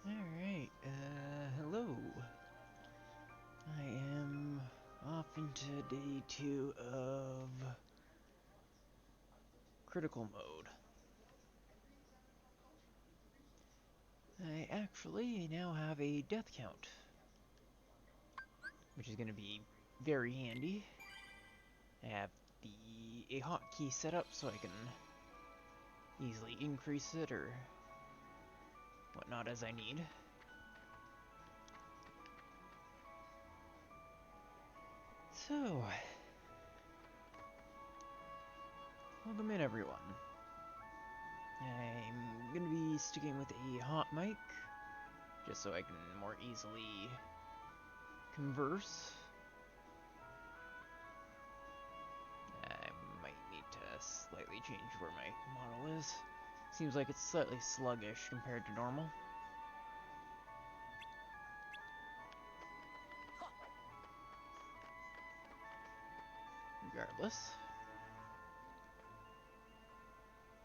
Alright, hello. I am off into day 2 of critical mode. I actually now have a death count, which is going to be very handy. I have a hotkey set up so I can easily increase it or whatnot as I need. So, welcome in everyone. I'm going to be sticking with a hot mic, just so I can more easily converse. I might need to slightly change where my model is. Seems like it's slightly sluggish compared to normal. Regardless.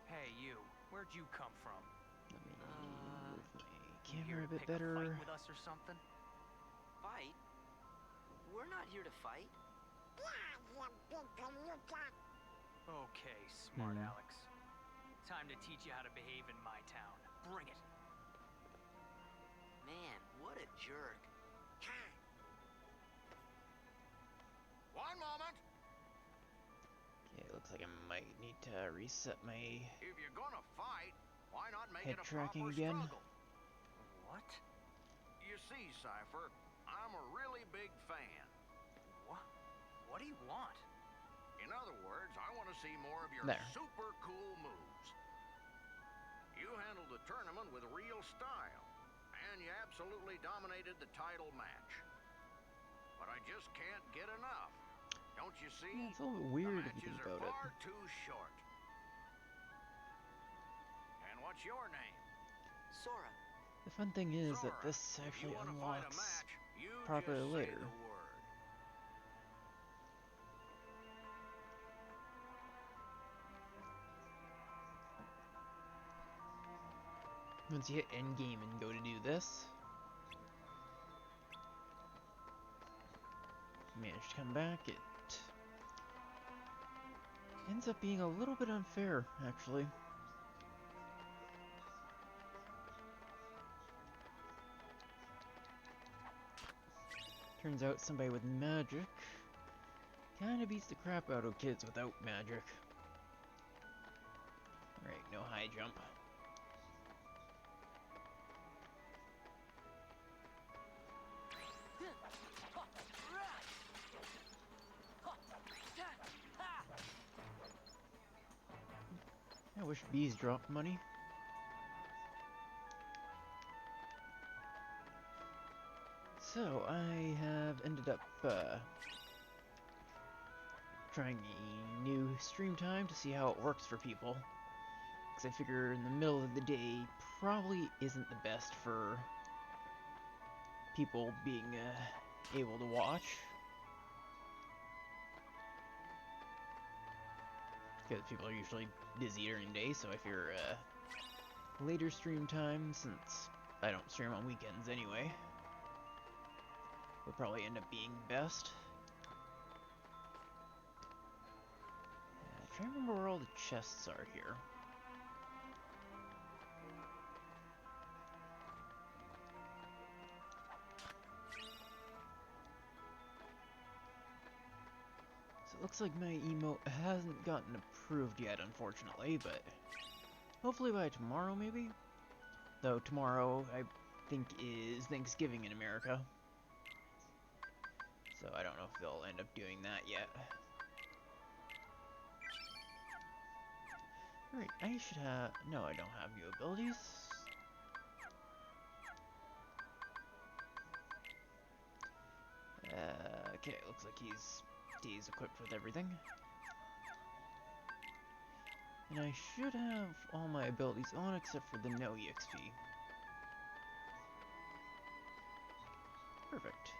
Hey, you. Where'd you come from? Let me move my You here camera to a bit pick a fight better. with us or something? Fight? We're not here to fight. Okay, smart Alex. Time to teach you how to behave in my town. Bring it. Man, what a jerk. One moment. Okay, looks like I might need to reset my If you're gonna fight, why not make head it a tracking proper again. struggle? What? You see, Cypher, I'm a really big fan. What? What do you want? In other words, I want to see more of your There. super cool moves. You handled the tournament with real style, and you absolutely dominated the title match. But I just can't get enough. Don't you see? Yeah, it's a little bit The weird if you matches think are about it. far too short. And what's your name? Sora. The fun thing is that Sora. this If you actually want to fight a unlocks match, you properly just say later. the word. Once you hit endgame and go to do this, manage to come back, it ends up being a little bit unfair, actually. Turns out somebody with magic kinda beats the crap out of kids without magic. Alright, no high jump. I wish bees dropped money. So, I have ended up, trying a new stream time to see how it works for people. Because I figure in the middle of the day probably isn't the best for people being, able to watch. Because people are usually busy during the day, so I figure, later stream time, since I don't stream on weekends anyway, would probably end up being best. Try to remember where all the chests are here. So it looks like my emote hasn't gotten approved yet, unfortunately, but hopefully by tomorrow, maybe? Though tomorrow, I think, is Thanksgiving in America. So I don't know if they'll end up doing that yet. Alright, I should have... No, I don't have new abilities. Okay, looks like he's equipped with everything. And I should have all my abilities on except for the no EXP. Perfect.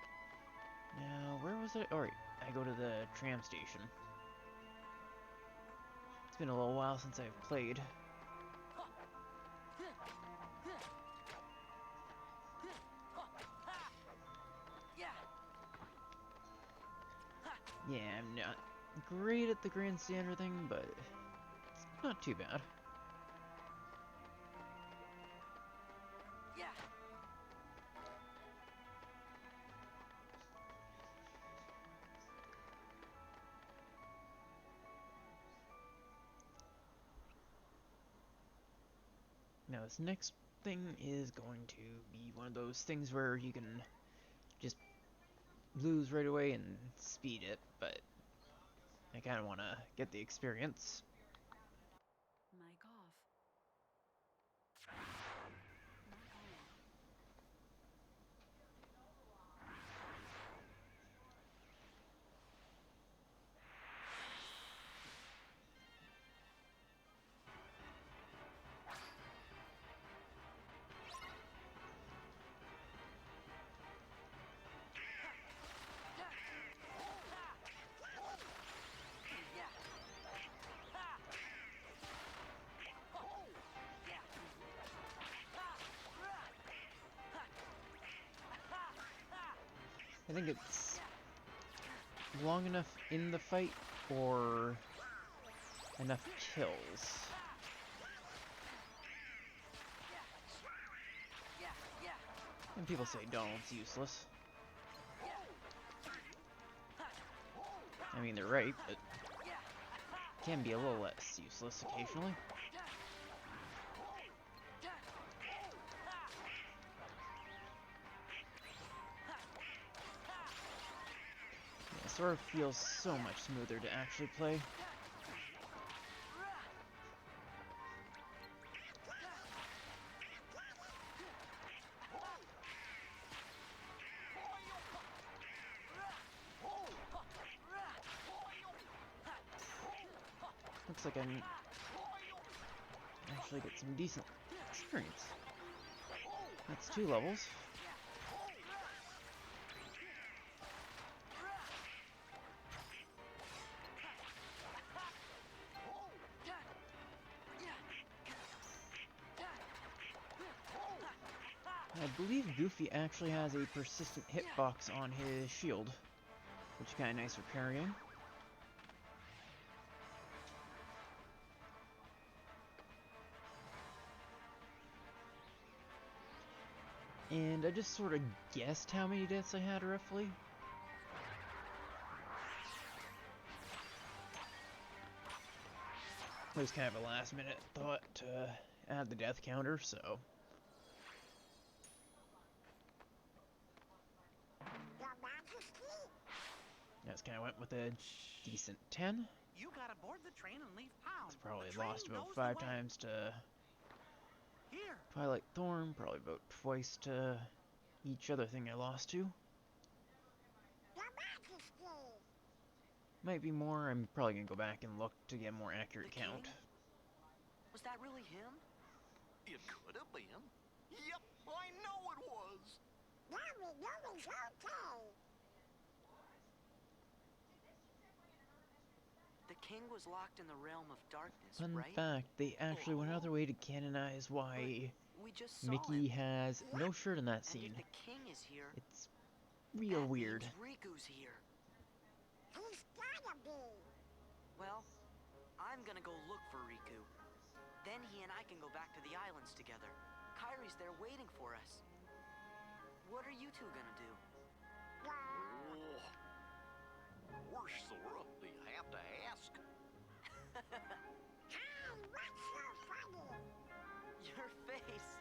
Now, where was I? Alright, I go to the tram station. It's been a little while since I've played. Yeah, I'm not great at the grandstander thing, but it's not too bad. Yeah. Now this next thing is going to be one of those things where you can just lose right away and speed it, but I kind of want to get the experience. Mic off. I think it's long enough in the fight or enough kills. And people say Donald's useless. I mean, they're right, but can be a little less useless occasionally. Yeah, Sora feels so much smoother to actually play. Looks like I can actually get some decent experience. That's 2 levels. I believe Goofy actually has a persistent hitbox on his shield, which is kind of nice for parrying. And I just sort of guessed how many deaths I had roughly. It was kind of a last minute thought to add the death counter, so. I just kind of went with a decent 10. You gotta board the train and leave town. It's probably The train lost about knows 5 the way. times to Here. Twilight Thorn, probably about twice to each other thing I lost to. Might be more. I'm probably gonna go back and look to get a more accurate The count. king? Was that really him? It could have been. Yep, I know it was. The king was locked in the realm of darkness, Fun right? fact, they actually went out of their way to canonize why We just saw Mickey him. has no shirt in that And scene. if the king is here, It's real that weird. means Riku's here. He's gotta be. Well, I'm gonna go look for Riku. Then he and I can go back to the islands together. Kairi's there waiting for us. What are you two gonna do? Oh. Worse, Sora. Do you have to ask? Hey, what's so funny? Your face.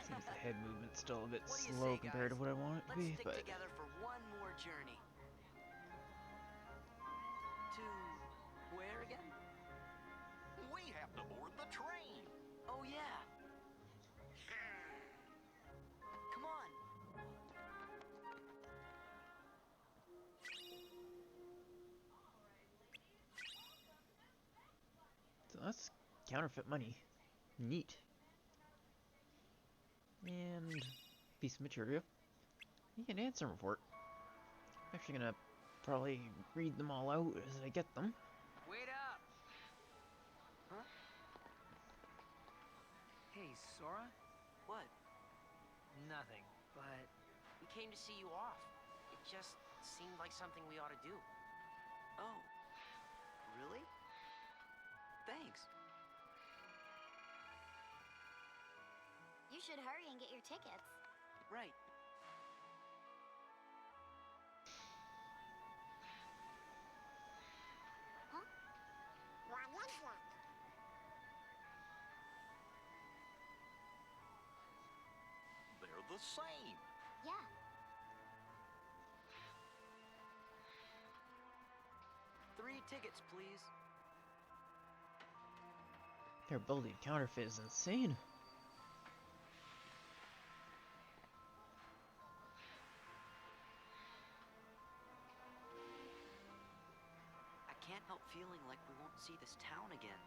Seems the head movement's still a bit What do you slow say, compared to guys? what I want it to Let's be, stick but together for one more journey. To where again? We have to board the train. Oh yeah. Come on. so that's counterfeit money. Neat. And piece of material. Yeah, an answer report. I'm actually gonna probably read them all out as I get them. Wait up! Huh? Hey, Sora? What? Nothing, but We came to see you off. It just seemed like something we ought to do. Oh, really? Thanks. You should hurry and get your tickets. Right. Huh? What is that? They're the same. Yeah. Three tickets, please. Their ability to counterfeit is insane. I can't help feeling like we won't see this town again.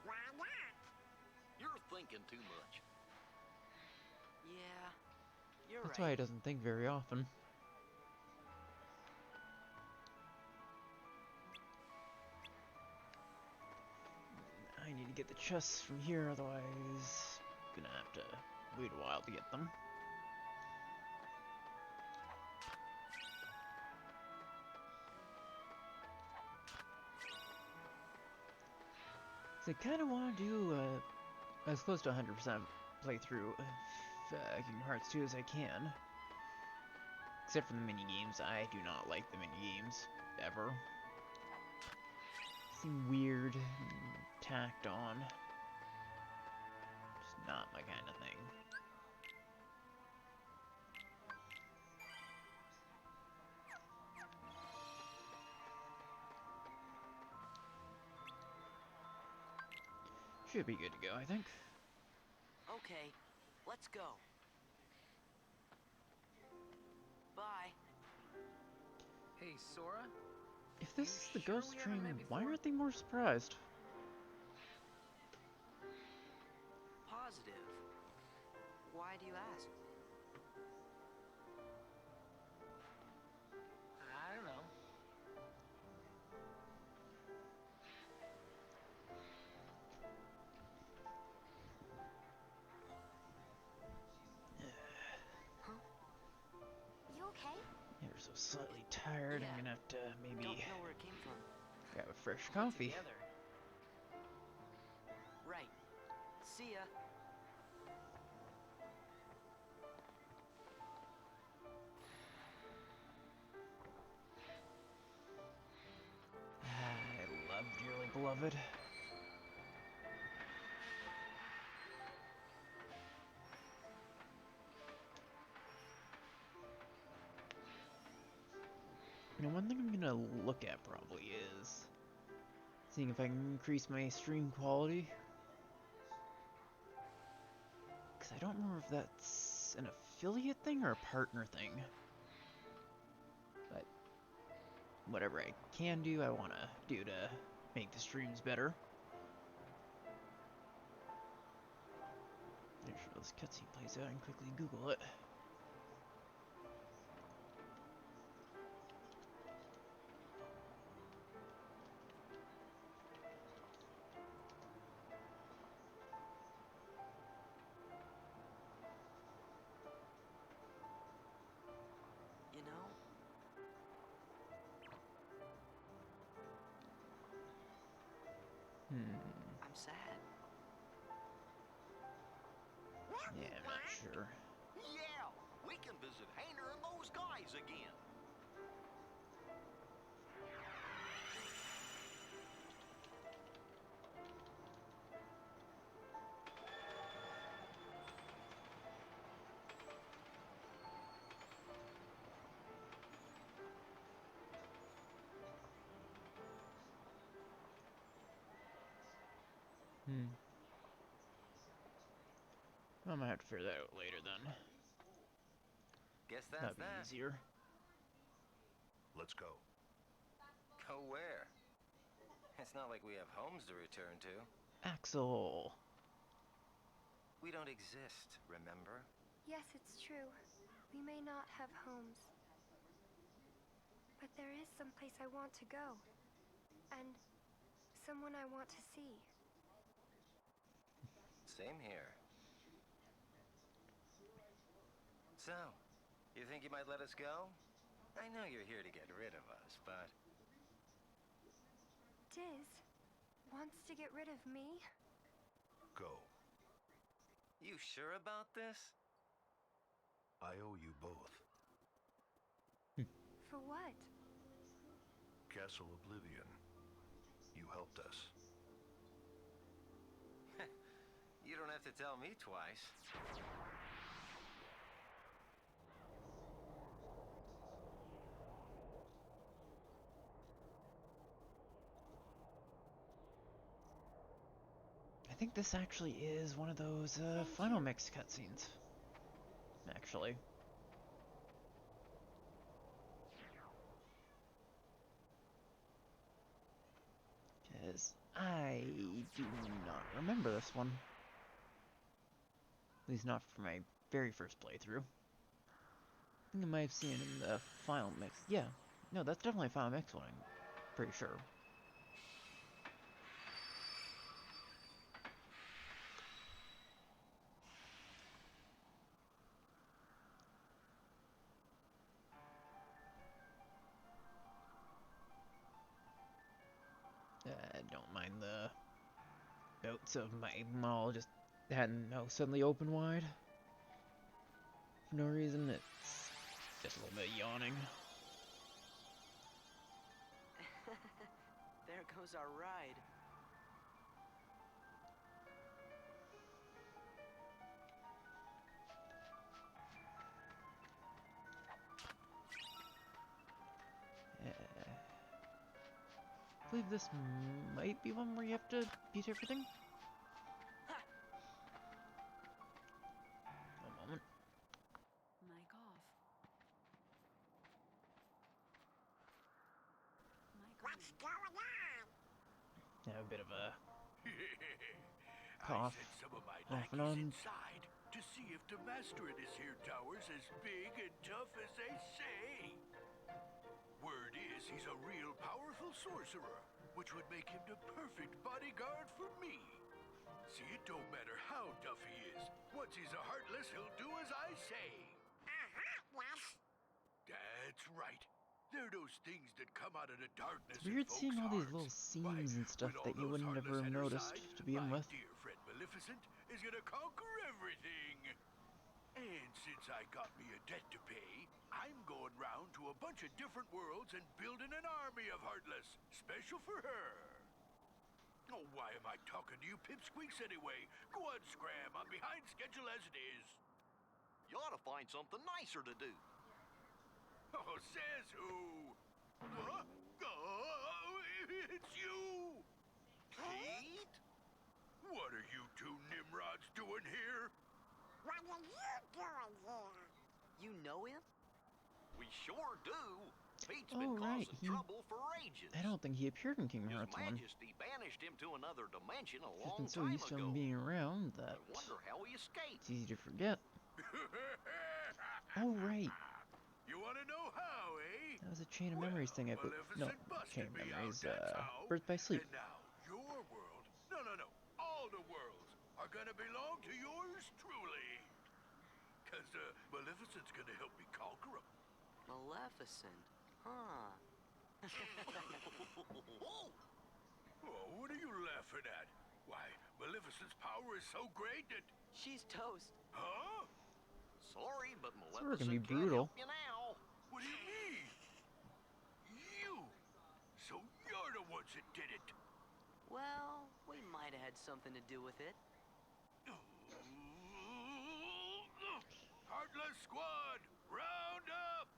Why not? You're thinking too much. Yeah, you're That's why right. he doesn't think very often. I need to get the chests from here, otherwise gonna have to wait a while to get them. So I kind of want to do as close to 100% playthrough of Kingdom Hearts 2 as I can. Except for the mini games, I do not like the mini games ever. Seem weird, and tacked on. Just not my kind of thing. Should be good to go, I think. Okay, let's go. Bye. Hey, Sora? If this is the sure ghost we haven't train, met why before? aren't they more surprised? Positive. Why do you ask? I don't know. You okay? You're so slightly tired, Yeah. I'm gonna have to Don't maybe know where it came from. grab a fresh coffee. Together. Right. See ya. I love Dearly Beloved. You know, one thing I'm gonna look at probably is seeing if I can increase my stream quality. Because I don't remember if that's an affiliate thing or a partner thing. But whatever I can do, I want to do to make the streams better. Make sure this cutscene plays out and quickly Google it. You know, I'm sad. Yeah, I'm not sure. Yeah, we can visit Hayner and those guys again. I might have to figure that out later then. Guess that's That'd be that. easier. Let's go. Go where? It's not like we have homes to return to. Axel! We don't exist, remember? Yes, it's true. We may not have homes. But there is some place I want to go. And someone I want to see. Same here. So, you think you might let us go? I know you're here to get rid of us, but... Diz wants to get rid of me? Go. You sure about this? I owe you both. For what? Castle Oblivion. You helped us. You don't have to tell me twice. I think this actually is one of those final mix cutscenes. Actually. Because I do not remember this one. At least not from my very first playthrough. I think I might have seen it in the final mix. Yeah, no, that's definitely a final mix one, I'm pretty sure. Don't mind the notes of my mall just hadn't suddenly open wide. For no reason, it's just a little bit yawning. There goes our ride. I believe this might be one where you have to beat everything. One moment. Mic off. What's going on? Have a bit of a I cough sent some of my off and lackeys on. inside to see if the master of this here tower's as big and tough as they say. Word is he's a real powerful sorcerer, which would make him the perfect bodyguard for me. See, it don't matter how tough he is. Once he's a Heartless, he'll do as I say. Yes. That's right. They're those things that come out of the darkness. It's weird in seeing all folks' these little hearts. scenes and stuff when all that you those wouldn't ever Heartless have at her noticed side, to begin my with. dear friend Maleficent is gonna conquer everything. And since I got me a debt to pay, I'm going round to a bunch of different worlds and building an army of Heartless, special for her. Oh, why am I talking to you pipsqueaks anyway? Go on, Scram, I'm behind schedule as it is. You ought to find something nicer to do. Oh, says who? Huh? Oh, it's you! Pete? What are you two Nimrods doing here? What are you doing here? You know him? We sure do. Pete's Oh, been right, causing he- trouble for ages. I don't think he appeared in Kingdom His Hearts 1. Majesty banished him to another dimension a He's long been so time used to ago. him being around that I wonder how he escaped. it's easy to forget. Oh, right. You want to know how, eh? That was a Chain of Memories thing, I believe. No, Maleficent busted Chain of me Memories, out, that's how. Birth by Sleep. And now your world, no, all the worlds are gonna belong to yours truly. Cause Maleficent's gonna help me conquer them. Maleficent. Huh. Oh, what are you laughing at? Why, Maleficent's power is so great that... She's toast. Huh? Sorry, but So we're gonna Maleficent be can't brutal. help you now. What do you mean? You! So you're the ones that did it. Well, we might have had something to do with it. Heartless Squad, round up!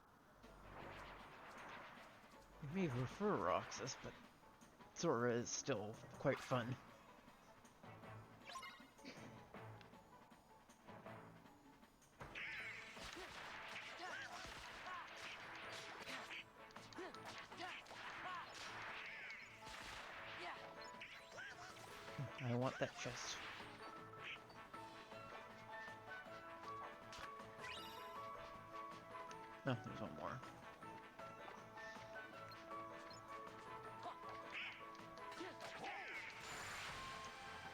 You may prefer Roxas, but Sora is still quite fun. I want that chest. No, there's one more.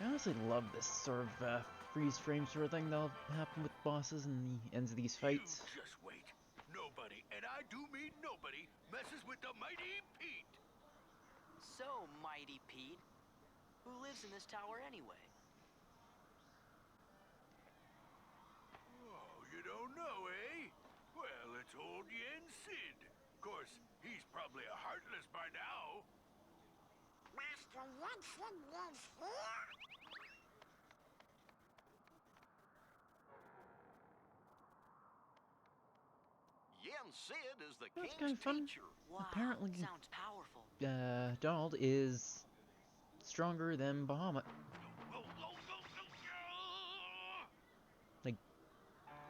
I honestly love this sort of freeze frame sort of thing that'll happen with bosses and the ends of these fights. You just wait. Nobody, and I do mean nobody, messes with the Mighty Pete. So, Mighty Pete, who lives in this tower anyway? Oh, you don't know, eh? Well, it's old Yen Sid. Of course, he's probably a Heartless by now. Master Yen Sid lives here? Yen Sid is the That's king's kind of fun. teacher. Wow, Apparently, sounds powerful. Donald is stronger than Bahamut. Like,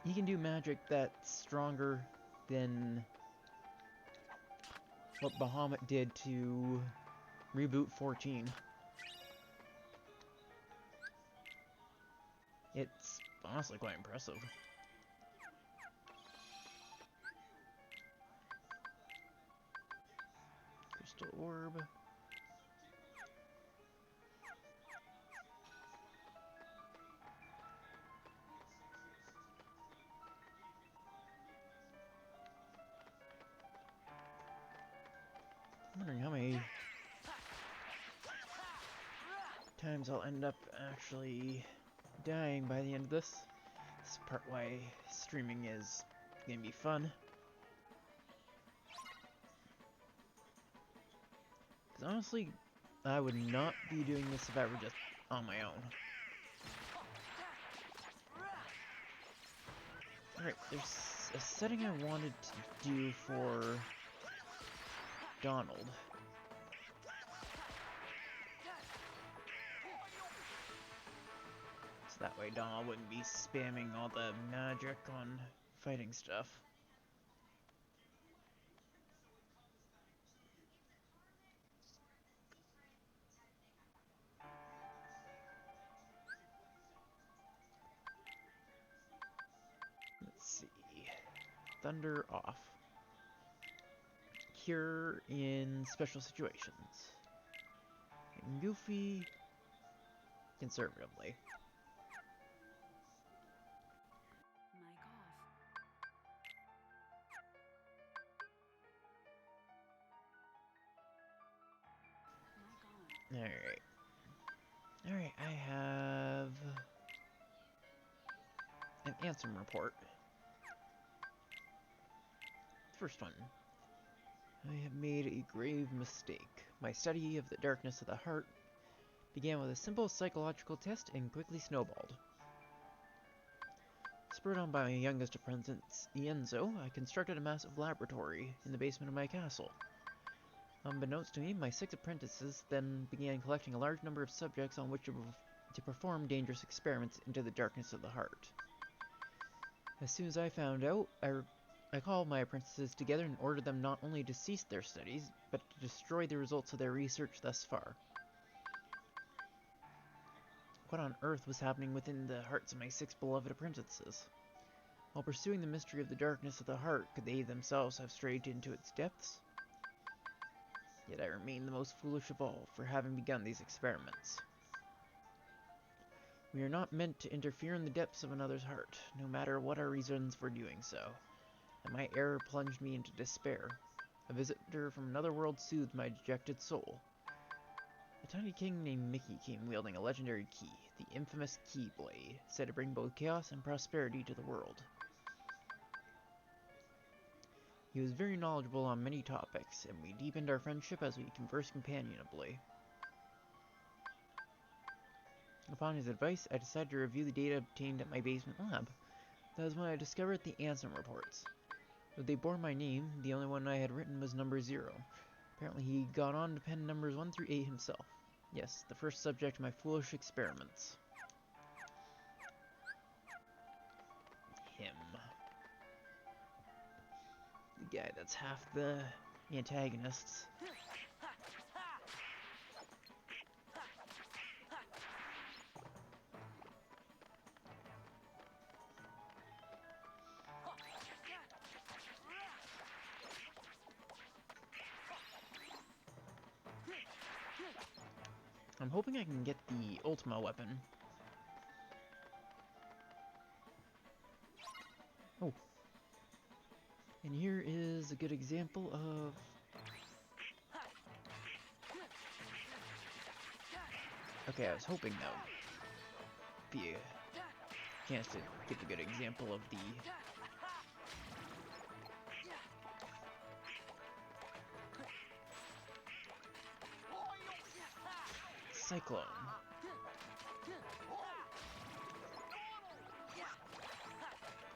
he can do magic that's stronger than what Bahamut did to Reboot 14. It's honestly quite impressive. Crystal Orb. I'm wondering how many times I'll end up actually dying by the end of this. This is part why streaming is gonna be fun. Because honestly, I would not be doing this if I were just on my own. Alright, there's a setting I wanted to do for Donald. So that way Donald wouldn't be spamming all the magic on fighting stuff. Let's see. Thunder off. Cure in special situations. And Goofy conservatively. Mic off. Mic on. Alright. Alright, I have an Ansem report. First one. I have made a grave mistake. My study of the darkness of the heart began with a simple psychological test and quickly snowballed. Spurred on by my youngest apprentice, Ienzo, I constructed a massive laboratory in the basement of my castle. Unbeknownst to me, my 6 apprentices then began collecting a large number of subjects on which to perform dangerous experiments into the darkness of the heart. As soon as I found out, I called my apprentices together and ordered them not only to cease their studies, but to destroy the results of their research thus far. What on earth was happening within the hearts of my 6 beloved apprentices? While pursuing the mystery of the darkness of the heart, could they themselves have strayed into its depths? Yet I remain the most foolish of all for having begun these experiments. We are not meant to interfere in the depths of another's heart, no matter what our reasons for doing so. And my error plunged me into despair. A visitor from another world soothed my dejected soul. A tiny king named Mickey came wielding a legendary key, the infamous Keyblade, said to bring both chaos and prosperity to the world. He was very knowledgeable on many topics, and we deepened our friendship as we conversed companionably. Upon his advice, I decided to review the data obtained at my basement lab. That was when I discovered the Ansem reports. Though they bore my name, the only one I had written was number 0. Apparently he got on to pen numbers 1 through 8 himself. Yes, the first subject of my foolish experiments. Him. The guy that's half the antagonists. I'm hoping I can get the Ultima weapon. Oh. And here is a good example of... Okay, I was hoping that would be a chance to give a good example of the... Cyclone.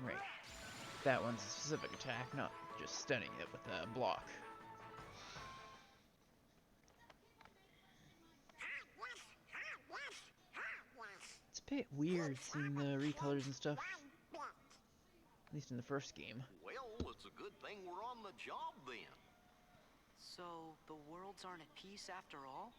Right. That one's a specific attack, not just stunning it with a block. It's a bit weird seeing the recolors and stuff. At least in the first game. Well, it's a good thing we're on the job then. So, the worlds aren't at peace after all?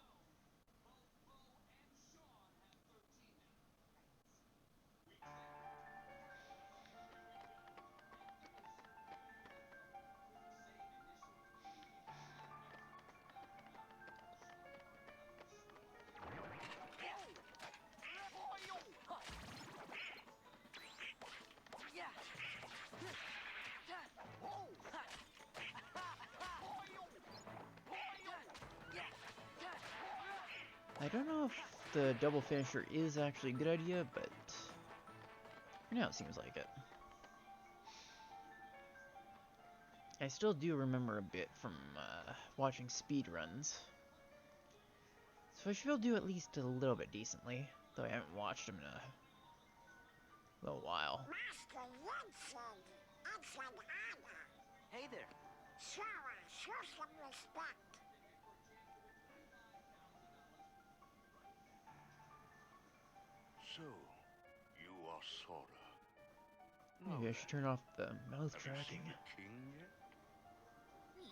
I don't know if the double finisher is actually a good idea, but for now it seems like it. I still do remember a bit from watching speedruns, so I should be able to do at least a little bit decently, though I haven't watched them in a little while. Master Yudson, excellent honor. Hey there. Sora, show some respect. So, you are Sora. Maybe I should turn off the mouth Have you tracking. seen the king yet?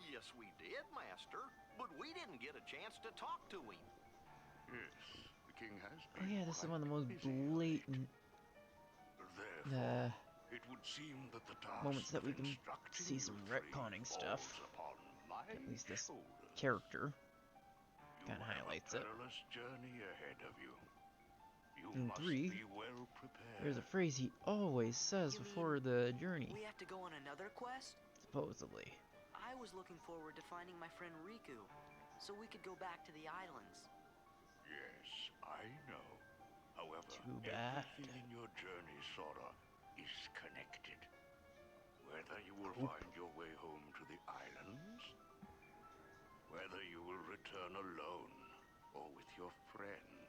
Yes, we did, Master. But we didn't get a chance to talk to him. Yes, the king has Oh been yeah, this is quite one of the most busy blatant Therefore, it would seem that the task moments that we of can instructing see you some three retconning stuff. falls upon my At least this shoulders. character You kind of have highlights a it. perilous journey ahead of you. You In must 3, be well prepared. there's a phrase he always says You before mean the journey, We have to go on another quest? supposedly. I was looking forward to finding my friend Riku, so we could go back to the islands. Yes, I know. However, Too bad. everything in your journey, Sora, is connected. Whether you will Oop. find your way home to the islands, whether you will return alone or with your friend,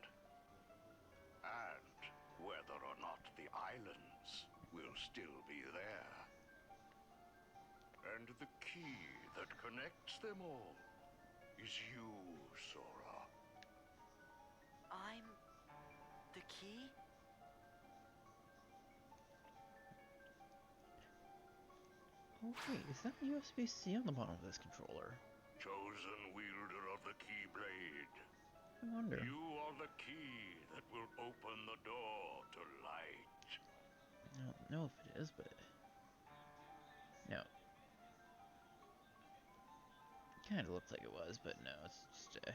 and whether or not the islands will still be there. And the key that connects them all is you, Sora. I'm... the key? Oh wait, is that USB-C on the bottom of this controller? Chosen wielder of the Keyblade. I wonder. You are the key that will open the door to light. I don't know if it is, but... No. Kind of looked like it was, but no, it's just a...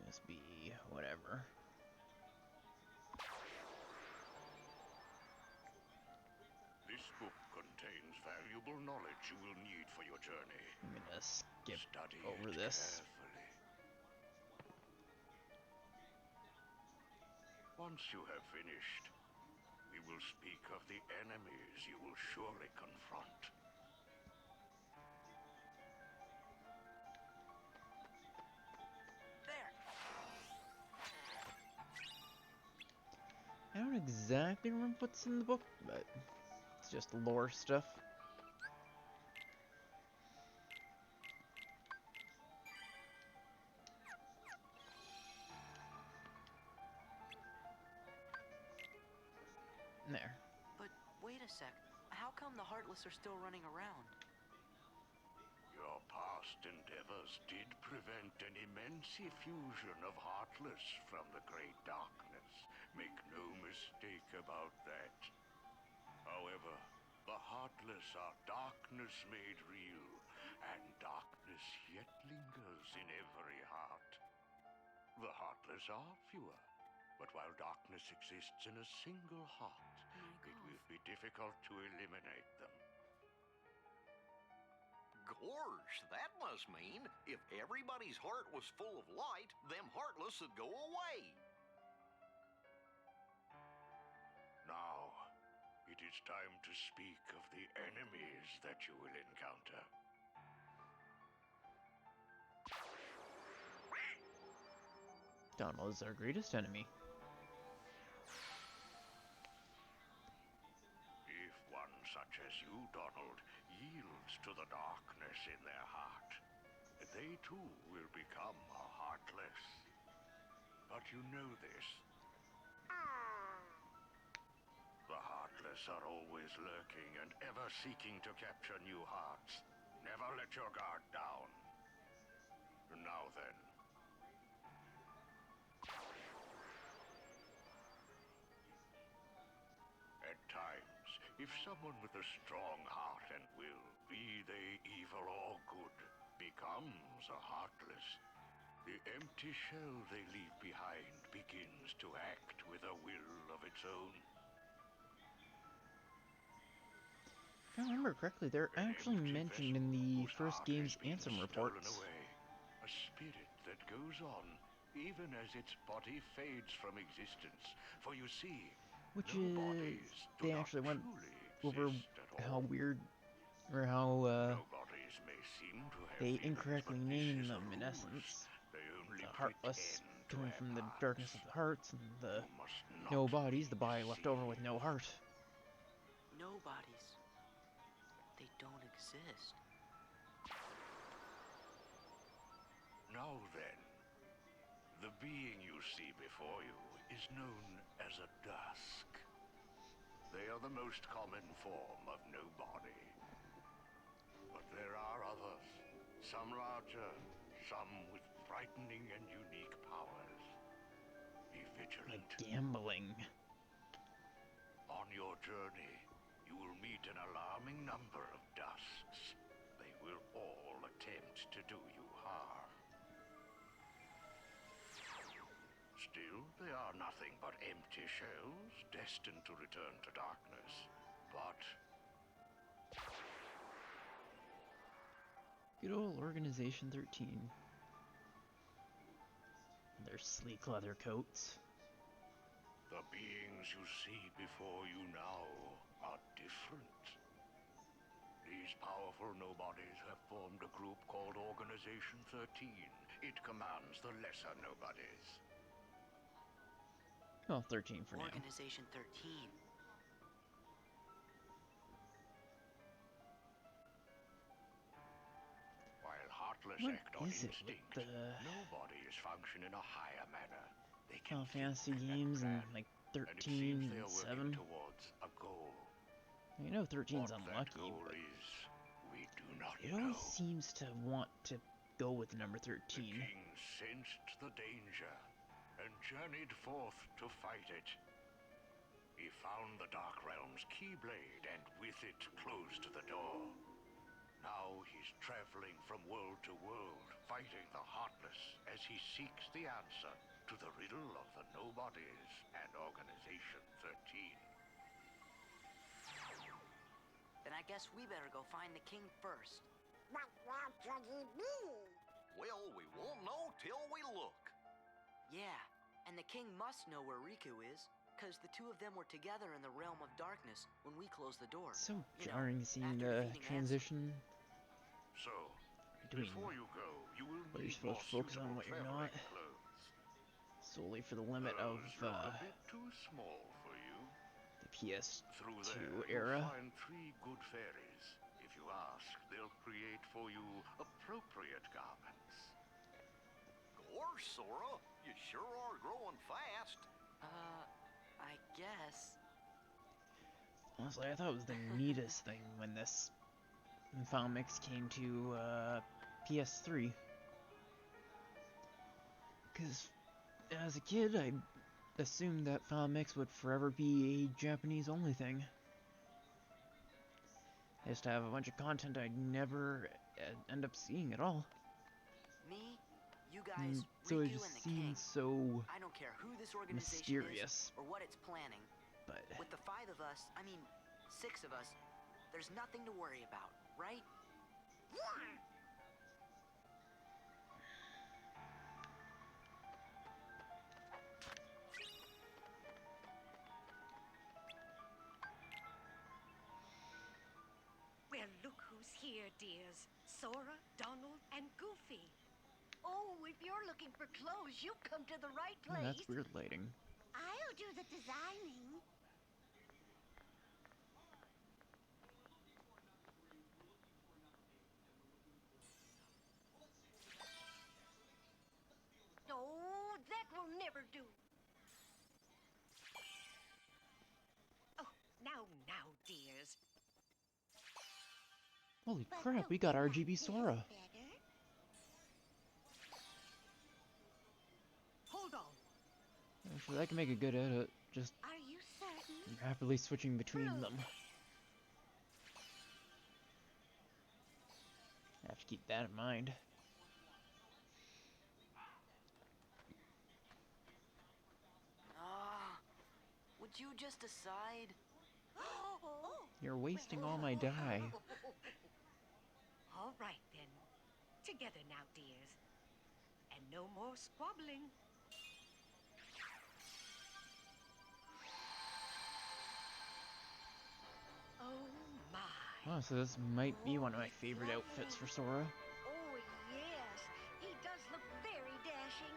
USB, whatever. This book contains valuable knowledge you will need for your journey. I'm gonna skip Study over it this. carefully. Once you have finished, we will speak of the enemies you will surely confront. There! I don't exactly remember what's in the book, but it's just lore stuff. There. But wait a sec. How come the Heartless are still running around? Your past endeavors did prevent an immense effusion of Heartless from the Great Darkness. Make no mistake about that. However, the Heartless are darkness made real, and darkness yet lingers in every heart. The Heartless are fewer, But while darkness exists in a single heart, it will be difficult to eliminate them. Gorge, that must mean if everybody's heart was full of light, them heartless would go away. Now, it is time to speak of the enemies that you will encounter. Donald is our greatest enemy. If one such as you, Donald, yields to the darkness in their heart, they too will become heartless. But you know this. The heartless are always lurking and ever seeking to capture new hearts. Never let your guard down. Now then. At times, if someone with a strong heart and will, be they evil or good, becomes a heartless, the empty shell they leave behind begins to act with a will of its own. If I remember correctly, they're actually mentioned in the first game's Ansem reports. Away, a spirit that goes on even as its body fades from existence. For you see, Which no is, they actually went over how weird, or how they incorrectly named them in essence. The Heartless coming from the darkness of the hearts, and the Nobodies, the body left over with no heart. Nobodies. They don't exist. Now then, the being you see before you is known as a Dusk. They are the most common form of Nobody. But there are others, some larger, some with frightening and unique powers. Be vigilant. Like gambling. On your journey, you will meet an alarming number of Dusks. They will all attempt to do you harm. Still, they are nothing but empty shells, destined to return to darkness. But good old Organization 13. Their sleek leather coats. the beings you see before you now are different. These powerful Nobodies have formed a group called Organization 13. It commands the lesser Nobodies. Well, 13 for now. Organization 13. While Heartless What act on is it instinct, with the Nobodies function in a higher manner. They can Final Fantasy games and like 13 and 7? Towards a goal. You know 13's What unlucky, that goal but is, we do not it know. always seems to want to go with number 13. The king sensed the danger and journeyed forth to fight it. He found the Dark Realm's Keyblade and with it closed the door. Now he's traveling from world to world, fighting the Heartless as he seeks the answer to the riddle of the Nobodies and Organization 13. Then I guess we better go find the king first. What could he be? Well, we won't know till we look. Yeah, and the king must know where Riku is, because the two of them were together in the realm of darkness when we closed the door. So jarring seeing the transition So, between before you go, you will what you're need supposed to focus on, more what you're suitable not, traveling clothes. solely for the limit of Those look a bit too small for you. the PS2 Through there, era. you'll find 3 good fairies. If you ask, they'll create for you appropriate garments. Gosh, Sora, you sure are growing fast. I guess. Honestly, I thought it was the neatest thing when this Final Mix came to PS3. Because as a kid, I assumed that Final Mix would forever be a Japanese-only thing. I used to have a bunch of content I'd never end up seeing at all. Me, you guys, so it Riku just and the king. seems so I don't care who this organization mysterious. is or what it's planning. But With the 5 of us, I mean, 6 of us, there's nothing to worry about, right? Well, look who's here, dears. Sora, Donald, and Goofy. Oh, if you're looking for clothes, you've come to the right oh, place. that's weird lighting. I'll do the designing. Oh, that will never do. Oh, now, dears. Holy But crap, we don't got you RGB like Sora. this better? Hold on. Actually, that can make a good edit. Just Are you certain? rapidly switching between them. I have to keep that in mind. Would you just decide? You're wasting all my dye. All right, then. Together now, dears. And no more squabbling. Oh, my. Oh, so this might be one of my favorite outfits for Sora. Oh, yes. He does look very dashing.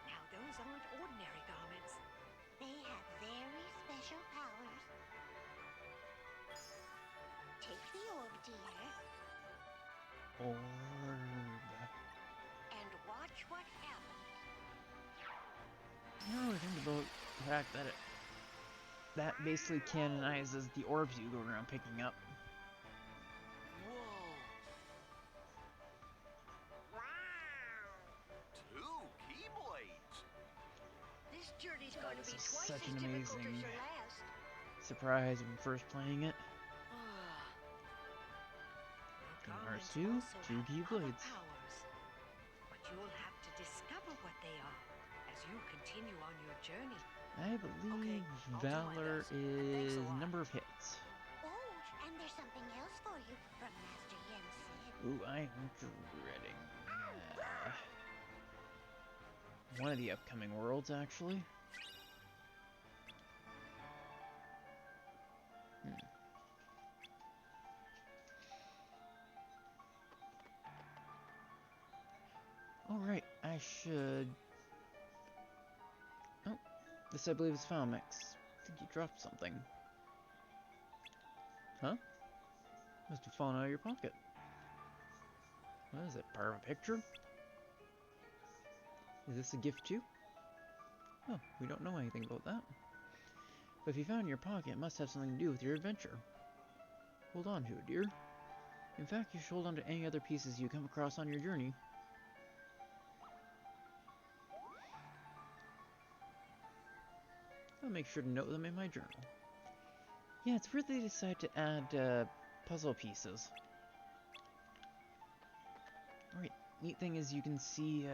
Now, those aren't ordinary garments. They have very special powers. Take the orb, dear, Orb. and watch what happens. I don't really think about the fact that that basically canonizes the orbs you go around picking up. Whoa! Two Keyblades. This journey's going to This be is twice such as an difficult as amazing your last. surprise when first playing it. Garments R2, also 2 have Keyblades. other powers. But you'll have to discover what they are as you continue on your journey. I believe I'll do my Valor best. Thanks a is lot. number of hits. Oh, and there's something else for you from Master Yen. Ooh, I'm dreading one of the upcoming worlds, actually. Alright, I should... Oh, this I believe is Falmix. I think you dropped something. Huh? Must have fallen out of your pocket. What is it, part of a picture? Is this a gift too? Oh, we don't know anything about that. But if you found it in your pocket, it must have something to do with your adventure. Hold on to it, dear. In fact, you should hold on to any other pieces you come across on your journey. I'll make sure to note them in my journal. Yeah, it's weird they decided to add puzzle pieces. Alright, neat thing is you can see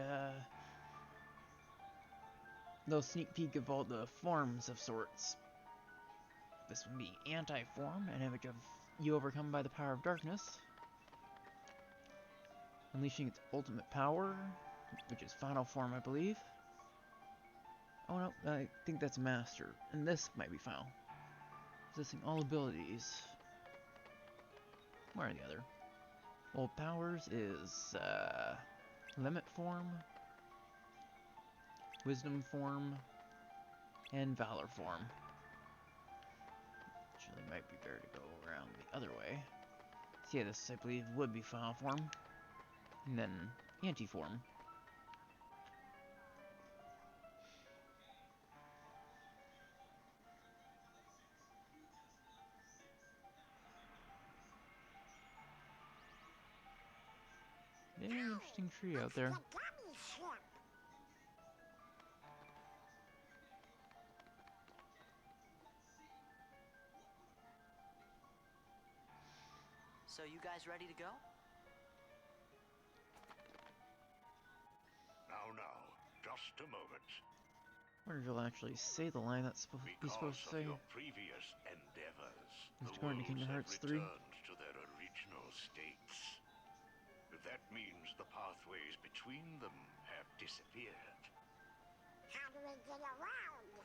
little sneak peek of all the forms of sorts. This would be anti-form, an image of you overcome by the power of darkness. Unleashing its ultimate power, which is final form, I believe. Oh no, I think that's master, and this might be final. Possessing all abilities. One or the other. Well, powers is limit form, wisdom form, and valor form. Actually, might be better to go around the other way. So yeah, this I believe would be final form, and then anti-form. Very interesting tree out there. So you guys ready to go? Just a moment. I wonder if you'll actually say the line that's he's supposed to say. Because of your previous endeavors, Mr. the Gordon to Kingdom worlds Hearts have 3. returned to their original states. That means the pathways between them have disappeared. How do we get around?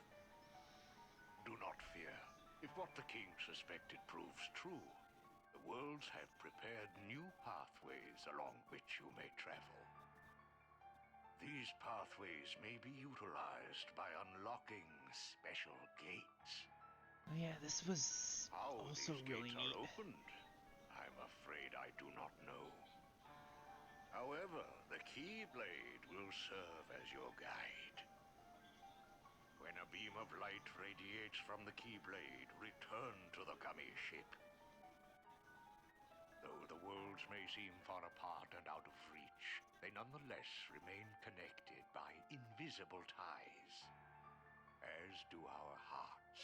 Do not fear. If what the king suspected proves true, the worlds have prepared new pathways along which you may travel. These pathways may be utilized by unlocking special gates. Oh yeah, this was How also these really gates neat. are opened, I'm afraid I do not know. However, the Keyblade will serve as your guide. When a beam of light radiates from the Keyblade, return to the gummy ship. Though the worlds may seem far apart and out of reach, they nonetheless remain connected by invisible ties, as do our hearts.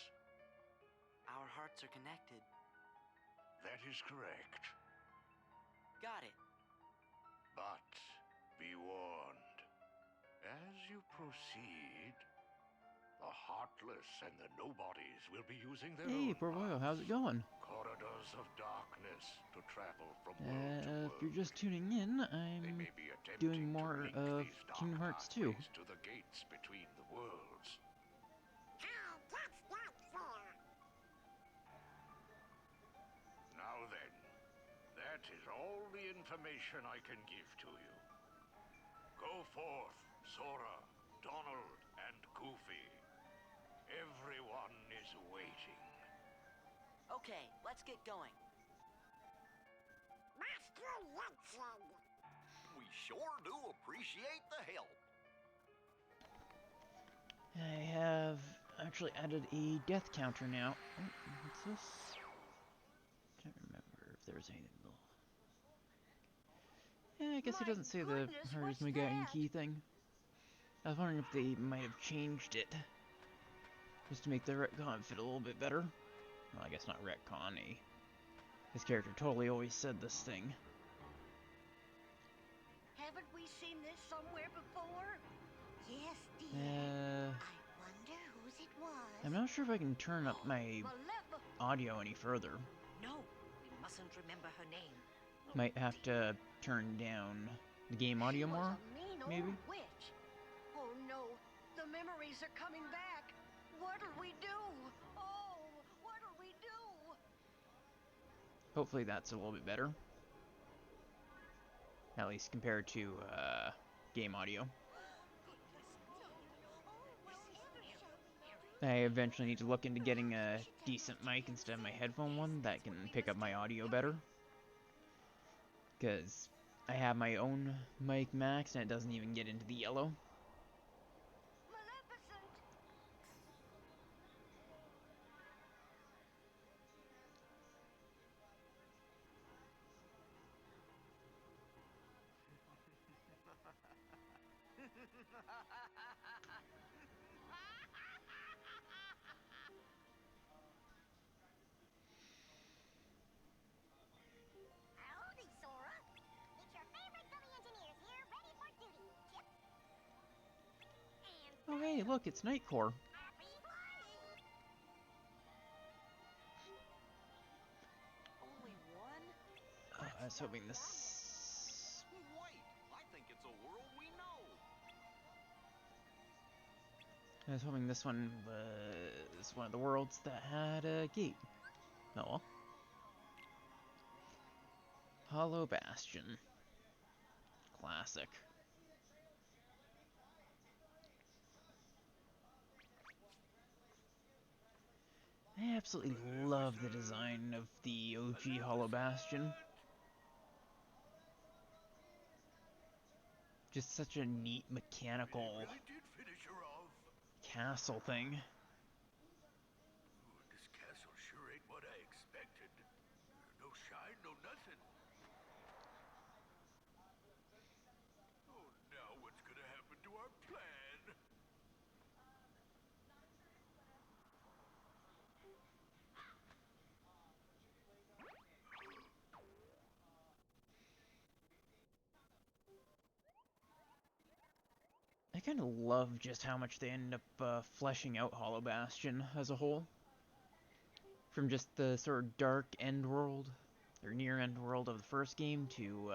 Our hearts are connected. That is correct. Got it. But be warned, as you proceed, the Heartless and the Nobodies will be using their Hey, own poor boyo, paths, how's it going? corridors of darkness to travel from world to If world. you're just tuning in, They I'm may be attempting doing to more link of these dark Kingdom Hearts 2. pathways to the gates between the worlds. How does that fare? Now then, that is all the information I can give to you. Go forth, Sora, Donald, and Goofy. Everyone is waiting. Okay, let's get going. Master Yensid! We sure do appreciate the help. I have actually added a death counter now. Oh, what's this? Can't remember if there's anything though. Yeah, I guess it doesn't say the Hurry's My Guiding Key thing. I was wondering if they might have changed it. Just to make the retcon fit a little bit better. Well, I guess not retcon, his character totally always said this thing. Haven't we seen this somewhere before? Yes, dear. Uh, I wonder whose it was. I'm not sure if I can turn up my audio any further. No, we mustn't remember her name. Might have to turn down the game audio She was more, a mean maybe? old witch. Oh no, the memories are coming back. What'll we do? Oh, what'll we do? Hopefully that's a little bit better. At least compared to game audio. I eventually need to look into getting a decent mic instead of my headphone one that can pick up my audio better. Because I have my own mic max and it doesn't even get into the yellow. Howdy, Sora. It's your favorite gummy engineers here, ready for duty. Chip. And Oh hey, look, it's Nightcore. happy flying! Only one? I was hoping this... Wait, I think it's a world we know. I was hoping this one was one of the worlds that had a gate. Oh well. Hollow Bastion. Classic. I absolutely love the design of the OG Hollow Bastion. Just such a neat mechanical Really did finish her off. castle thing. Ooh, this castle sure ain't what I expected. No shine, no nothing. Oh, now what's gonna happen to our plan? kind of love just how much they end up fleshing out Hollow Bastion as a whole. From just the sort of dark end world, or near end world of the first game to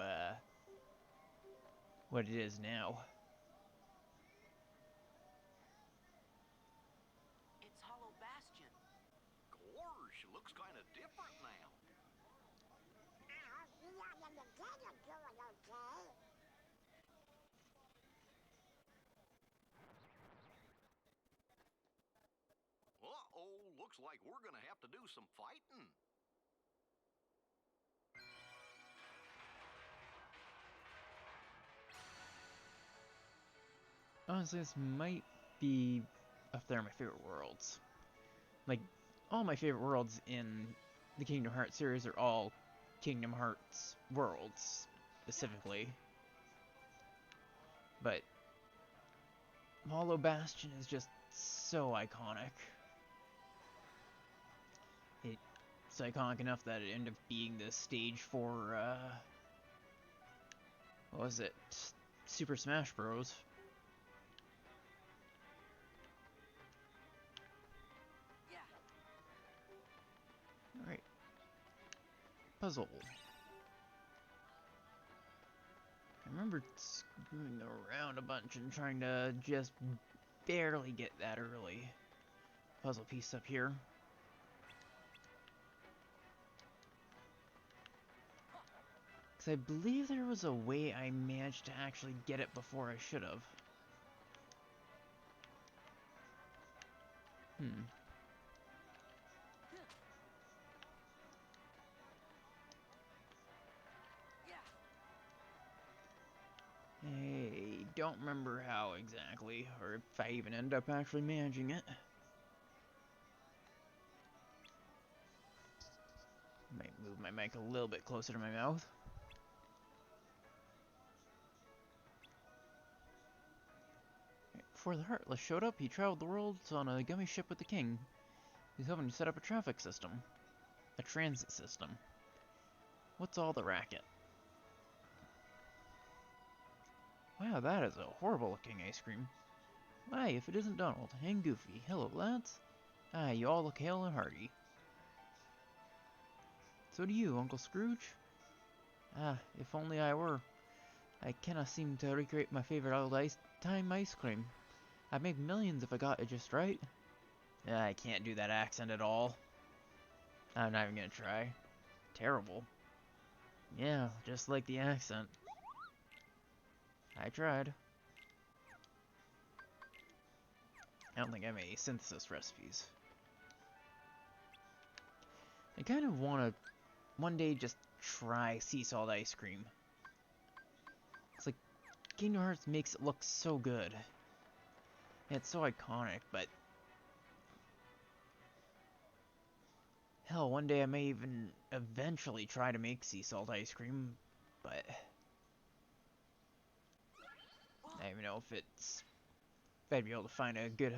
what it is now. It's Hollow Bastion. Gosh, looks kind of different now. Uh-oh, looks like we're gonna have to do some fighting. Honestly, this might be up there my favorite worlds. Like, all my favorite worlds in the Kingdom Hearts series are all Kingdom Hearts worlds, specifically. But Hollow Bastion is just so iconic. It's iconic enough that it ended up being the stage for, what was it? Super Smash Bros. Yeah. Alright. Puzzle. I remember screwing around a bunch and trying to just barely get that early. Puzzle piece up here. Because I believe there was a way I managed to actually get it before I should have. I don't remember how exactly, or if I even end up actually managing it. Might move my mic a little bit closer to my mouth. Before the Heartless showed up, he traveled the world on a gummy ship with the king. He's hoping to set up a traffic system. A transit system. What's all the racket? Wow, that is a horrible looking ice cream. Why, if it isn't Donald and Goofy. Hello, lads. Ah, you all look hale and hearty. So do you, Uncle Scrooge? Ah, if only I were. I cannot seem to recreate my favorite old time ice cream. I'd make millions if I got it just right. I can't do that accent at all. I'm not even gonna try. Terrible. Yeah, just like the accent. I tried. I don't think I have any synthesis recipes. I kind of want to one day just try sea salt ice cream. It's like Kingdom Hearts makes it look so good. It's so iconic, but hell, one day I may even eventually try to make sea salt ice cream, but I don't even know if I'd be able to find a good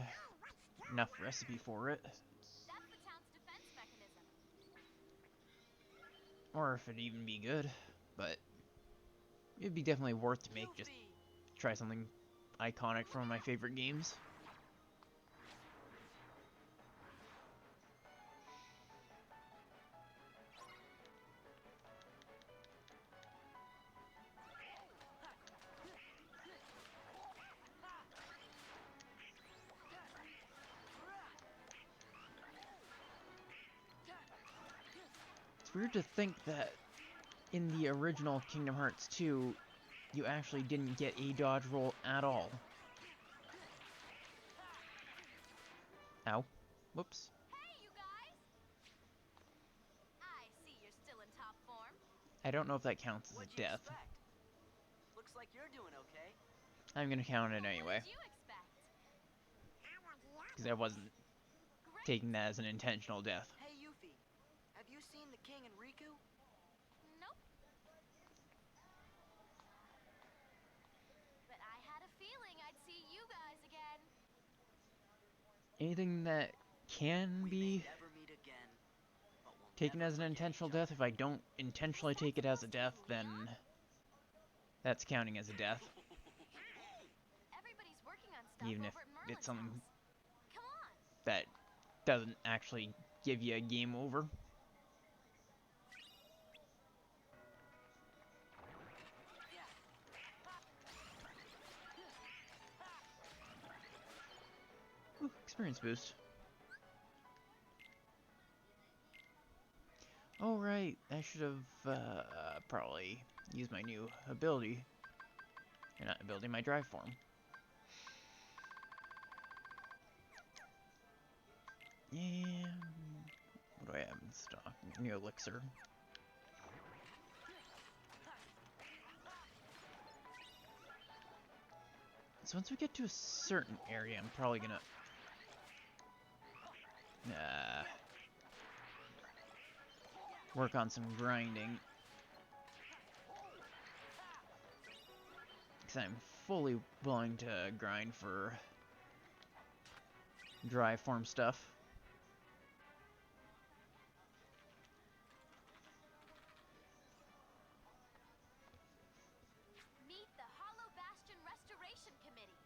enough recipe for it. That's the town's defense mechanism. Or if it'd even be good, but it'd be definitely worth to make, just try something iconic from my favorite games. It's weird to think that in the original Kingdom Hearts 2, you actually didn't get a dodge roll at all. Ow. Whoops. Hey, you guys! I see you're still in top form. I don't know if that counts as a death. Looks like you're doing okay. I'm gonna count it anyway. What did you expect? Because I wasn't taking that as an intentional death. Hey, Yuffie. Have you seen the King and Riku? Nope. But I had a feeling I'd see you guys again. Anything that can be taken as an intentional death, if I don't intentionally take it as a death, then that's counting as a death. Everybody's working even if it's something that doesn't actually give you a game over. Ooh, experience boost. Oh right, I should have probably used my new ability. Or not ability, my drive form. Yeah. What do I have in stock? New elixir. So once we get to a certain area, I'm probably gonna work on some grinding. Because I'm fully willing to grind for dry form stuff. Meet the Hollow Bastion Restoration Committee.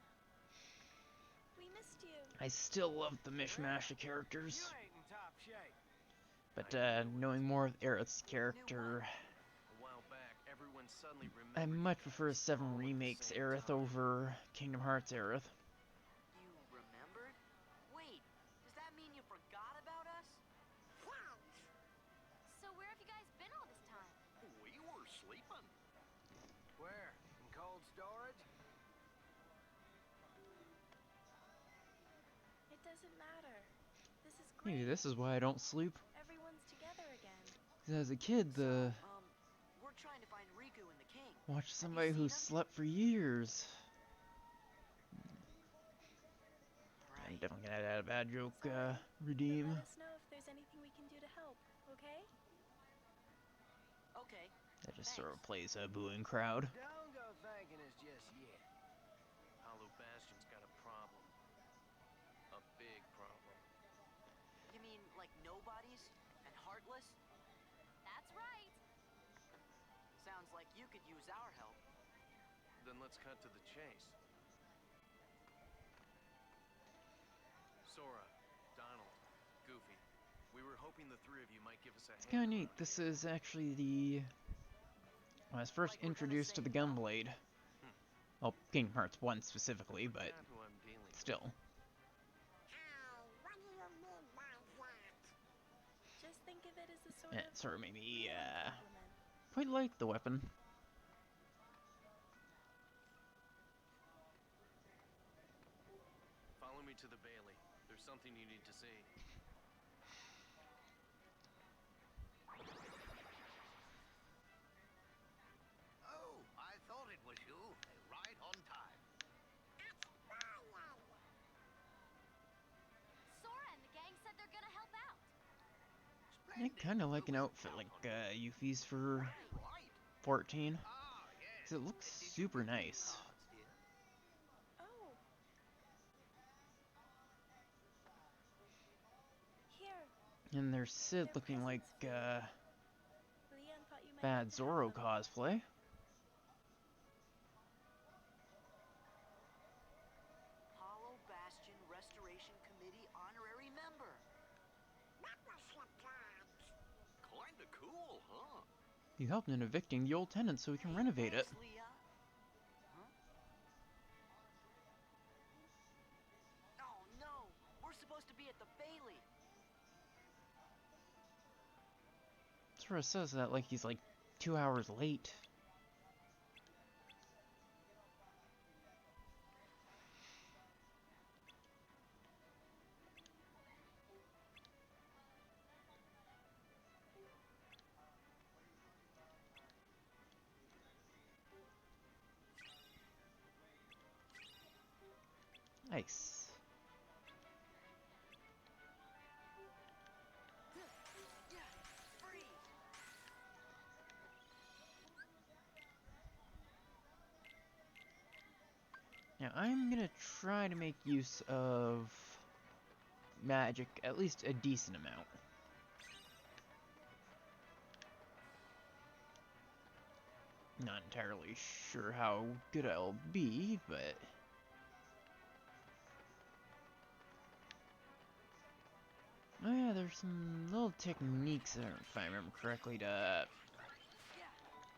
We missed you. I still love the mishmash of characters. You ain't in top shape. But knowing more of Aerith's character, A while back, everyone suddenly I remembered much you prefer guys 7 all at the Remakes same Aerith time. over Kingdom Hearts Aerith. You remembered? Wait, does that mean you forgot about us? So where have you guys been all this time? We were sleeping. Where? In cold storage? It doesn't matter. This is great. Maybe this is why I don't sleep. Everyone's together again. 'Cause as a kid, We're trying to find Riku and the king. watch somebody who slept for years. I'm definitely gonna add a bad joke, redeem. Let us know if there's anything we can do to help, okay? Okay. That just sort of plays a booing crowd. Don't go thanking us just yet. Hollow Bastion's got a problem. A big problem. You mean like nobodies and heartless? That's right. Sounds like you could use our help. Then let's cut to the chase. Sora, Donald, Goofy, we were hoping the three of you might give us a It's hand. kind of neat. This is actually when I was first introduced to the Gunblade. Well, Kingdom Hearts 1 specifically, but Not who I'm dealing with. still. What do you mean by that? Just think of it as a sort It of sort of made me compliment. quite like the weapon. Follow me to the Bailey. There's something you need to see. Oh, I thought it was you. Right on time. Sora and the gang said they're gonna help out. I kind of like an outfit like Yuffie's for 14. Ah, yes. 'Cause it looks super nice. Oh. Here. And there's Sid They're looking like presents for you. Leon thought you might bad like to have Zoro them. cosplay. Hollow Bastion Restoration Committee honorary member. Kinda cool, huh? You helped in evicting the old tenant so we can renovate it. Thanks, Leah. Huh? Oh no, we're supposed to be at the Bailey. Sora says that like he's like 2 hours late. Nice. Free. Now I'm gonna try to make use of magic at least a decent amount. Not entirely sure how good I'll be, but Oh yeah, there's some little techniques, if I remember correctly, to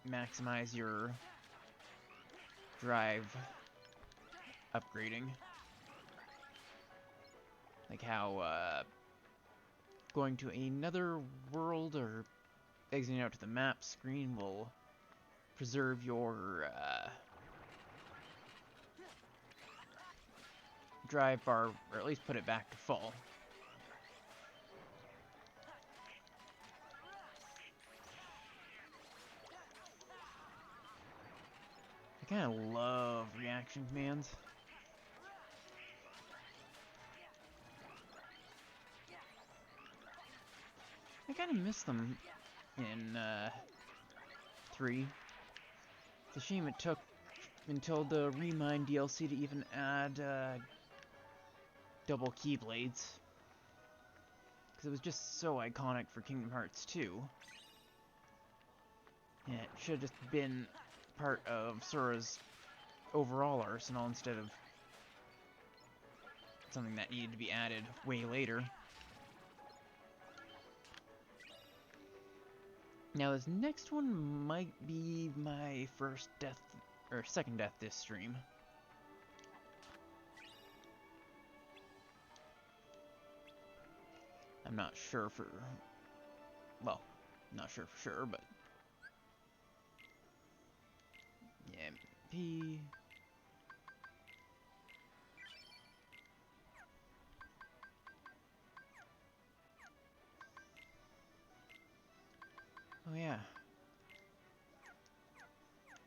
maximize your drive upgrading. Like how, going to another world or exiting out to the map screen will preserve your, drive bar, or at least put it back to full. I kind of love reaction commands. I kind of miss them in 3. It's a shame it took until the Remind DLC to even add double keyblades, because it was just so iconic for Kingdom Hearts 2. Yeah, it should have just been part of Sora's overall arsenal instead of something that needed to be added way later. Now this next one might be my first death, or second death this stream. I'm not sure for, well, not sure for sure, but yeah, P. Oh yeah.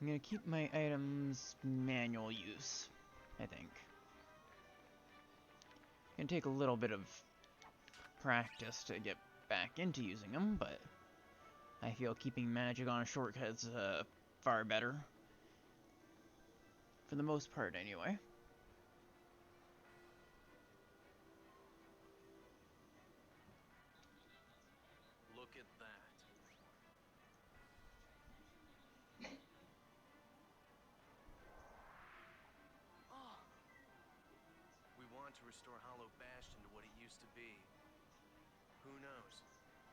I'm gonna keep my items manual use, I think. Gonna take a little bit of practice to get back into using them, but I feel keeping magic on a shortcut's far better. For the most part, anyway. Look at that. Oh, We want to restore Hollow Bastion to what it used to be. Who knows?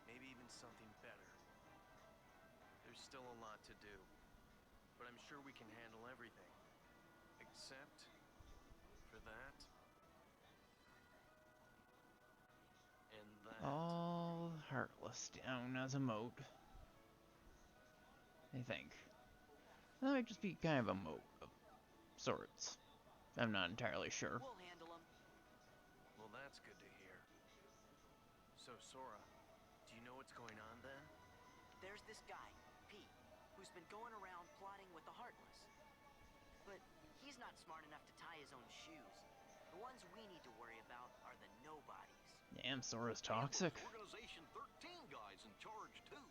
Maybe even something better. There's still a lot to do, but I'm sure we can handle everything. Except for that. And that. All Heartless down as a moat. I think. That might just be kind of a moat of sorts. I'm not entirely sure. we'll handle him. Well, that's good to hear. So, Sora, do you know what's going on then? There's this guy, Pete, who's been going around plotting with the Heartless. But he's not smart enough to tie his own shoes. The ones we need to worry about are the nobodies. Damn, Sora's toxic. Organization 13 guys in charge, too.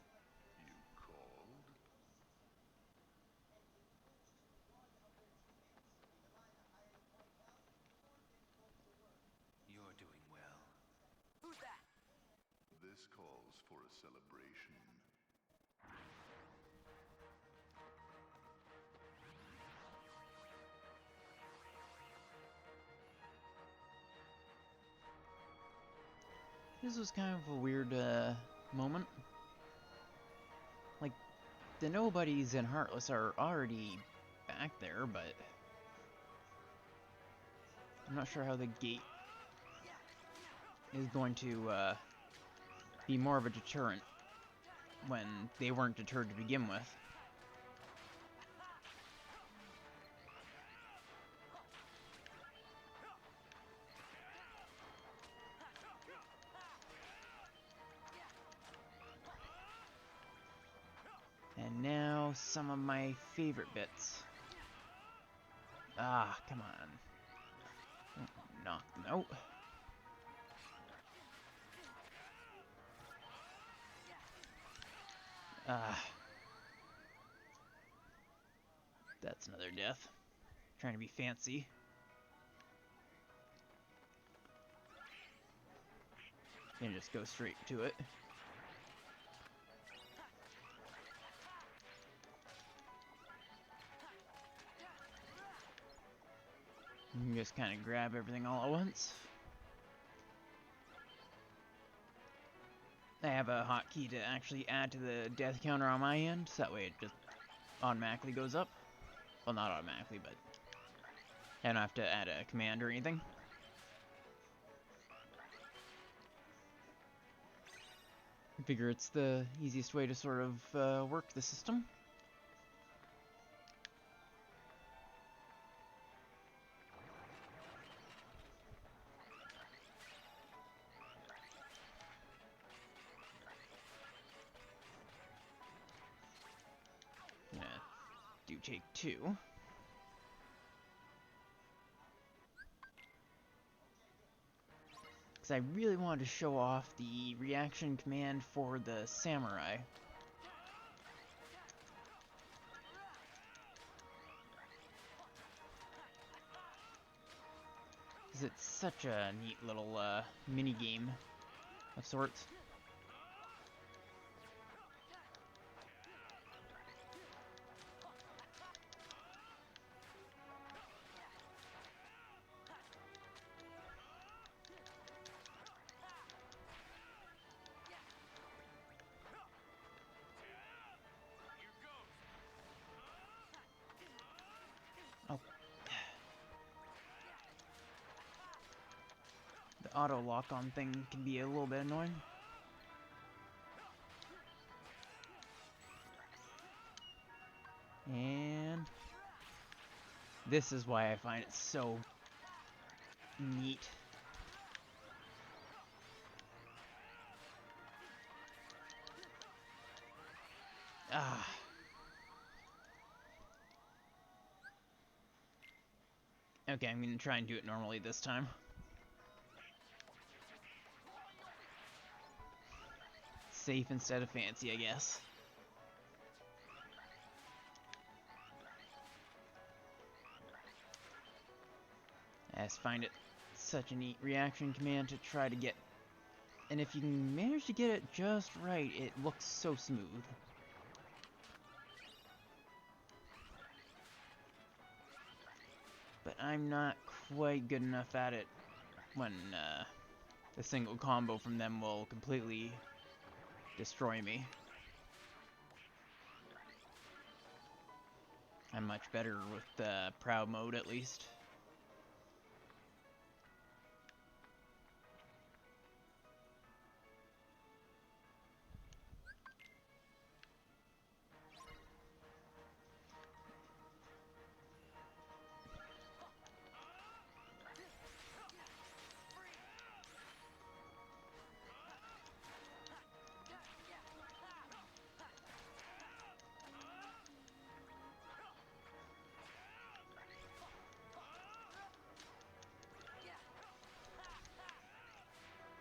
You called? You're doing well. Who's that? This calls for a celebration. This was kind of a weird moment. Like, the nobodies in Heartless are already back there, but I'm not sure how the gate is going to be more of a deterrent when they weren't deterred to begin with. And now, some of my favorite bits. Ah, come on. Knock them out. Ah. That's another death. Trying to be fancy. And just go straight to it. You can just kind of grab everything all at once. I have a hotkey to actually add to the death counter on my end, so that way it just automatically goes up. Well, not automatically, but I don't have to add a command or anything. I figure it's the easiest way to sort of work the system. Yeah, do take 2. Because I really wanted to show off the reaction command for the samurai. Because it's such a neat little mini game of sorts. Oh. The auto lock-on thing can be a little bit annoying. And this is why I find it so neat. Ah. Okay, I'm gonna try and do it normally this time. Safe instead of fancy, I guess. I just find it such a neat reaction command to try to get. And if you can manage to get it just right, it looks so smooth. But I'm not quite good enough at it when a single combo from them will completely destroy me. I'm much better with Proud Mode, at least.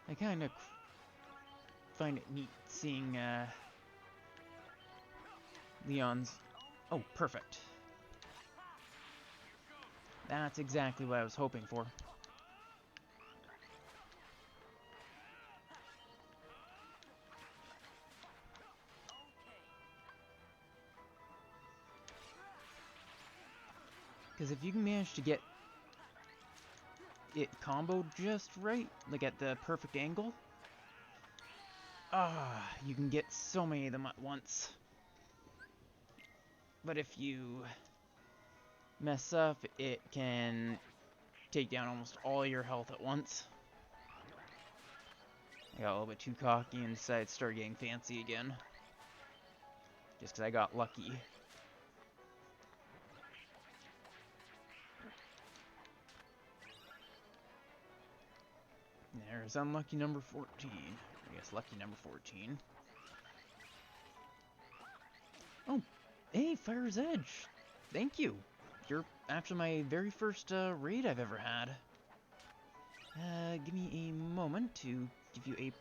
I kind of find it neat seeing Leon's... Oh, perfect. That's exactly what I was hoping for. Because if you can manage to get it comboed just right, like at the perfect angle, you can get so many of them at once. But if you mess up, it can take down almost all your health at once. I got a little bit too cocky and decided to start getting fancy again. Just because I got lucky. There's unlucky number 14. I guess lucky number 14. Oh, hey, Fire's Edge. Thank you. You're actually my very first raid I've ever had. Give me a moment to give you a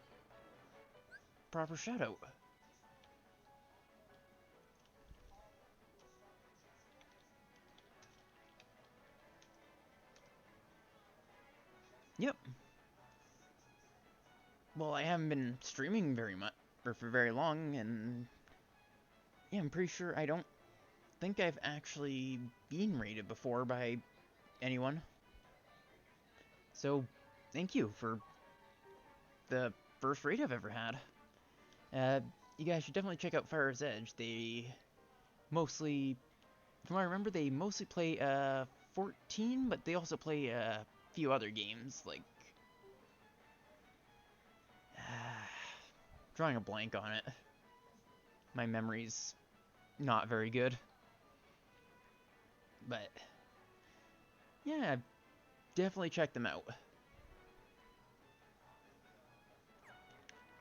proper shout out. Yep. Well, I haven't been streaming very much, or for very long, and yeah, I'm pretty sure I don't think I've actually been raided before by anyone. So, thank you for the first raid I've ever had. You guys should definitely check out Fire's Edge. They mostly, from what I remember, they mostly play 14, but they also play a few other games, like drawing a blank on it. My memory's not very good. But yeah, definitely check them out.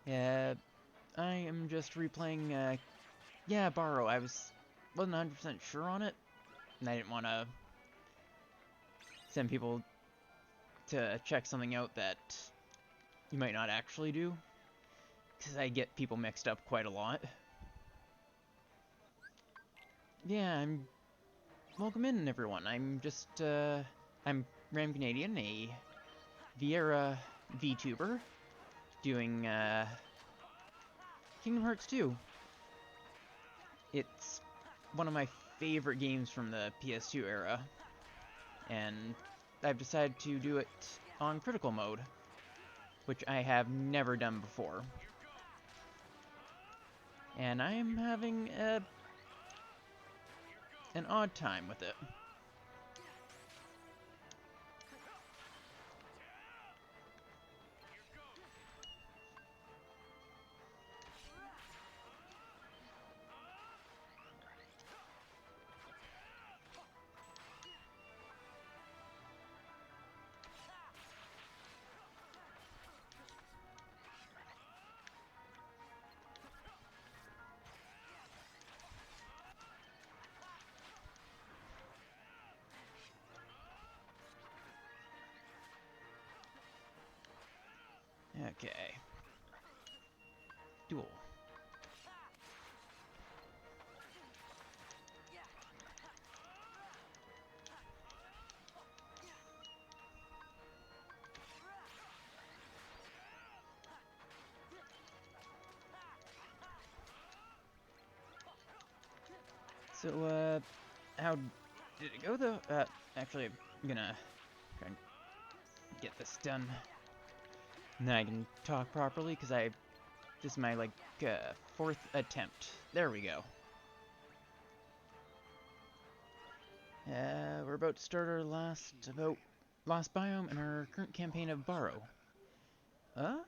Yeah, I am just replaying, yeah, Borrow. I wasn't 100% sure on it, and I didn't want to send people to check something out that you might not actually do, because I get people mixed up quite a lot. Yeah, welcome in, everyone. I'm Ram Canadian, a Viera VTuber, doing, Kingdom Hearts 2. It's one of my favorite games from the PS2 era, and I've decided to do it on critical mode, which I have never done before. And I am having an odd time with it. Okay. Duel. So, how did it go, though? Actually, I'm gonna try and get this done. And then I can talk properly, because this is my, like, 4th attempt. There we go. We're about to start our last biome in our current campaign of Borrow. Oh.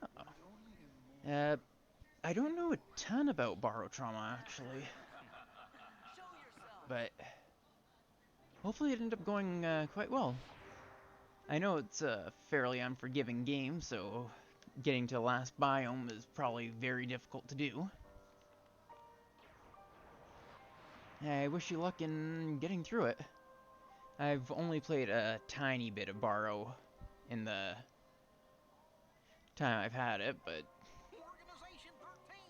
I don't know a ton about Borrow Trauma, actually. But hopefully it ended up going quite well. I know it's a fairly unforgiving game, so getting to the last biome is probably very difficult to do. I wish you luck in getting through it. I've only played a tiny bit of Borrow in the time I've had it, but Organization 13.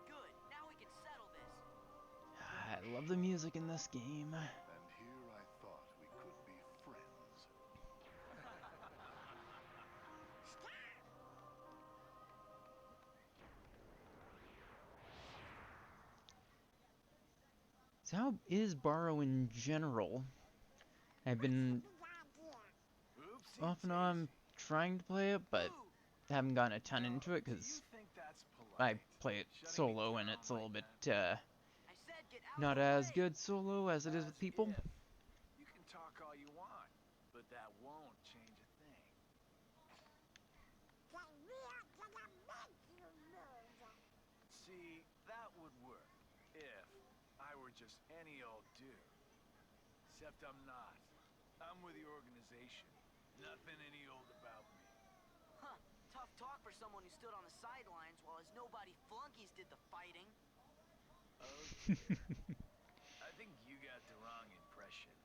Good. Now we can settle this. I love the music in this game. And here I thought we could be friends. So how is Borrow in general? I've been off and on trying to play it, but haven't gotten a ton into it because I play it solo and it's a little bit not as good solo as it is with people. You can talk all you want, but that won't change a thing. See, that would work if I were just any old dude. Except I'm not. I'm with the organization. Nothing any old about me. Huh. Tough talk for someone who stood on the sidelines while his nobody flunkies did the fighting. Oh, I think you got the wrong impression.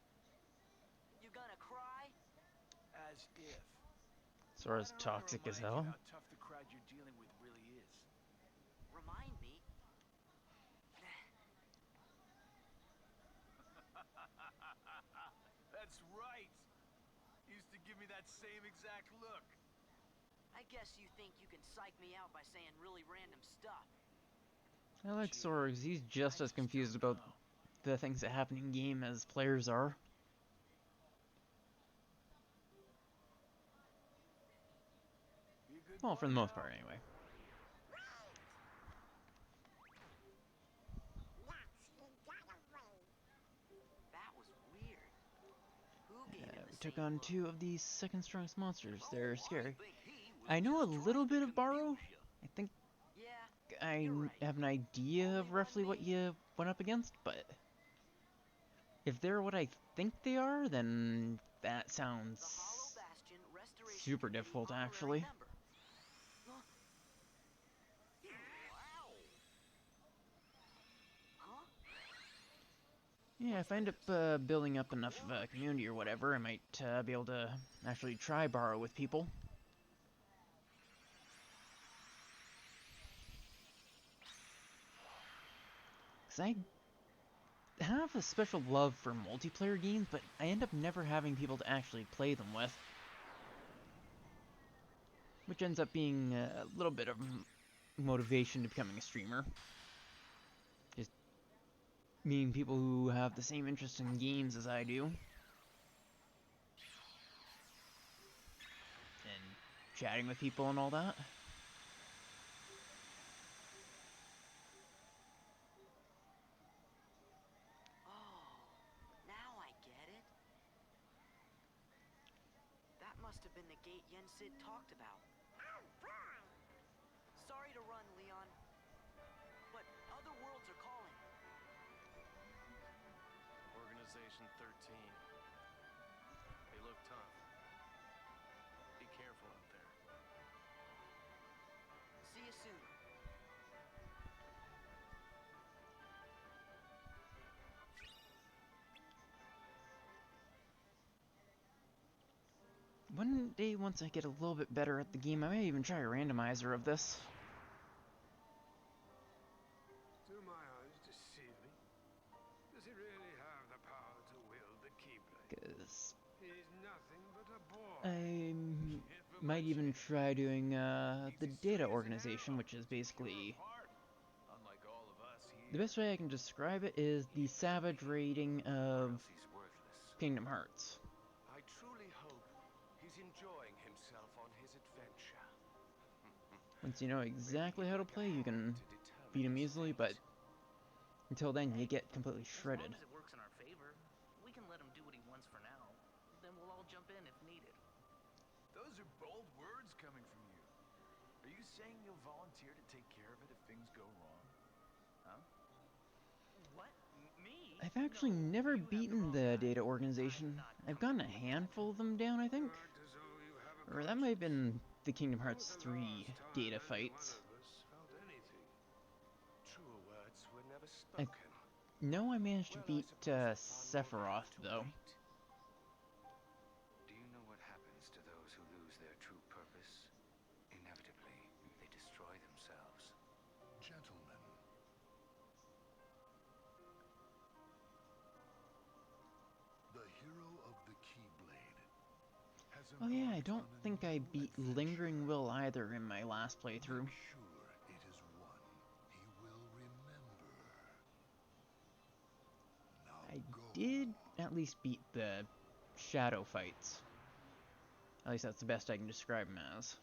You gonna cry? As if. Sora's toxic as hell. How tough the crowd you're dealing with really is. Remind me? That's right. Used to give me that same exact look. I guess you think you can psych me out by saying really random stuff. I like Sora because he's just as confused about the things that happen in game as players are. Well, for the most part, anyway. game in We the took same on book. 2 of the second strongest monsters. They're Oh, scary. I think he was I know a just little trying bit to of Borrow. confuse ya. I think Yeah, I you're right. have an idea Only of roughly one what name. you went up against, but if they're what I think they are, then that The sounds Hollow Bastion Restoration super Committee difficult, honorary actually. member. Huh? Huh? Yeah, if I end up building up enough of a community or whatever, I might be able to actually try Borrow with people. Because I have a special love for multiplayer games, but I end up never having people to actually play them with. Which ends up being a little bit of motivation to becoming a streamer. Just meeting people who have the same interest in games as I do. And chatting with people and all that. Oh, now I get it. That must have been the gate Yen Sid talked about. Oh, boy. Sorry to run, Leon. But other worlds are calling. Organization 13. They look tough. Be careful out there. See you soon. One day, once I get a little bit better at the game, I may even try a randomizer of this. Do my eyes deceive me? Does he really have the power to wield the Keyblade? Because He's nothing but a boy. I might even try doing the data organization, which is basically... Unlike all of us here. The best way I can describe it is the savage rating of He's worthless. Kingdom Hearts. I truly hope he's enjoying himself on his adventure. Once you know exactly how to play, you can beat him easily, but until then, you get completely shredded. As long as it works in our favor, we can let him do what he wants for now. Then we'll all jump in if needed. Those are bold words coming from you. Are you saying you'll volunteer to take care of it if things go wrong? Huh? What? Me? I've actually never beaten the data organization. I've gotten a handful of them down, I think. Or that might have been the Kingdom Hearts 3 data fights. Truer words were never I spoken. know I managed to beat Sephiroth, though. Do you know what happens to those who lose their true purpose? Inevitably, they destroy themselves. Gentlemen. The hero of the Keyblade has Oh yeah, I embarked don't on a think I new beat adventure. Lingering Will either in my last playthrough. Make sure it is one he will remember. Now I go. did at least beat the shadow fights. At least that's the best I can describe them as.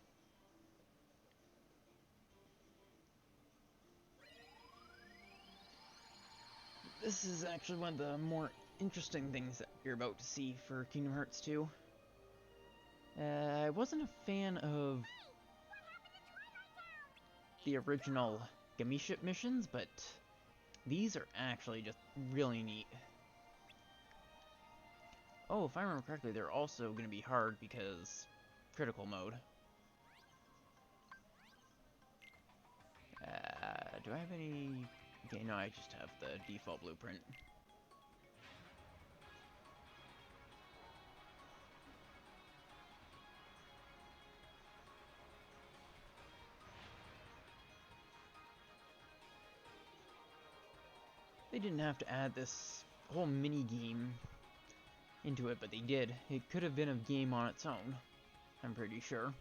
This is actually one of the more interesting things that you're about to see for Kingdom Hearts 2. I wasn't a fan of the original Gimme Ship missions, but these are actually just really neat. Oh, if I remember correctly, they're also going to be hard because critical mode. Do I have any... Okay, no, I just have the default blueprint. They didn't have to add this whole mini-game into it, but they did. It could have been a game on its own, I'm pretty sure.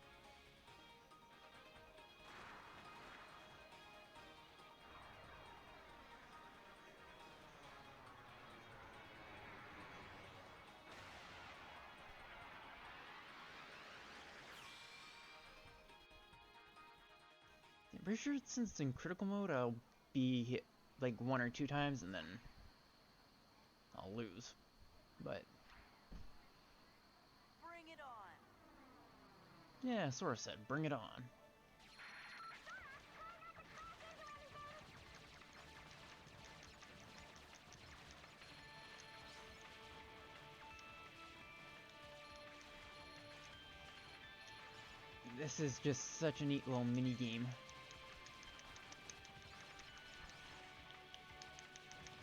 I'm pretty sure since it's in critical mode, I'll be hit like 1 or 2 times and then I'll lose. But Yeah, Sora said, bring it on. This is just such a neat little mini game.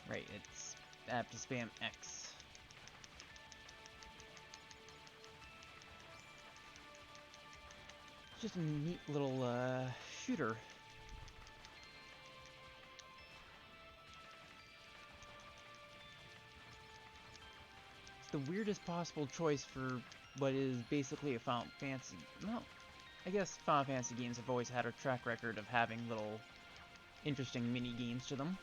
Right, it's I have to spam X. It's just a neat little shooter. It's the weirdest possible choice for what is basically a Final Fantasy. No, I guess Final Fantasy games have always had a track record of having little interesting mini games to them.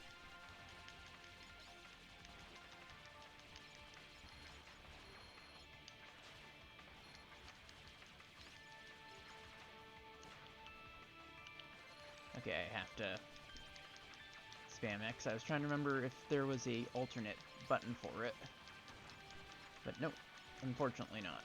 Okay, I have to spam X. I was trying to remember if there was a alternate button for it. But nope, unfortunately not.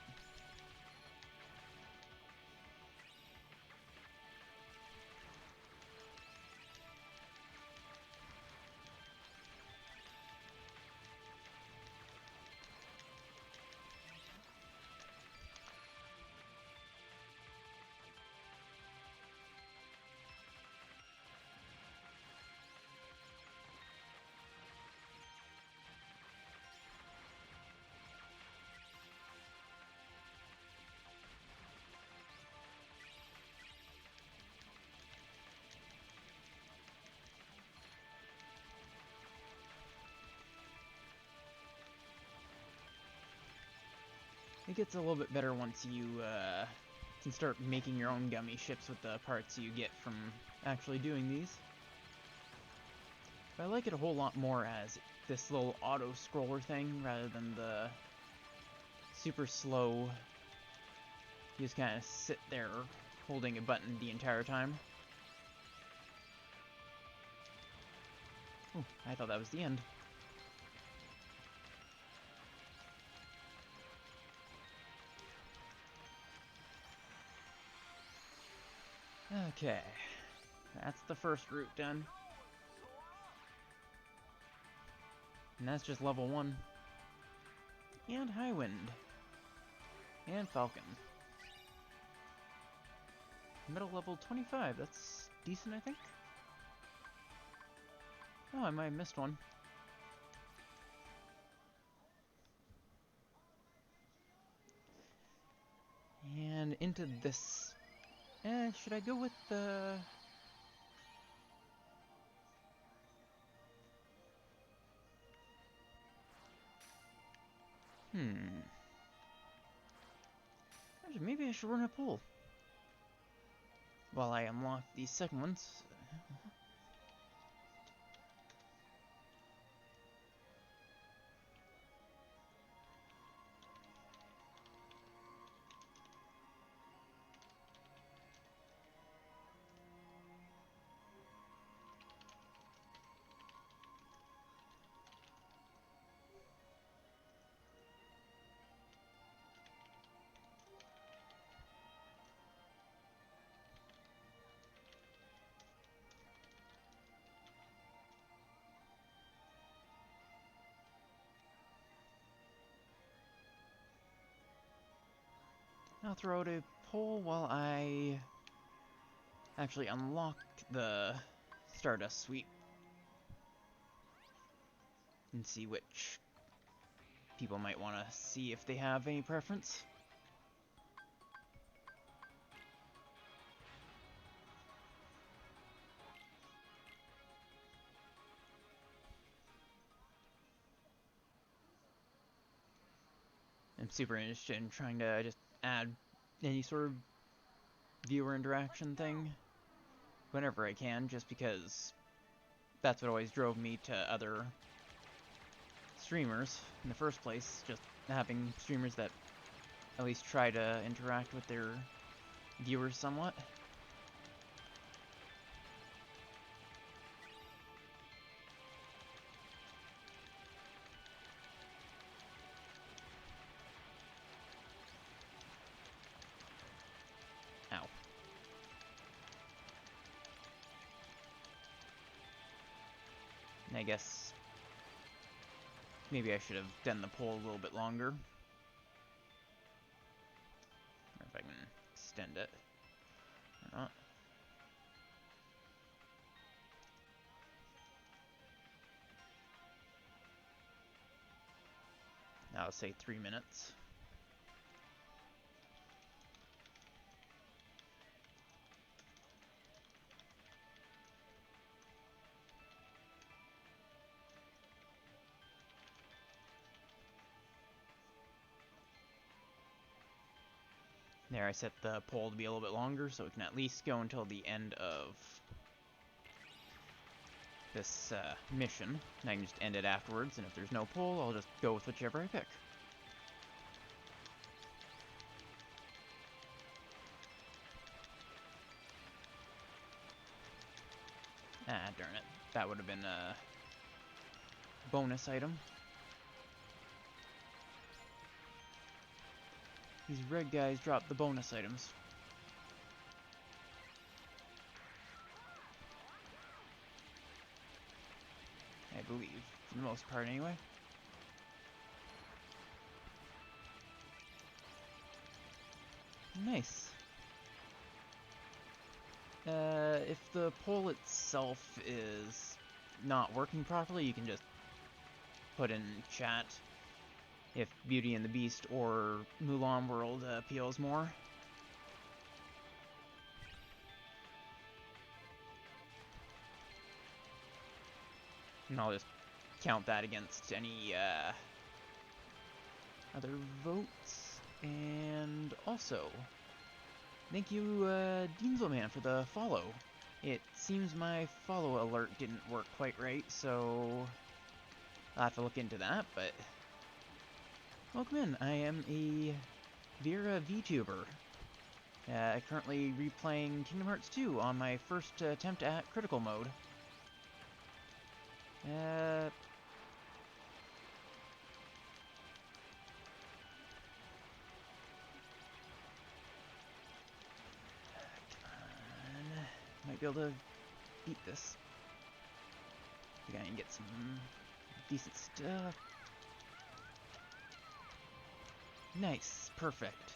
It gets a little bit better once you can start making your own gummy ships with the parts you get from actually doing these. But I like it a whole lot more as this little auto-scroller thing rather than the super slow, you just kind of sit there holding a button the entire time. Oh, I thought that was the end. Okay, that's the first route done. And that's just level 1. And Highwind. And Falcon. Middle level 25, that's decent, I think. Oh, I might have missed one. And into this. Should I go with the... Actually, maybe I should run a pool while I unlock these second ones. I'll throw out a poll while I actually unlock the Stardust Suite and see which people might want to see if they have any preference. I'm super interested in trying to just add any sort of viewer interaction thing whenever I can, just because that's what always drove me to other streamers in the first place, just having streamers that at least try to interact with their viewers somewhat. I guess maybe I should have done the pole a little bit longer. Or if I can extend it or not. Now I'll say 3 minutes. There, I set the poll to be a little bit longer, so it can at least go until the end of this mission. And I can just end it afterwards, and if there's no poll, I'll just go with whichever I pick. Ah, darn it. That would have been a bonus item. These red guys drop the bonus items. I believe, for the most part anyway. Nice. If the poll itself is not working properly, you can just put in chat if Beauty and the Beast or Mulan World appeals more. And I'll just count that against any other votes. And also, thank you, Dienzelman, for the follow. It seems my follow alert didn't work quite right, so I'll have to look into that, but welcome in. I am a Vera VTuber. Currently replaying Kingdom Hearts 2 on my first attempt at critical mode. Might be able to beat this. I think I can get some decent stuff. Nice. Perfect.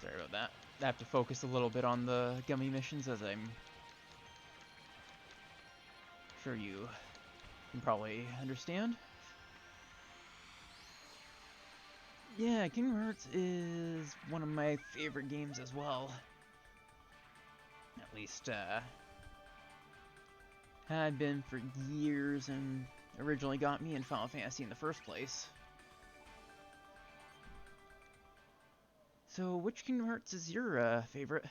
Sorry about that. I have to focus a little bit on the gummy missions, as I'm sure you can probably understand. Yeah, Kingdom Hearts is one of my favorite games as well. At least, had been for years, and originally got me in Final Fantasy in the first place. So, which Kingdom Hearts is your, favorite?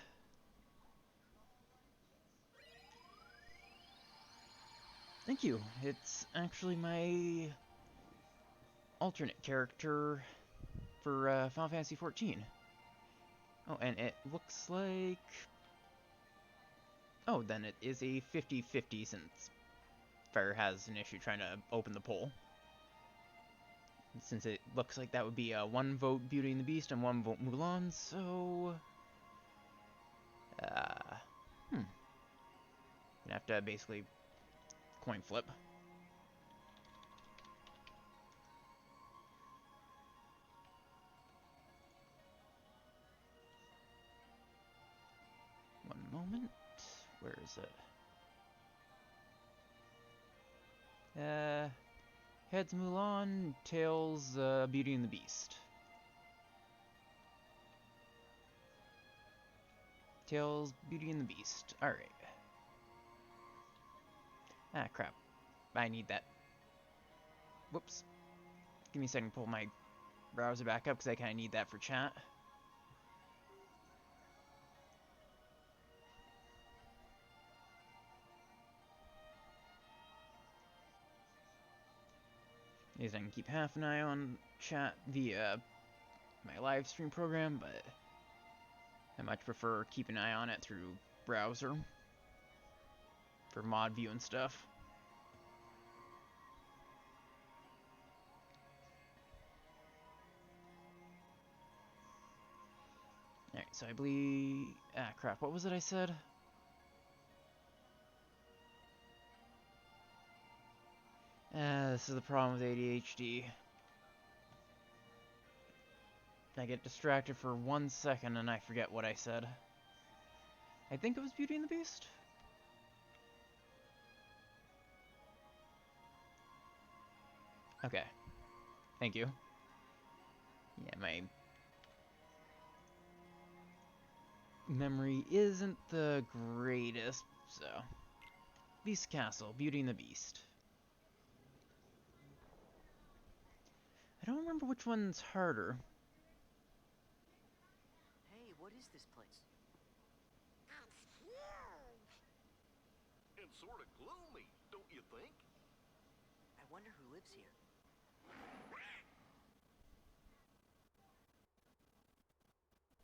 Thank you. It's actually my alternate character for Final Fantasy XIV. Oh, and it looks like... Oh, then it is a 50-50 since Fire has an issue trying to open the poll. Since it looks like that would be a 1 vote Beauty and the Beast and 1 vote Mulan, so... Gonna have to basically coin flip. One moment. Where is it? Heads Mulan, tails Beauty and the Beast. Tails Beauty and the Beast. Alright. Ah, crap. I need that. Whoops. Give me a second to pull my browser back up, because I kind of need that for chat. I can keep half an eye on chat via my live stream program, but I much prefer keep an eye on it through browser for mod view and stuff. Alright, so I believe... Ah, crap, what was it I said? This is the problem with ADHD. I get distracted for 1 second and I forget what I said. I think it was Beauty and the Beast? Okay. Thank you. Yeah, my memory isn't the greatest, so... Beast Castle, Beauty and the Beast. I don't remember which one's harder. Hey, what is this place? It's huge. And sort of gloomy, don't you think? I wonder who lives here.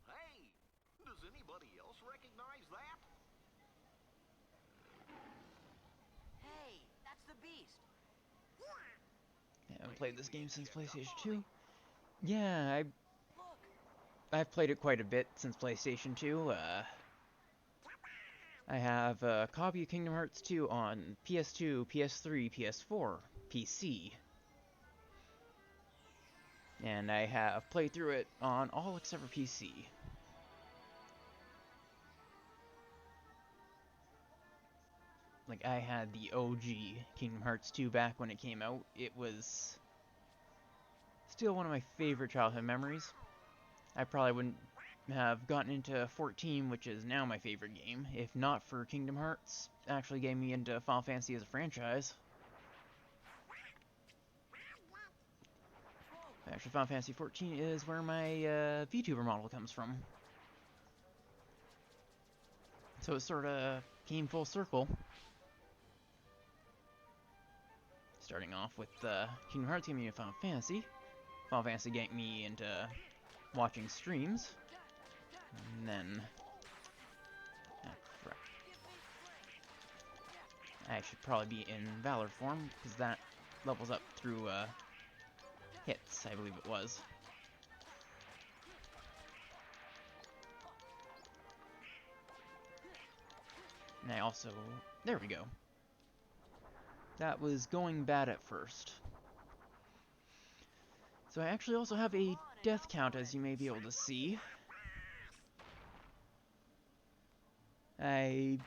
Hey, does anybody else recognize that? Hey, that's the Beast. I haven't played this game since PlayStation 2. Yeah, I've played it quite a bit since PlayStation 2. I have a copy of Kingdom Hearts 2 on PS2, PS3, PS4, PC. And I have played through it on all except for PC. Like, I had the OG Kingdom Hearts 2 back when it came out. It was still one of my favorite childhood memories. I probably wouldn't have gotten into 14, which is now my favorite game, if not for Kingdom Hearts. Actually gave me into Final Fantasy as a franchise. Actually, Final Fantasy 14 is where my VTuber model comes from. So it sort of came full circle. Starting off with Kingdom Hearts getting me into Final Fantasy. Final Fantasy getting me into watching streams. And then... Ah, crap. I should probably be in Valor form, because that levels up through hits, I believe it was. And I also... There we go. That was going bad at first. So I actually also have a death count, as you may be able to see. I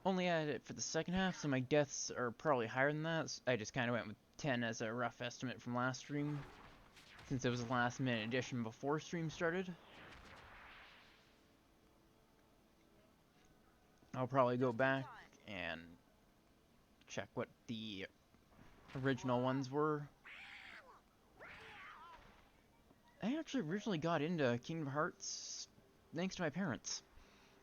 only added it for the second half, so my deaths are probably higher than that. So I just kind of went with 10 as a rough estimate from last stream, since it was a last-minute addition before stream started. I'll probably go back and check what the original ones were. I actually originally got into Kingdom Hearts thanks to my parents.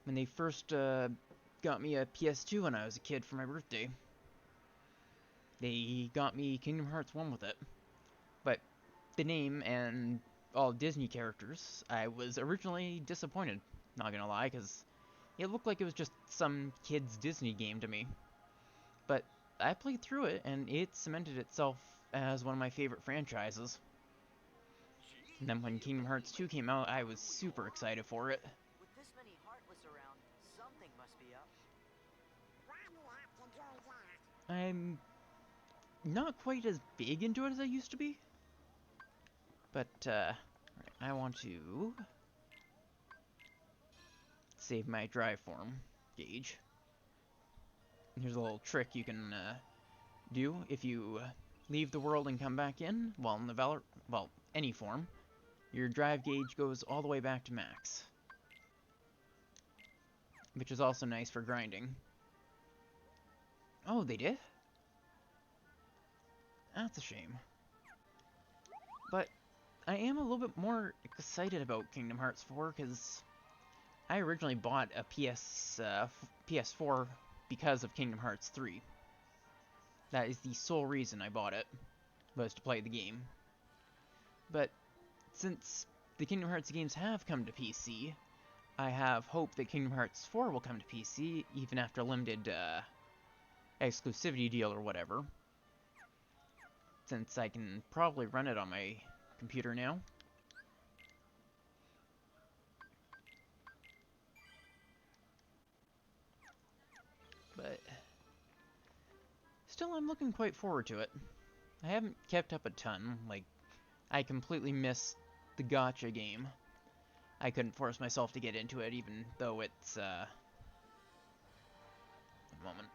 When they first got me a PS2 when I was a kid for my birthday. They got me Kingdom Hearts 1 with it. But the name and all Disney characters, I was originally disappointed, not gonna lie, because it looked like it was just some kid's Disney game to me. But I played through it, and it cemented itself as one of my favorite franchises. And then when Kingdom Hearts 2 came out, I was super excited for it. With this many Heartless around, something must be up. I'm not quite as big into it as I used to be. But, I want to save my drive form gauge. Here's a little trick you can do if you leave the world and come back in while in the Valor, well, any form. Your drive gauge goes all the way back to max, which is also nice for grinding. Oh, they did? That's a shame. But I am a little bit more excited about Kingdom Hearts 4 because I originally bought a PS4 because of Kingdom Hearts 3. That is the sole reason I bought it, was to play the game. But since the Kingdom Hearts games have come to PC, I have hope that Kingdom Hearts 4 will come to PC, even after a limited exclusivity deal or whatever. Since I can probably run it on my computer now. but still I'm looking quite forward to it. I haven't kept up a ton, like, I completely missed the gacha game. I couldn't force myself to get into it, even though it's, one moment.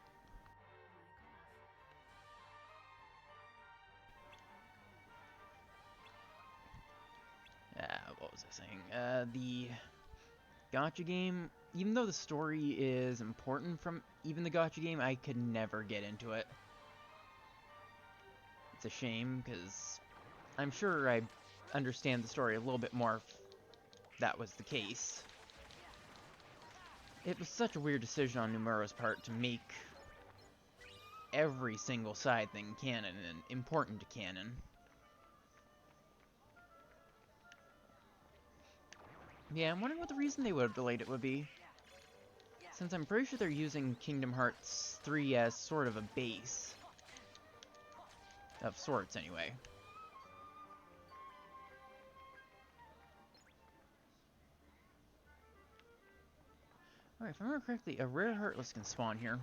What was I saying? The gacha game, even though the story is important from even the gacha game, I could never get into it. It's a shame, because I'm sure I understand the story a little bit more if that was the case. It was such a weird decision on Nomura's part to make every single side thing canon and important to canon. Yeah, I'm wondering what the reason they would have delayed it would be. Since I'm pretty sure they're using Kingdom Hearts 3 as sort of a base. Of sorts, anyway. Alright, if I remember correctly, a rare Heartless can spawn here.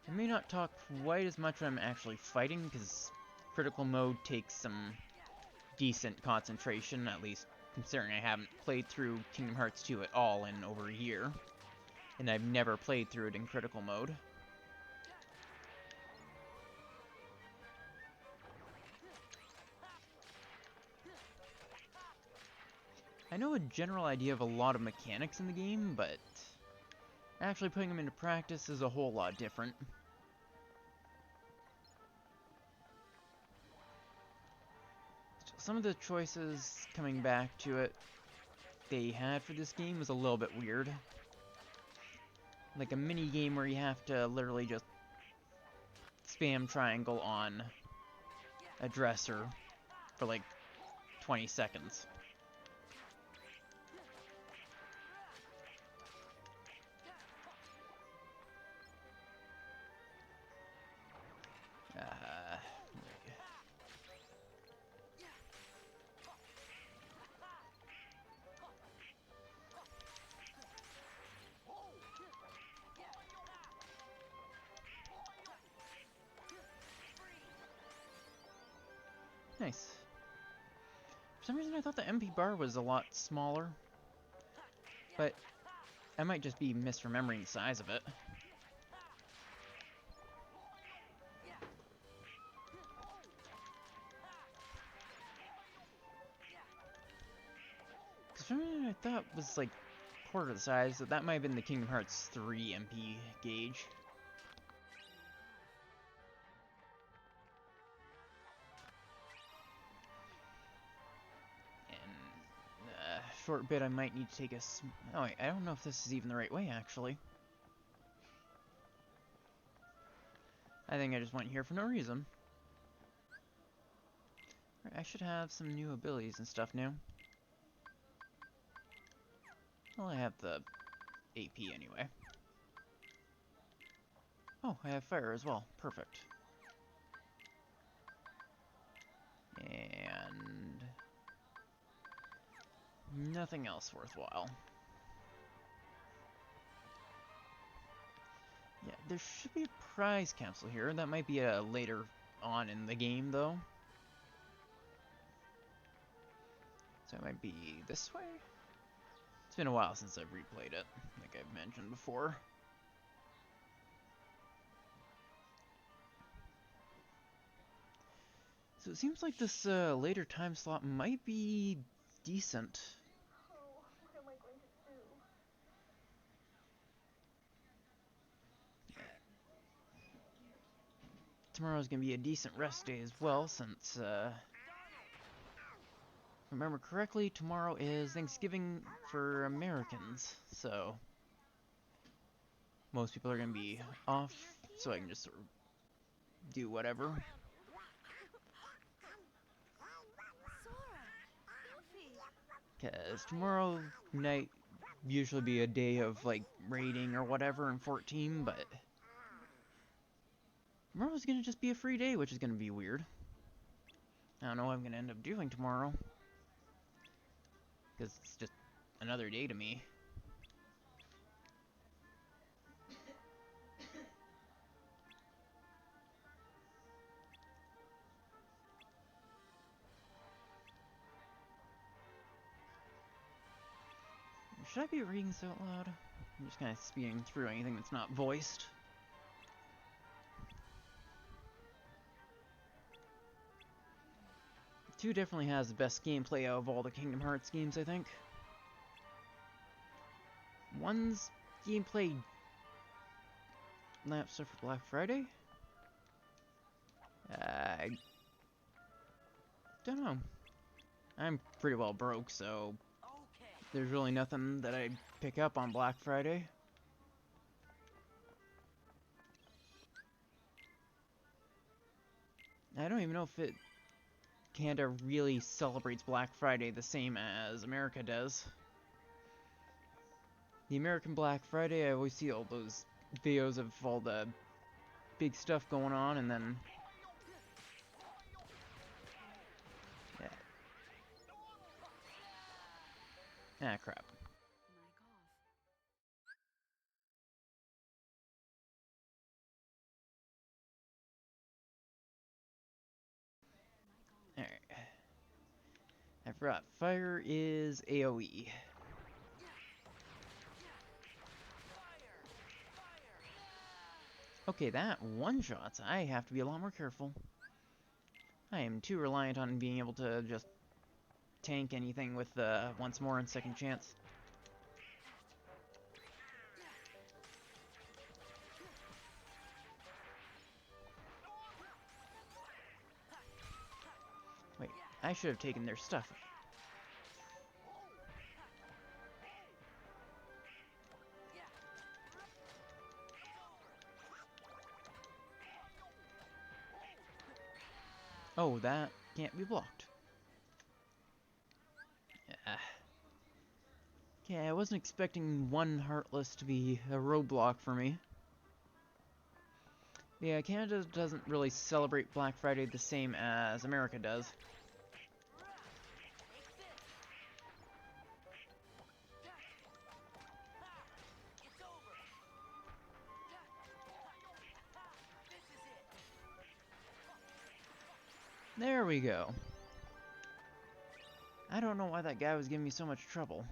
I may not talk quite as much when I'm actually fighting, because critical mode takes some decent concentration, at least considering I haven't played through Kingdom Hearts 2 at all in over a year. And I've never played through it in critical mode. I know a general idea of a lot of mechanics in the game, but actually putting them into practice is a whole lot different. Some of the choices coming back to it they had for this game was a little bit weird. Like a mini game where you have to literally just spam triangle on a dresser for like 20 seconds. Nice. For some reason I thought the MP bar was a lot smaller, but I might just be misremembering the size of it. Because for some reason I thought it was like quarter the size, so that might have been the Kingdom Hearts 3 MP gauge. Short bit I might need to take a oh wait, I don't know if this is even the right way actually. I think I just went here for no reason. Right, I should have some new abilities and stuff now. Well, I have the AP anyway. Oh, I have fire as well. Perfect. And nothing else worthwhile. Yeah, there should be a prize capsule here. That might be later on in the game, though. So it might be this way? It's been a while since I've replayed it, like I've mentioned before. So it seems like this later time slot might be decent. Oh, what am I going to do? Tomorrow's gonna be a decent rest day as well, since, if I remember correctly, tomorrow is Thanksgiving for Americans, so most people are gonna be off, so I can just sort of do whatever. Because tomorrow night usually be a day of, like, raiding or whatever in 14, but tomorrow's gonna just be a free day, which is gonna be weird. I don't know what I'm gonna end up doing tomorrow. because it's just another day to me. Should I be reading this out loud? I'm just kind of speeding through anything that's not voiced. 2 definitely has the best gameplay out of all the Kingdom Hearts games, I think. 1's gameplay lapsed for Black Friday? I don't know. I'm pretty well broke, so there's really nothing that I'd pick up on Black Friday. I don't even know if Canada really celebrates Black Friday the same as America does. The American Black Friday, I always see all those videos of all the big stuff going on, and then... yeah. Ah, crap. Alright. I forgot. Fire is AoE. Okay, that one-shots. I have to be a lot more careful. I am too reliant on being able to just tank anything with once more and second chance. Wait, I should have taken their stuff. Oh, that can't be blocked. Yeah. Okay, I wasn't expecting one Heartless to be a roadblock for me. Yeah, Canada doesn't really celebrate Black Friday the same as America does. There we go. I don't know why that guy was giving me so much trouble.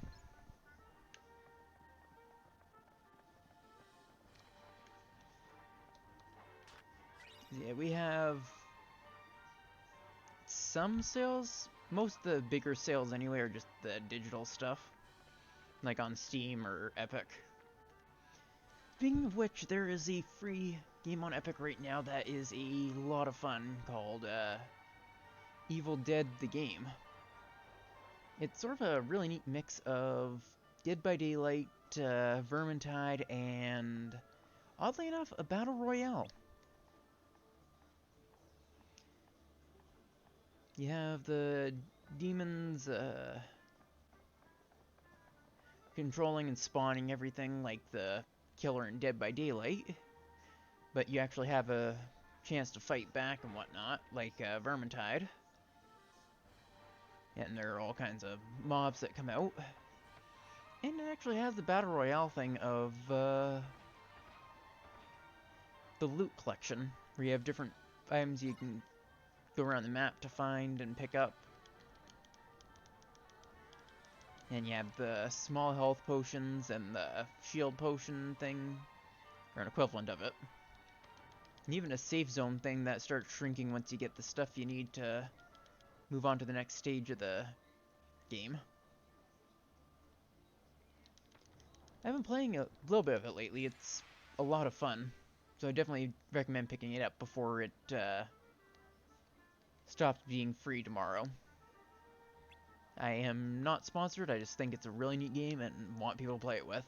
Yeah, we have some sales. Most of the bigger sales anyway are just the digital stuff, like on Steam or Epic. Speaking of which, there is a free game on Epic right now that is a lot of fun called Evil Dead the Game. It's sort of a really neat mix of Dead by Daylight, Vermintide, and oddly enough, a Battle Royale. You have the demons controlling and spawning everything like the killer in Dead by Daylight, but you actually have a chance to fight back and whatnot, like Vermintide. And there are all kinds of mobs that come out. And it actually has the Battle Royale thing of the loot collection, where you have different items you can go around the map to find and pick up. And you have the small health potions and the shield potion thing, or an equivalent of it. And even a safe zone thing that starts shrinking once you get the stuff you need to move on to the next stage of the game. I've been playing a little bit of it lately. It's a lot of fun, so I definitely recommend picking it up before it stops being free tomorrow. I am not sponsored, I just think it's a really neat game and want people to play it with.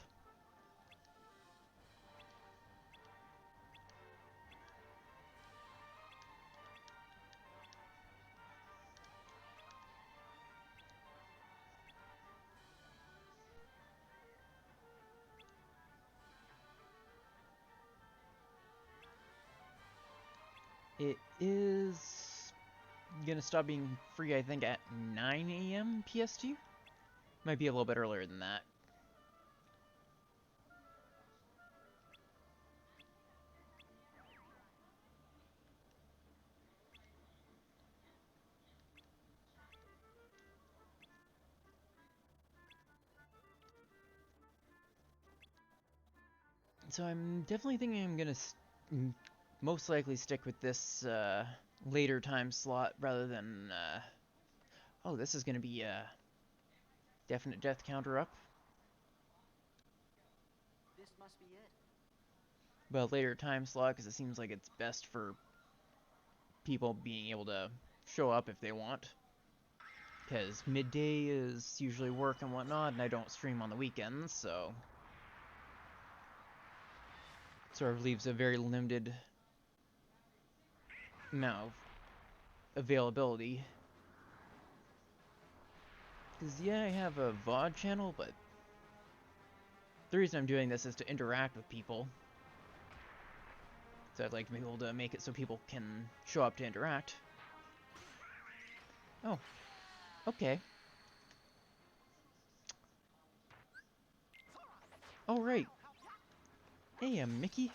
It is gonna stop being free, I think, at 9 AM PST. Might be a little bit earlier than that. So I'm definitely thinking I'm gonna most likely stick with this later time slot rather than oh, this is gonna be a definite death counter up. This must be it. Well, later time slot because it seems like it's best for people being able to show up if they want. Because midday is usually work and whatnot, and I don't stream on the weekends, so sort of leaves a very limited amount of availability. Because, yeah, I have a VOD channel, but the reason I'm doing this is to interact with people. So I'd like to be able to make it so people can show up to interact. Oh, okay. Oh, right. Hey, Mickey.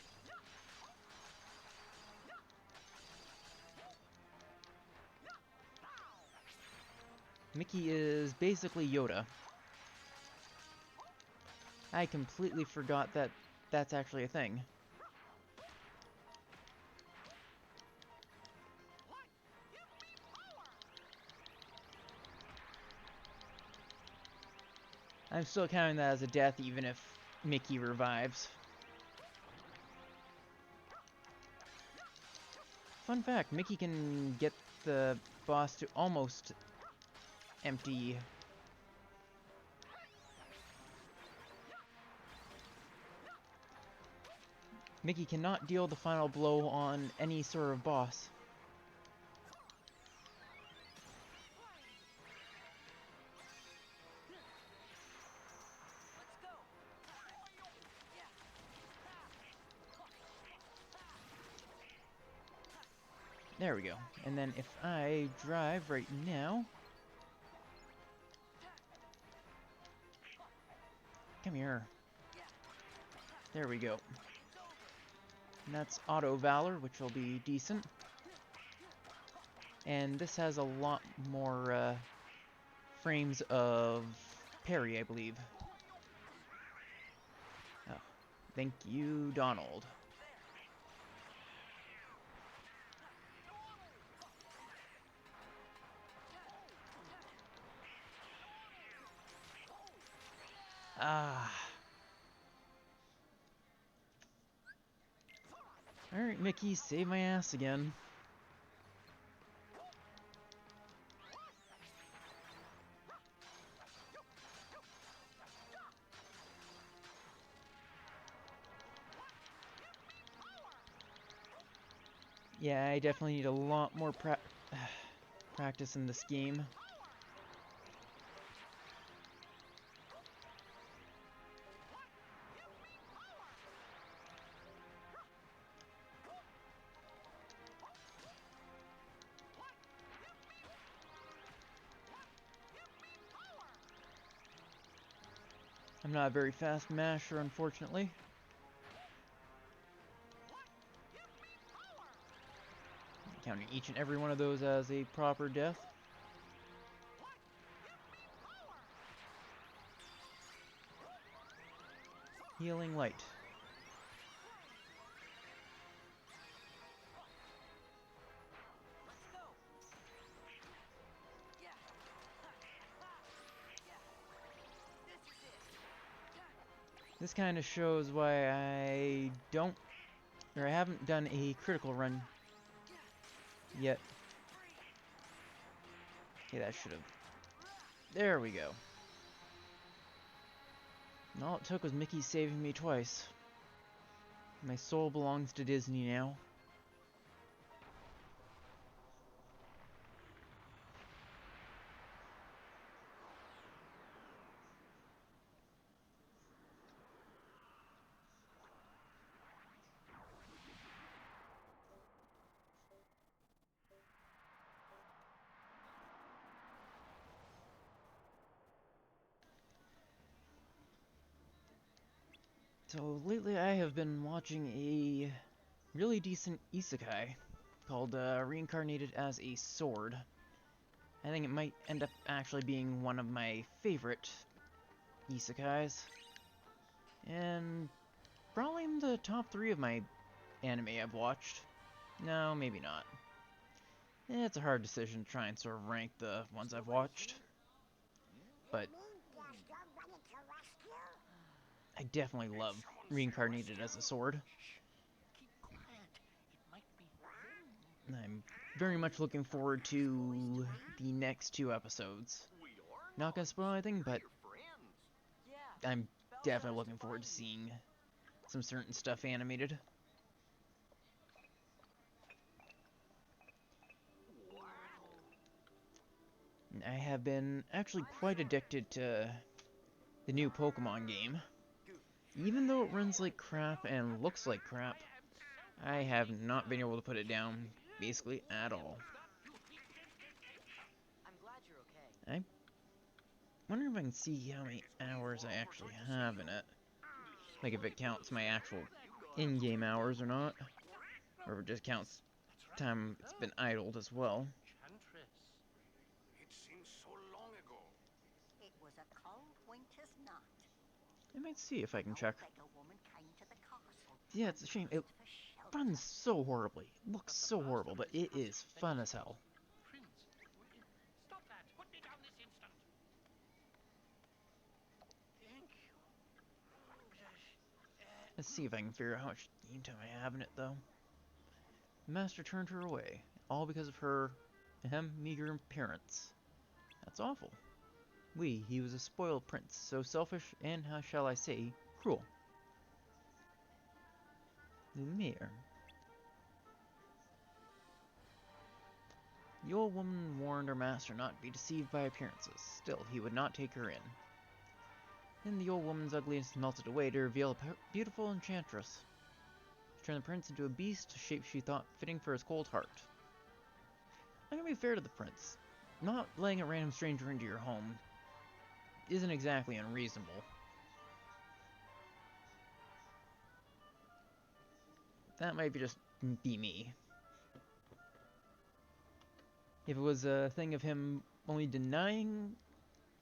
Mickey is basically Yoda. I completely forgot that that's actually a thing. I'm still counting that as a death even if Mickey revives. Fun fact, Mickey can get the boss to almost empty. Mickey cannot deal the final blow on any sort of boss. There we go. And then if I drive right now... Come here. There we go. And that's Auto Valor, which will be decent. And this has a lot more frames of parry, I believe. Oh, thank you, Donald. Ah. Alright, Mickey, save my ass again. Yeah, I definitely need a lot more practice in this game. I'm not a very fast masher, unfortunately. Counting each and every one of those as a proper death. Healing light. This kind of shows why I haven't done a critical run yet. Okay, that should have... There we go. And all it took was Mickey saving me twice. My soul belongs to Disney now. So lately I have been watching a really decent isekai called Reincarnated as a Sword. I think it might end up actually being one of my favorite isekais. And probably in the top 3 of my anime I've watched. No, maybe not. It's a hard decision to try and sort of rank the ones I've watched. But I definitely love Reincarnated as a Sword. I'm very much looking forward to the next 2 episodes. Not gonna spoil anything, but I'm definitely looking forward to seeing some certain stuff animated. I have been actually quite addicted to the new Pokemon game. Even though it runs like crap and looks like crap, I have not been able to put it down basically at all. I wonder if I can see how many hours I actually have in it. Like if it counts my actual in-game hours or not. Or if it just counts time it's been idled as well. It seems so long ago. It was a cold winter's night. I might see if I can check. Yeah, it's a shame. It runs so horribly. It looks so horrible, but it is fun as hell. Stop that! Put me down this instant! Thank you. Let's see if I can figure out how much game time I have in it, though. The master turned her away, all because of her meager appearance. That's awful. He was a spoiled prince, so selfish and, how shall I say, cruel. Lumiere. The old woman warned her master not to be deceived by appearances. Still, he would not take her in. Then the old woman's ugliness melted away to reveal a beautiful enchantress. She turned the prince into a beast, a shape she thought fitting for his cold heart. I'm gonna be fair to the prince. Not letting a random stranger into your home isn't exactly unreasonable. That might just be me. If it was a thing of him only denying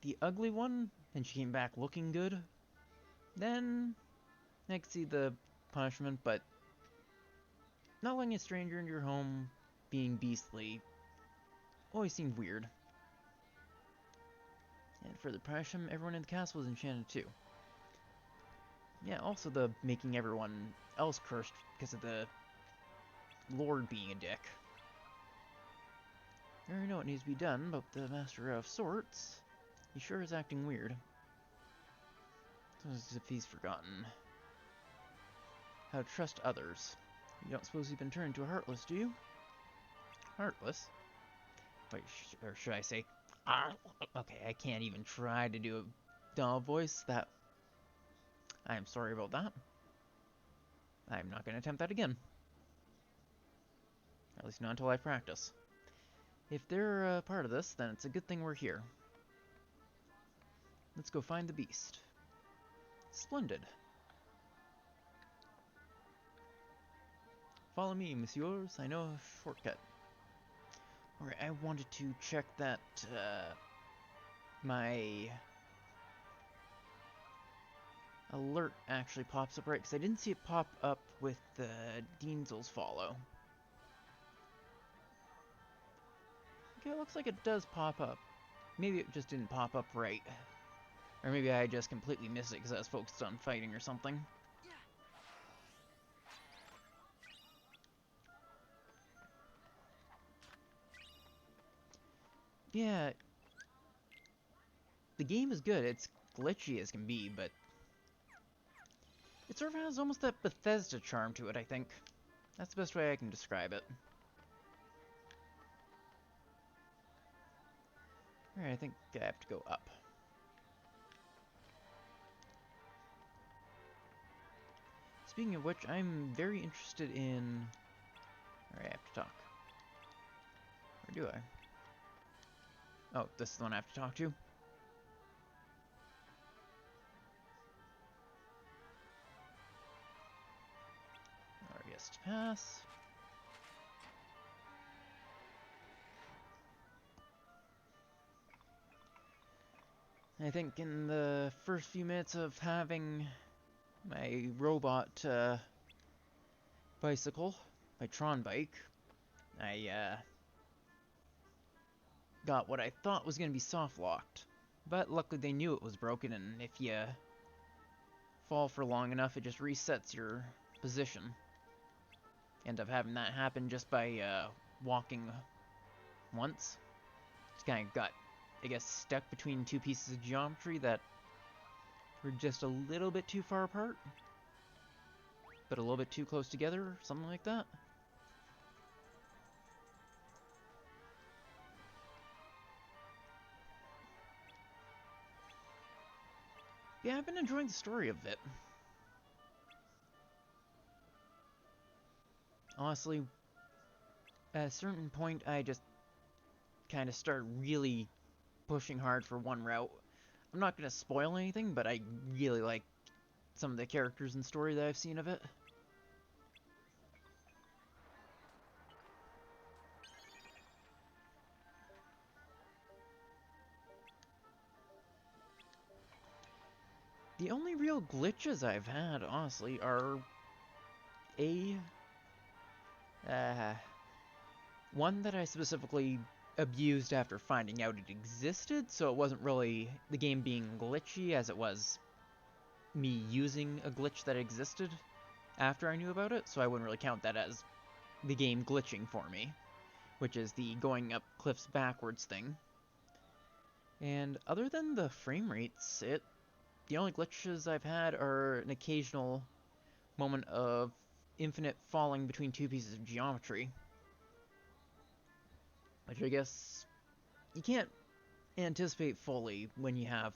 the ugly one, and she came back looking good, then I could see the punishment, but not letting a stranger into your home being beastly always seemed weird. And for the punishment, everyone in the castle was enchanted too. Yeah, also the making everyone else cursed because of the Lord being a dick. I already know what needs to be done, but the Master of Sorts, he sure is acting weird. It's as if he's forgotten how to trust others. You don't suppose you've been turned into a Heartless, do you? Heartless? Wait, or should I say... okay, I can't even try to do a doll voice. I'm sorry about that. I'm not going to attempt that again. At least not until I practice. If they're part of this, then it's a good thing we're here. Let's go find the beast. Splendid. Follow me, messieurs. I know a shortcut. Alright, I wanted to check that, my alert actually pops up right, because I didn't see it pop up with the Dienzel's follow. Okay, it looks like it does pop up. Maybe it just didn't pop up right. Or maybe I just completely missed it because I was focused on fighting or something. Yeah. The game is good. It's glitchy as can be, but it sort of has almost that Bethesda charm to it, I think. That's the best way I can describe it. Alright, I think I have to go up. Speaking of which, I'm very interested in... Alright, I have to talk. Or do I? Oh, this is the one I have to talk to? next pass. I think in the first few minutes of having my robot bicycle, my Tron bike, I got what I thought was going to be soft locked. But luckily they knew it was broken, and if you fall for long enough, it just resets your position. End up having that happen just by walking once. Just kind of got, I guess, stuck between two pieces of geometry that were just a little bit too far apart, but a little bit too close together, or something like that. Yeah, I've been enjoying the story of it. Honestly, at a certain point, I just kind of start really pushing hard for one route. I'm not going to spoil anything, but I really like some of the characters and story that I've seen of it. The only real glitches I've had, honestly, are one that I specifically abused after finding out it existed, so it wasn't really the game being glitchy as it was me using a glitch that existed after I knew about it, so I wouldn't really count that as the game glitching for me, which is the going up cliffs backwards thing. And other than the frame rates, the only glitches I've had are an occasional moment of infinite falling between two pieces of geometry, which I guess you can't anticipate fully when you have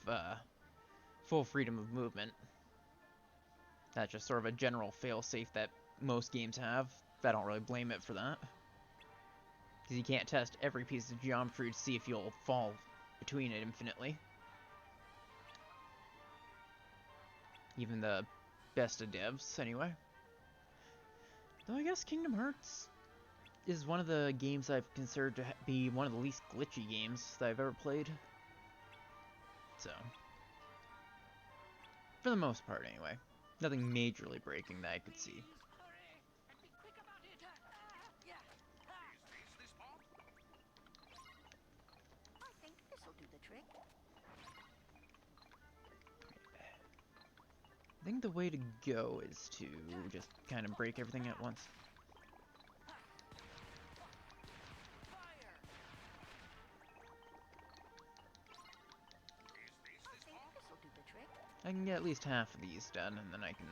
full freedom of movement. That's just sort of a general failsafe that most games have. I don't really blame it for that, because you can't test every piece of geometry to see if you'll fall between it infinitely. Even the best of devs, anyway. Though I guess Kingdom Hearts is one of the games I've considered to be one of the least glitchy games that I've ever played. So, for the most part anyway. Nothing majorly breaking that I could see. I think this'll do the trick. I think the way to go is to just kind of break everything at once. I can get at least half of these done, and then I can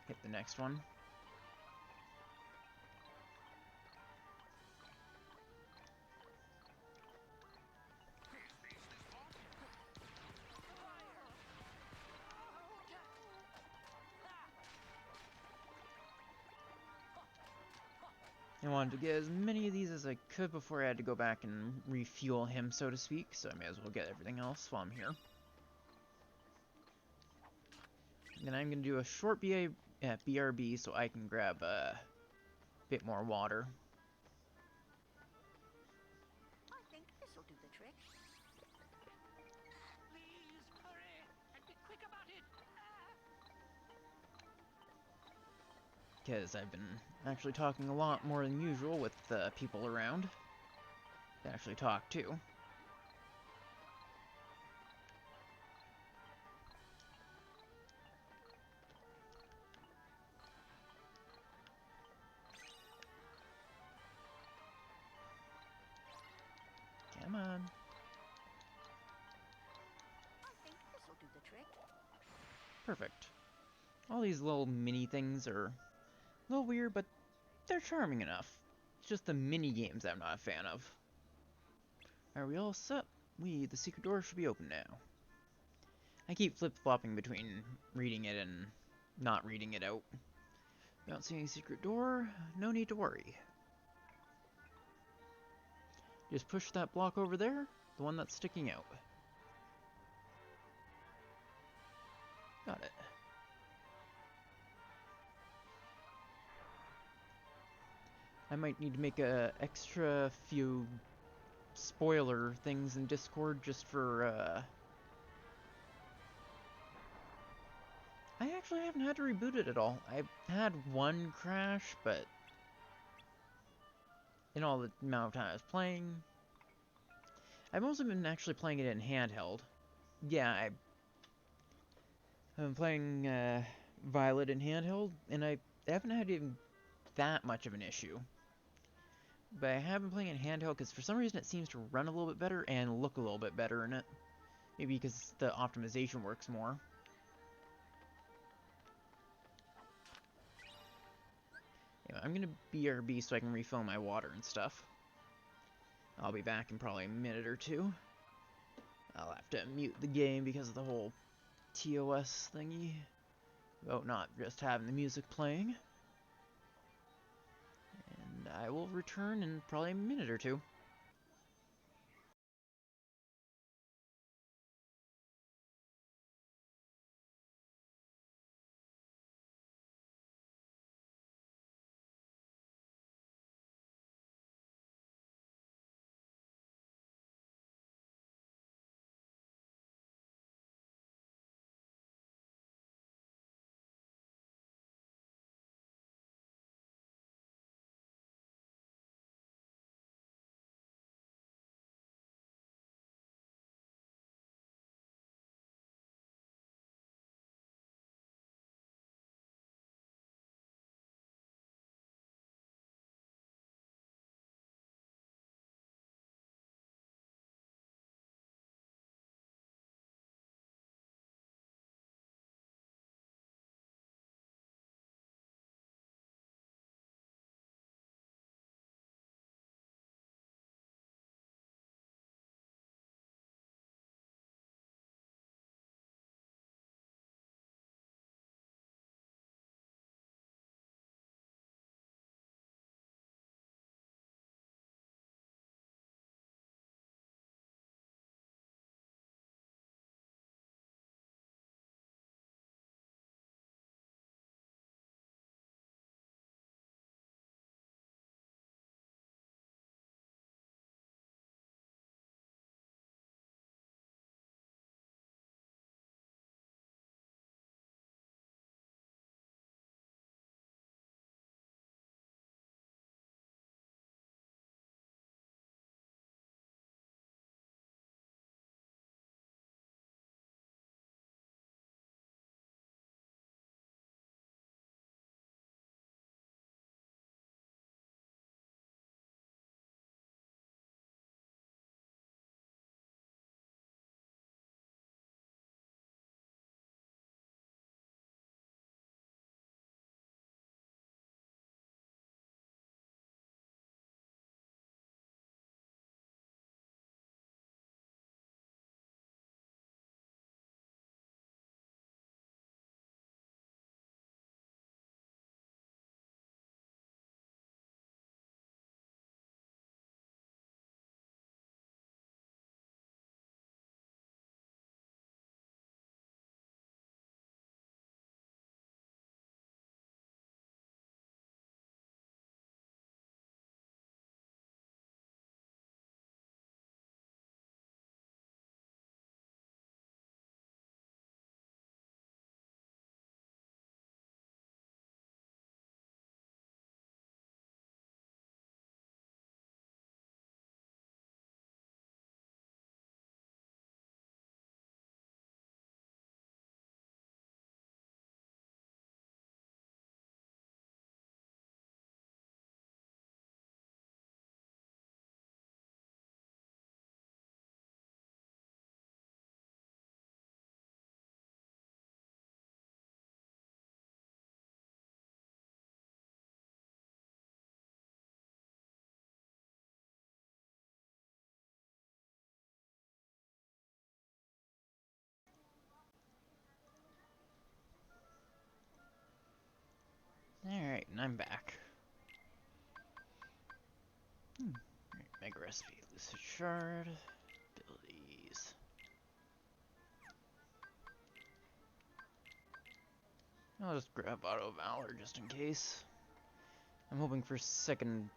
hit the next one. I wanted to get as many of these as I could before I had to go back and refuel him, so to speak, so I may as well get everything else while I'm here. Then I'm going to do a short BRB so I can grab a bit more water. I think this'll do the trick. Please hurry and be quick about it. Because I've been actually talking a lot more than usual with people around to actually talk to. Come on. I think this'll do the trick. Perfect. All these little mini things are a little weird, but they're charming enough. It's just the mini games I'm not a fan of. Are we all set? The secret door should be open now. I keep flip-flopping between reading it and not reading it out. Don't see any secret door, no need to worry. Just push that block over there, the one that's sticking out. Got it. I might need to make a extra few spoiler things in Discord just for, I actually haven't had to reboot it at all. I've had one crash, but in all the amount of time I was playing, I've mostly been actually playing it in handheld. Yeah, I've been playing Violet in handheld, and I haven't had even that much of an issue. But I have been playing it in handheld because for some reason it seems to run a little bit better and look a little bit better in it. Maybe because the optimization works more. Anyway, I'm gonna BRB so I can refill my water and stuff. I'll be back in probably a minute or two. I'll have to mute the game because of the whole TOS thingy about not just having the music playing. And I will return in probably a minute or two. Alright, and I'm back. Alright, Mega Recipe, Lucid Shard, abilities. I'll just grab Auto Valor just in case. I'm hoping for second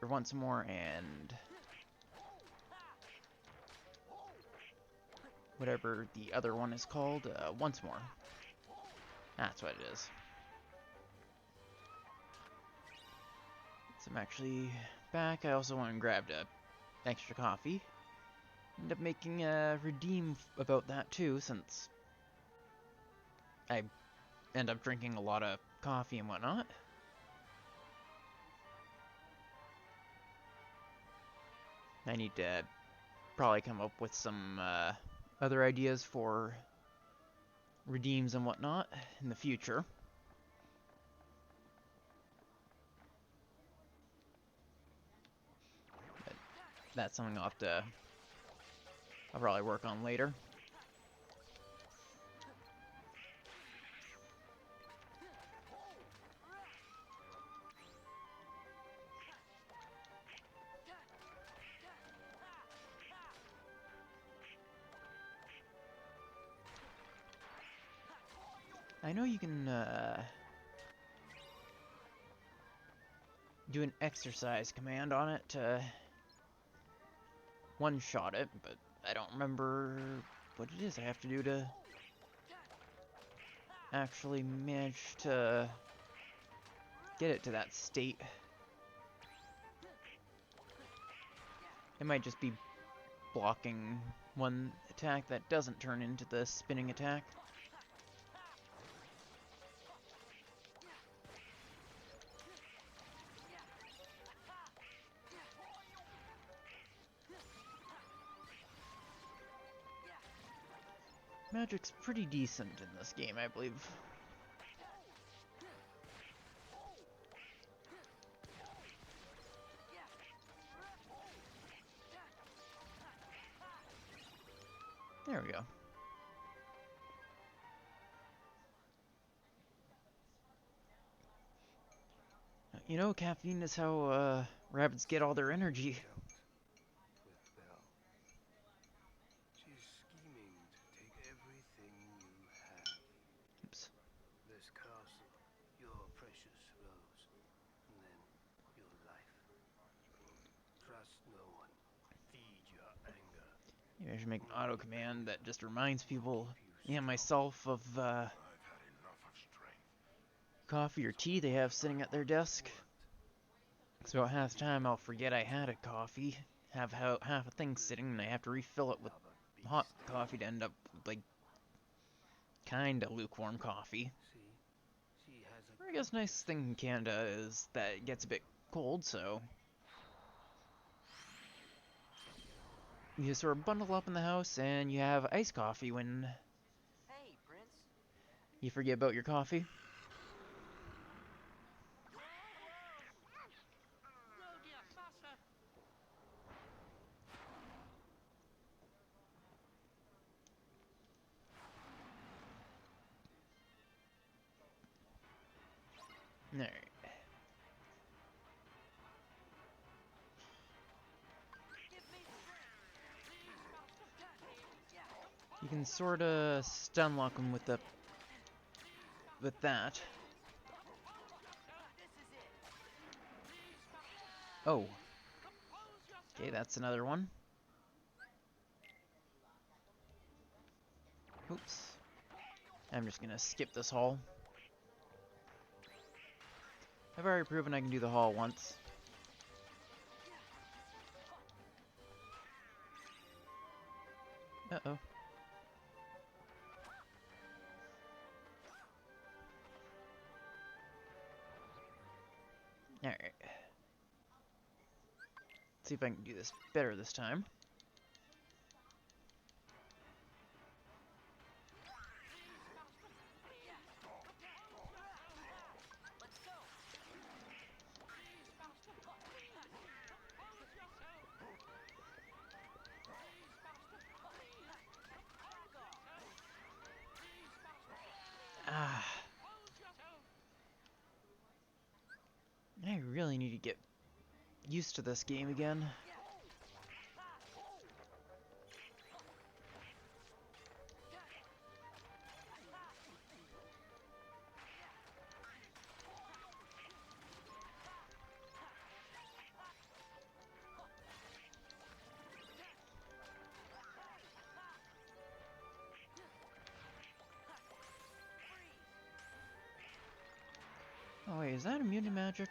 or once more, and whatever the other one is called, once more. That's what it is. So I'm actually back. I also went and grabbed a extra coffee. Ended up making a redeem about that too, since I end up drinking a lot of coffee and whatnot. I need to probably come up with some other ideas for redeems and whatnot in the future. But that's something I'll probably work on later. I know you can do an exercise command on it to one-shot it, but I don't remember what it is I have to do to actually manage to get it to that state. It might just be blocking one attack that doesn't turn into the spinning attack. Magic's pretty decent in this game, I believe. There we go. You know, caffeine is how rabbits get all their energy. With Belle. She's scheming to take everything you have. Oops. This castle, your precious rose, and then your life. Trust no one. Feed your anger. Maybe I should make an auto command that just reminds people and myself of coffee or tea they have sitting at their desk. So about half the time I'll forget I had a coffee, have half a thing sitting, and I have to refill it with hot coffee to end up with, like, kinda lukewarm coffee. I guess nice thing in Canada is that it gets a bit cold, so you just sort of bundle up in the house and you have iced coffee when Hey, Prince. you forget about your coffee. Alright. You can sorta stun lock them with that. Oh. Okay, that's another one. Oops. I'm just gonna skip this hall. I've already proven I can do the hall once. Uh-oh. Alright. Let's see if I can do this better this time. Ah. I really need to get used to this game again. Oh wait, is that immune to magic?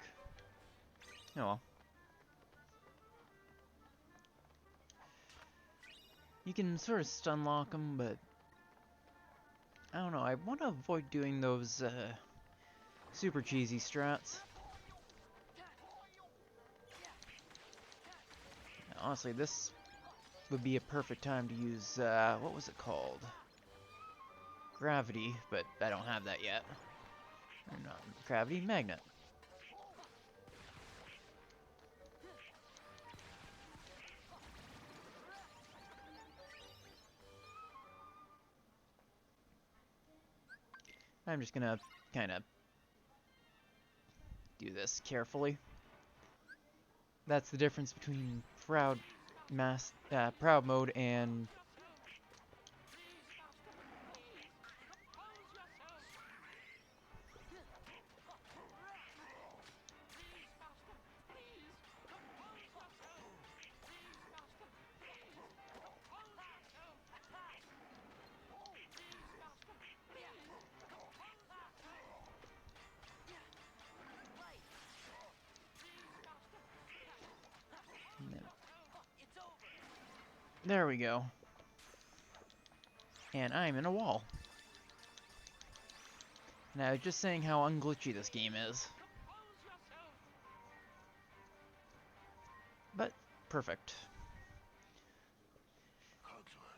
Oh well. You can sort of stun lock them, but I don't know. I want to avoid doing those super cheesy strats. Honestly, this would be a perfect time to use, what was it called? Gravity, but I don't have that yet. Or not gravity, magnet. I'm just gonna kind of do this carefully. That's the difference between proud mode and there we go. And I'm in a wall. And I was just saying how unglitchy this game is. But perfect.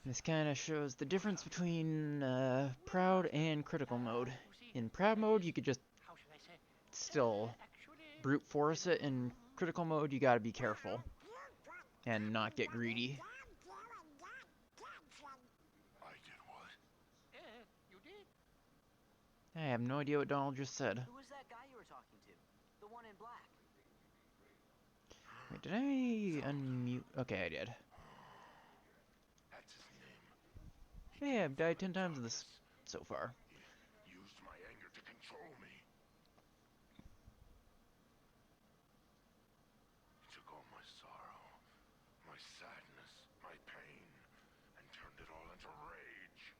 This kind of shows the difference between proud and critical mode. In proud mode, you could just still brute force it. In critical mode, you gotta be careful and not get greedy. I have no idea what Donald just said. Who was that guy you were talking to? The one in black. Wait, did I unmute? Okay, I did. That's his name. Hey, I've died 10 times in this so far. He used my anger to control me. He took all my sorrow, my sadness, my pain, and turned it all into rage.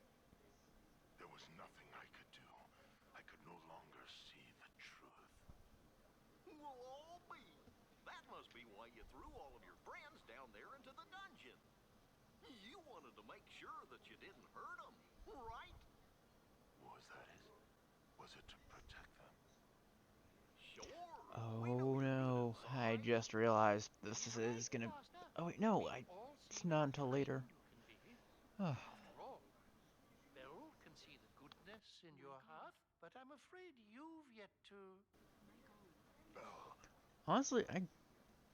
There was nothing I could do. I could no longer see the truth. Well, I'll be. That must be why you threw all of your friends down there into the dungeon. You wanted to make sure that you didn't hurt them, right? Was that it? Was it to protect them? Sure. Oh no, I just realized this is gonna... Oh wait, no, it's not until later. Oh. Beryl can see the goodness in your heart, but I'm afraid you've yet to... Honestly, I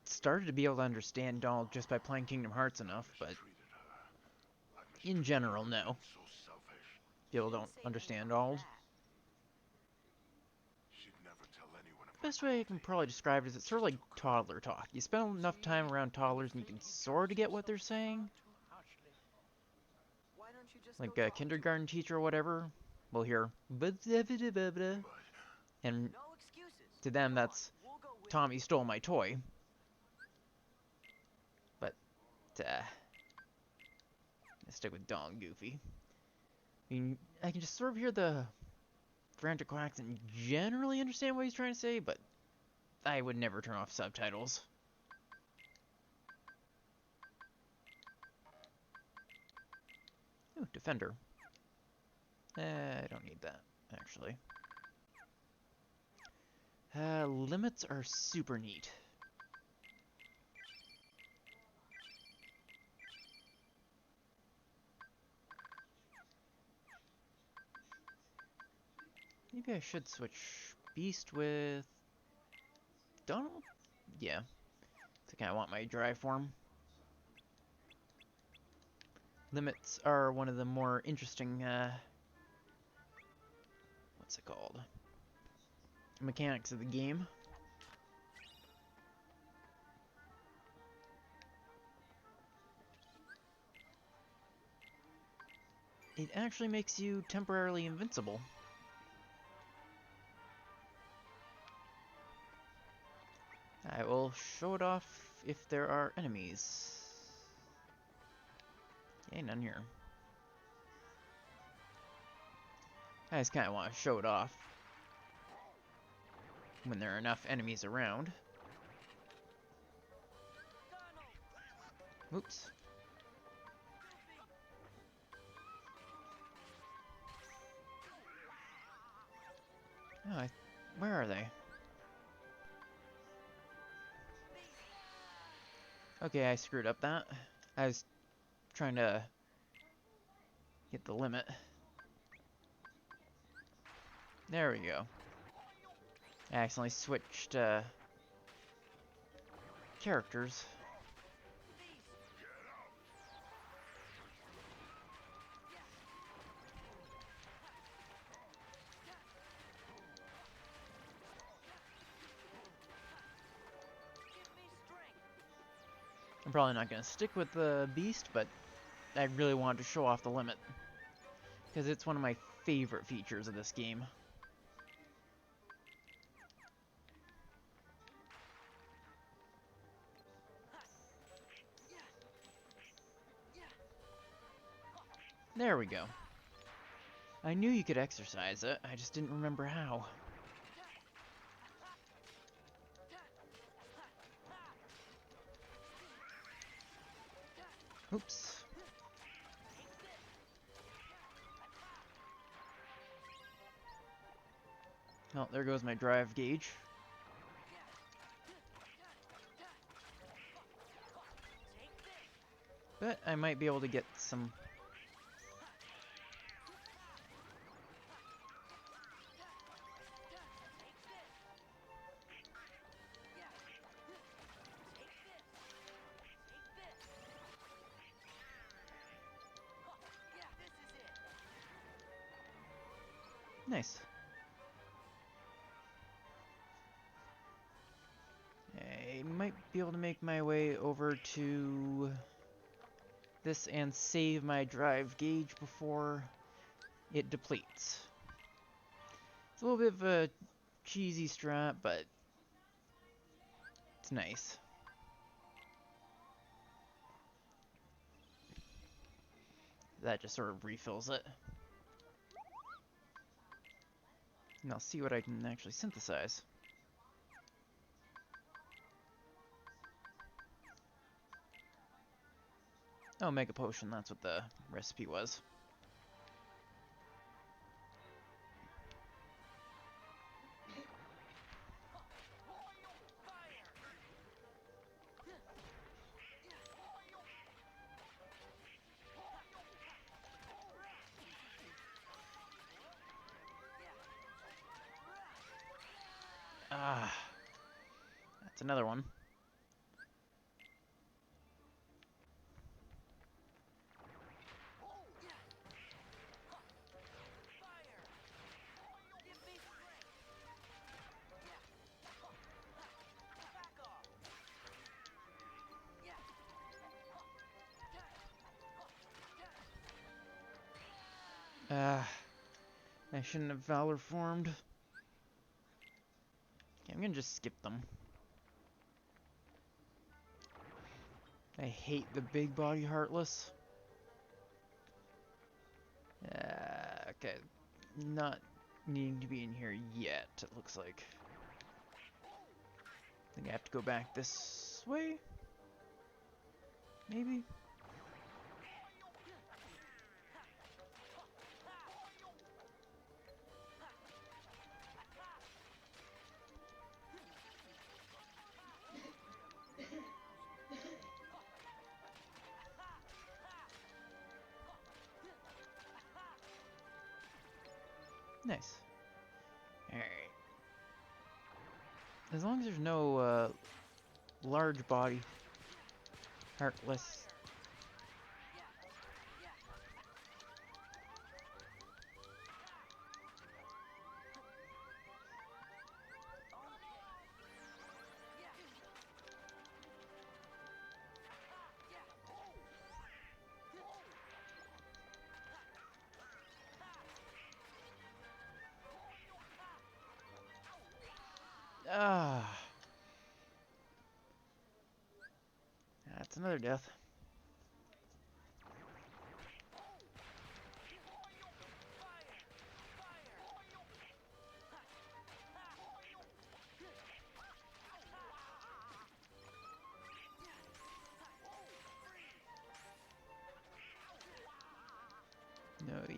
started to be able to understand Donald just by playing Kingdom Hearts enough, but in general, no. People don't understand Donald. The best way I can probably describe it is it's sort of like toddler talk. You spend enough time around toddlers and you can sort of get what they're saying. Like a kindergarten teacher or whatever will hear and to them that's Tommy stole my toy. But I stick with Donald Goofy. I mean, I can just sort of hear the frantic quacks and generally understand what he's trying to say, but I would never turn off subtitles. Ooh, Defender. I don't need that, actually. Limits are super neat. Maybe I should switch Beast with Donald? Yeah. I think I want my dry form. Limits are one of the more interesting, what's it called? Mechanics of the game. It actually makes you temporarily invincible. I will show it off if there are enemies. Yeah, none here. I just kind of want to show it off. when there are enough enemies around. Oops. Oh, where are they? Okay, I screwed up that. I was trying to get the limit. There we go. I accidentally switched characters. I'm probably not going to stick with the beast, but I really wanted to show off the limit. Because it's one of my favorite features of this game. There we go. I knew you could exercise it, I just didn't remember how. Oops. Oh, there goes my drive gauge. But I might be able to get some... Nice. I might be able to make my way over to this and save my drive gauge before it depletes. It's a little bit of a cheesy strat, but it's nice. That just sort of refills it. And I'll see what I can actually synthesize. Oh, Mega Potion, that's what the recipe was. Ah, that's another one. I shouldn't have Valor formed. Okay, I'm gonna just skip them. I hate the big body Heartless. Okay, not needing to be in here yet, it looks like. I think I have to go back this way? Maybe? Nice. Alright. As long as there's no large body Heartless. That's another death.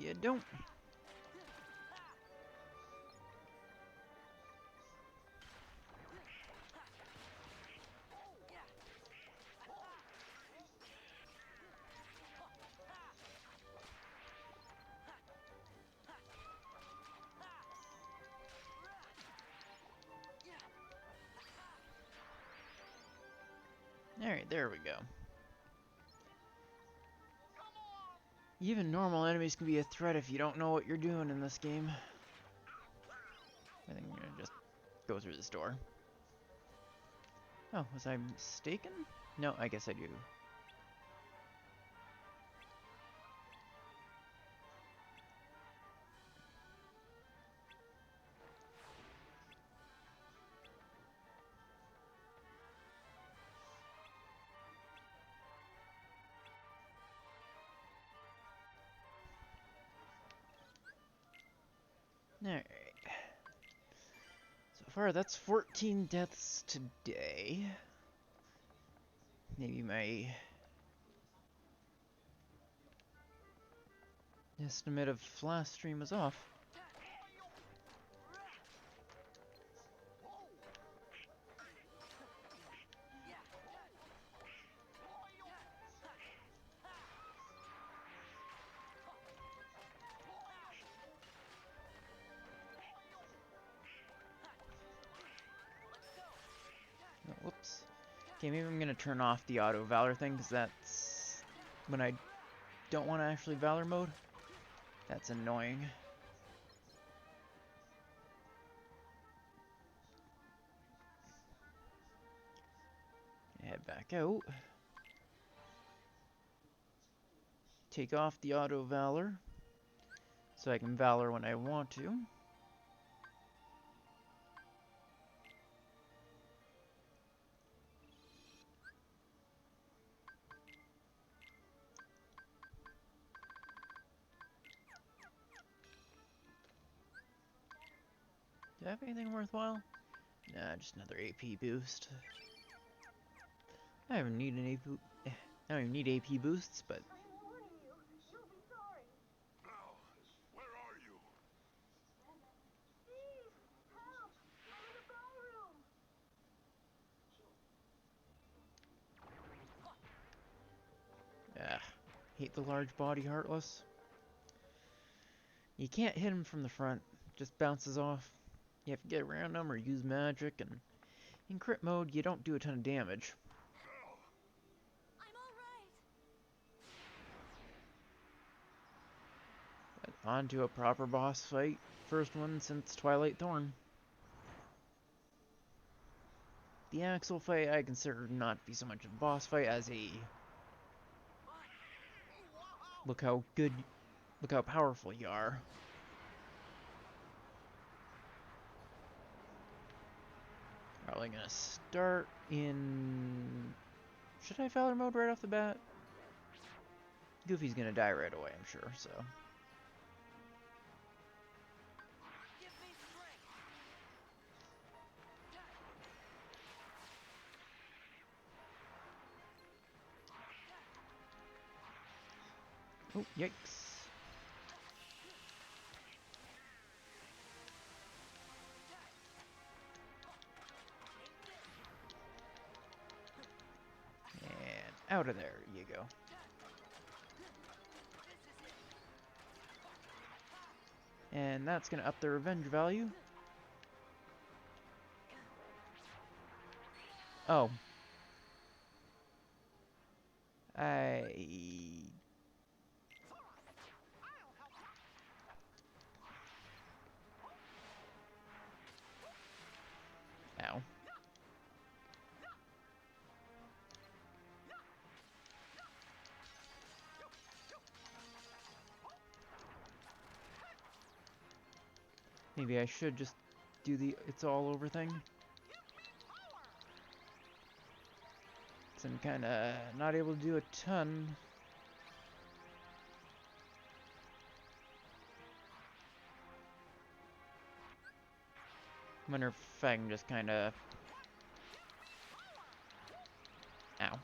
you don't. Alright, there we go. Even normal enemies can be a threat if you don't know what you're doing in this game. I think I'm gonna just go through this door. Oh, was I mistaken? No, I guess I do. Alright. So far, that's 14 deaths today. Maybe my estimate of last stream was off. Oh, whoops. Okay, maybe I'm gonna turn off the auto Valor thing, because that's when I don't want to actually Valor mode. That's annoying. Head back out. Take off the auto Valor, so I can Valor when I want to. Do I have anything worthwhile? Nah, just another AP boost. I don't even need an AP. I don't even need AP boosts, but. Al, where are you? Ah, hate the large body Heartless. You can't hit him from the front, just bounces off. You have to get around him or use magic, and in crit mode, you don't do a ton of damage. I'm all right. But on to a proper boss fight. First one since Twilight Thorn. The Axel fight I consider not to be so much a boss fight as a look how powerful you are. Probably gonna start in... Should I Valor mode right off the bat? Goofy's gonna die right away, I'm sure, so... Oh, yikes. And out of there you go. And that's gonna up the revenge value. Oh. Ow. Maybe I should just do the it's all over thing. 'Cause I'm kinda not able to do a ton. I wonder if I can just kinda... Ow.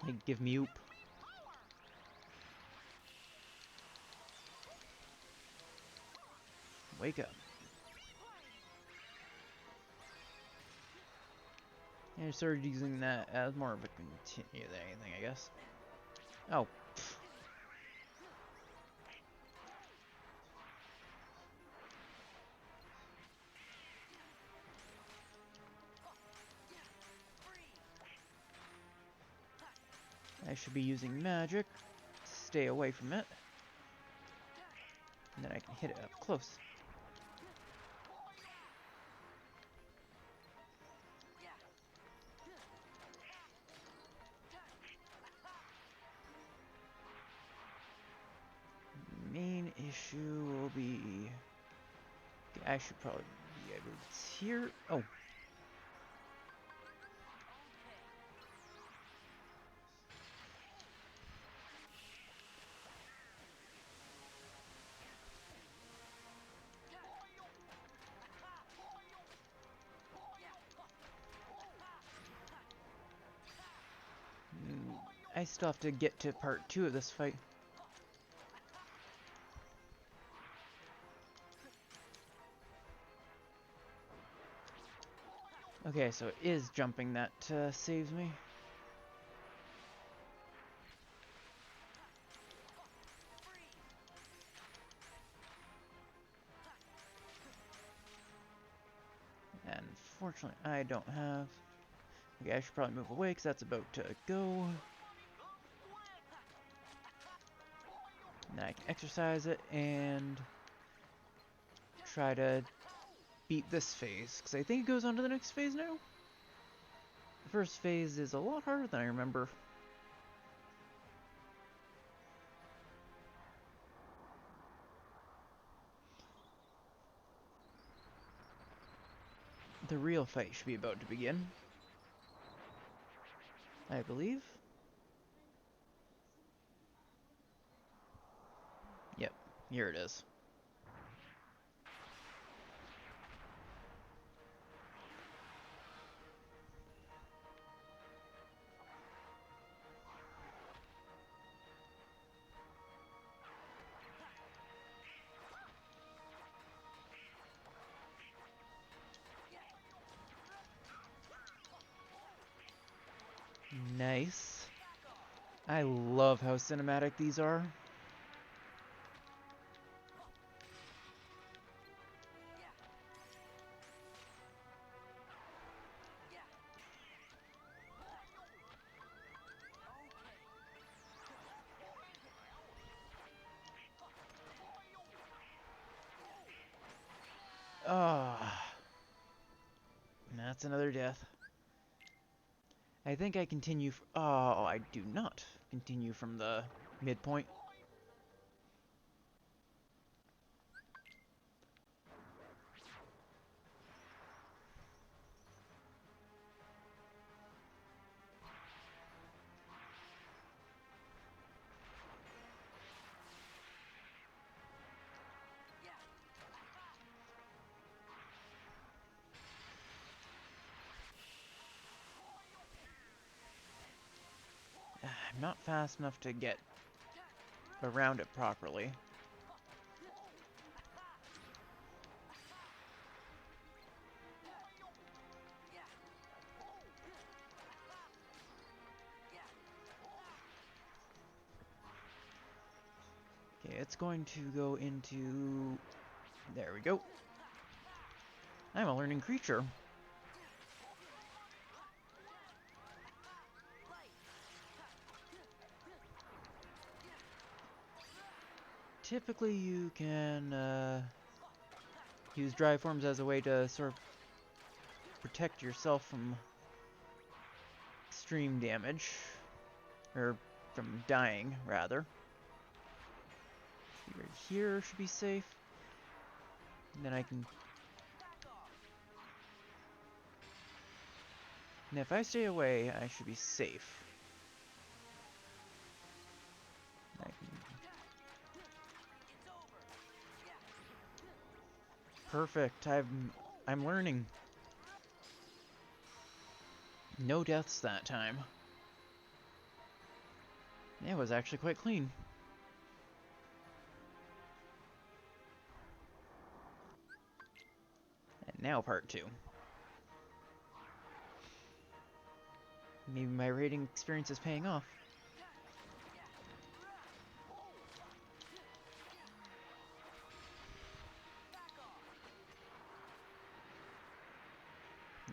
Hey, give me oop. Wake up. And I started using that as more of a continue than anything, I guess. Oh. Pfft. I should be using magic. Stay away from it. And then I can hit it up close. Main issue will be... I should probably be able to here. Oh. I still have to get to part 2 of this fight. Okay, so it is jumping that saves me. And fortunately, I don't have... Okay, I should probably move away because that's about to go. And then I can exercise it and try to beat this phase, because I think it goes on to the next phase now. The first phase is a lot harder than I remember. The real fight should be about to begin, I believe. Yep, here it is. Nice. I love how cinematic these are. Ah, that's another death. I think I continue. Oh, I do not continue from the midpoint. I'm not fast enough to get around it properly. Okay, it's going to go into... There we go. I'm a learning creature. Typically you can use dry forms as a way to sort of protect yourself from extreme damage. Or from dying, rather. Right here should be safe. And then I can... And if I stay away, I should be safe. I can... Perfect. I'm learning. No deaths that time. It was actually quite clean. And now part 2. Maybe my raiding experience is paying off.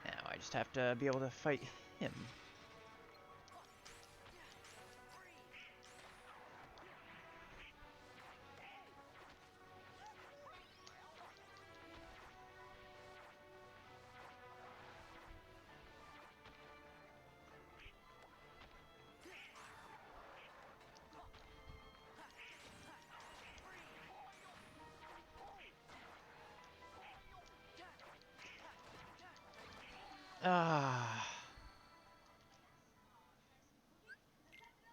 Now I just have to be able to fight him.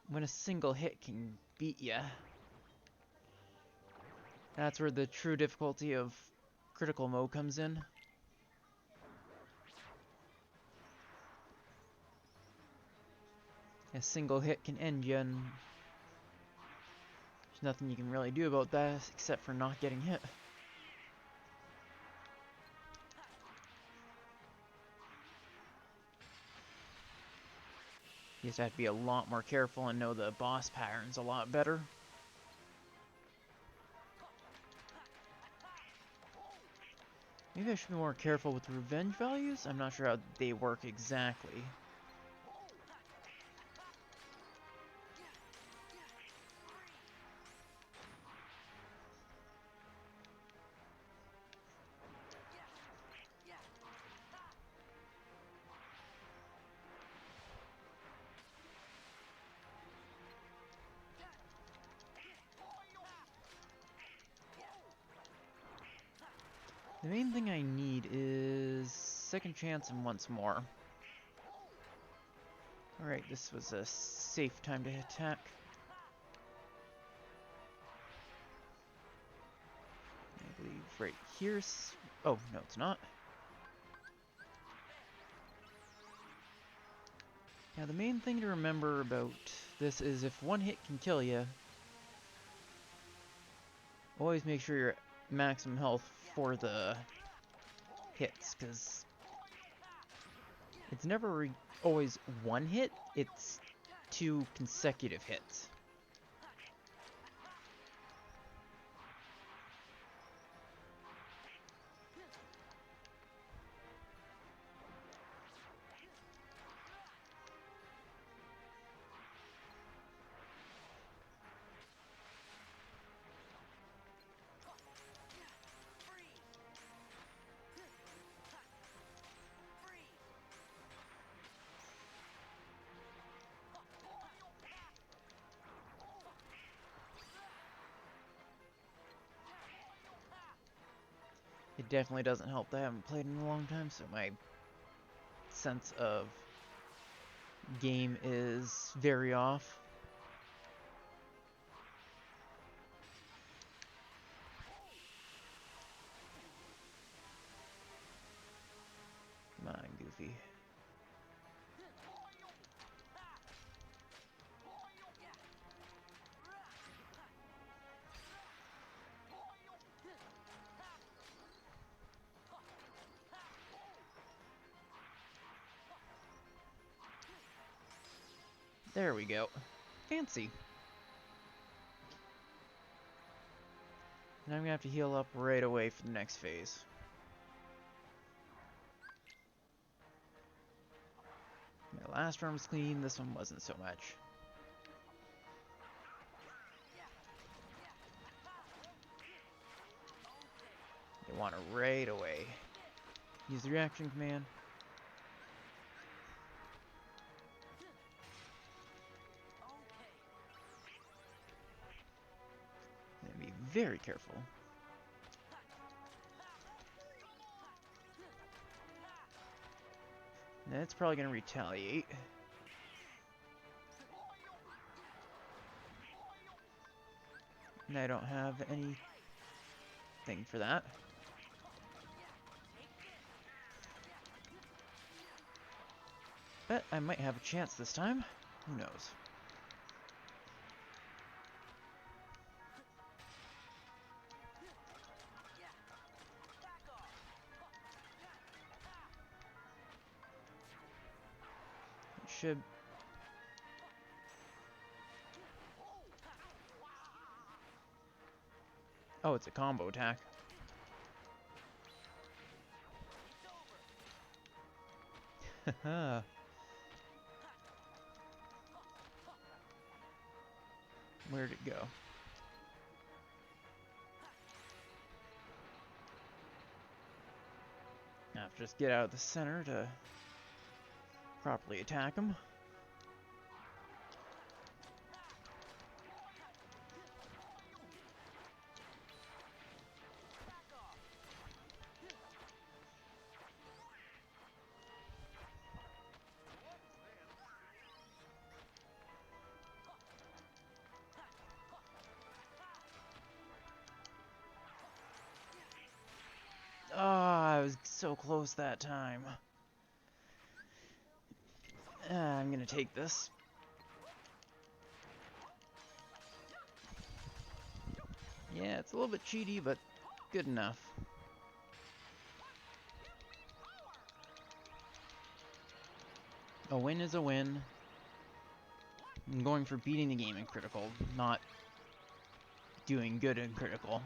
When a single hit can beat ya. That's where the true difficulty of critical mode comes in. A single hit can end you, and there's nothing you can really do about that except for not getting hit. You just have to be a lot more careful and know the boss patterns a lot better. Maybe I should be more careful with revenge values? I'm not sure how they work exactly. The main thing I need is second chance and once more. Alright, this was a safe time to attack. I believe right here's... Oh, no it's not. Now the main thing to remember about this is if one hit can kill you, always make sure you're at maximum health for the hits, because it's never always one hit, it's 2 consecutive hits. It definitely doesn't help that I haven't played in a long time, so my sense of game is very off. Come on, Goofy. There we go. Fancy. Now I'm gonna have to heal up right away for the next phase. My last run was clean, this one wasn't so much. You want it right away. Use the reaction command. And be very careful. Now it's probably gonna retaliate. And I don't have anything for that. But I might have a chance this time. Who knows? should... Oh, it's a combo attack. Haha. Where'd it go? Now have to just get out of the center to properly attack him. Oh, I was so close that time. I'm gonna take this. Yeah, it's a little bit cheaty, but good enough. A win is a win. I'm going for beating the game in critical, not doing good in critical.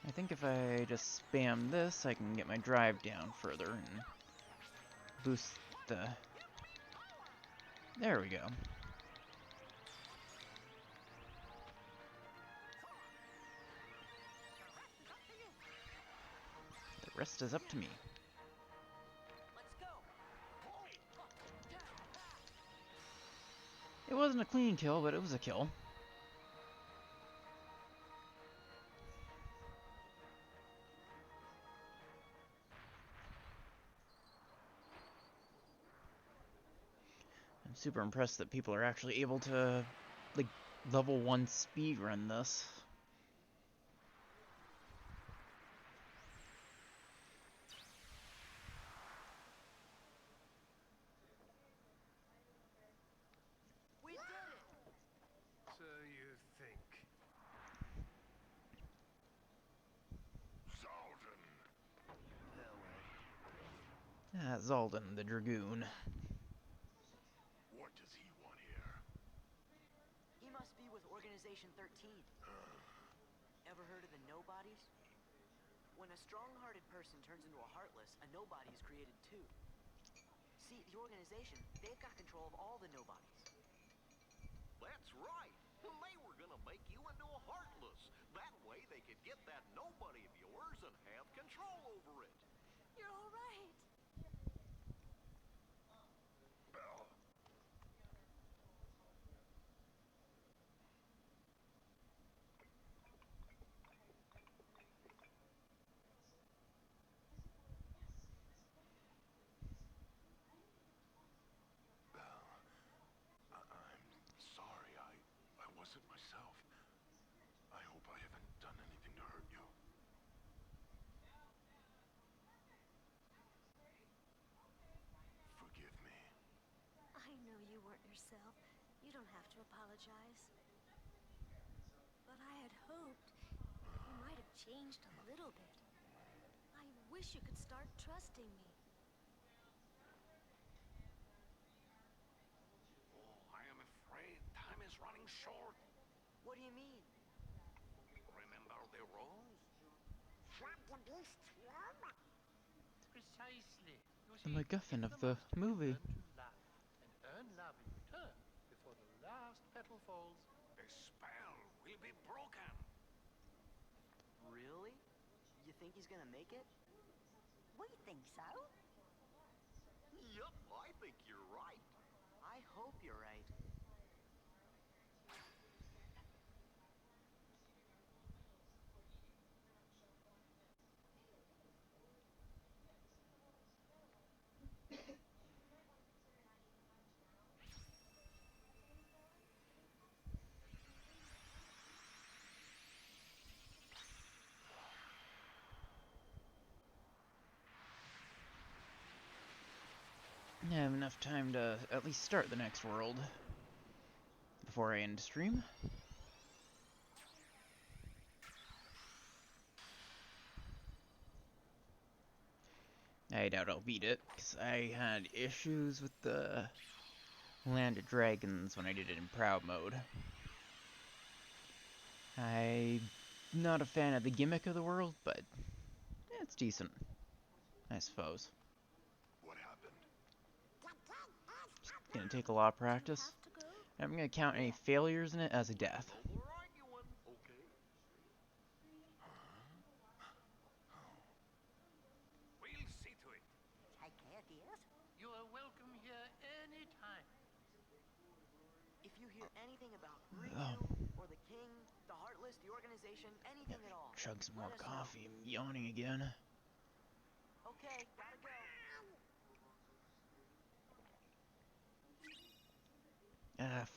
I think if I just spam this, I can get my drive down further and boost the... There we go. The rest is up to me. It wasn't a clean kill, but it was a kill. I'm super impressed that people are actually able to, like, level 1 speedrun this. We did it! So you think. Zaldin! Ah, Zaldin, the Dragoon. What does he want here? He must be with Organization 13. Ever heard of the Nobodies? When a strong-hearted person turns into a Heartless, a Nobody is created too. See, the organization, they've got control of all the Nobodies. That's right. They were gonna make you into a Heartless. That way they could get that nobody of yours and have control over it. You're all right. Bell. I'm sorry. I wasn't myself. I hope I haven't done anything to hurt you. Forgive me. I know you weren't yourself. You don't have to apologize. But I had hoped you might have changed a little bit. I wish you could start trusting me. Oh, I am afraid time is running short. What do you mean? Remember the rules? From the beast's room? Precisely. You The see, MacGuffin if of the monster can movie. learn to laugh and earn love in return before the last petal falls. The spell will be broken. Really? You think he's gonna make it? We think so. Yup, I think you're right. I hope you're right. enough time to at least start the next world before I end stream. I doubt I'll beat it, because I had issues with the Land of Dragons when I did it in Proud mode. I'm not a fan of the gimmick of the world, but it's decent, I suppose. What happened? It's gonna take a lot of practice. I'm gonna count any failures in it as a death. We'll see to it. Take care, dears. You are welcome here anytime. If you hear anything about Riku, or the King, the Heartless, the organization, anything at all, Chug some more let us know. coffee. I'm yawning again. Okay, gotta go.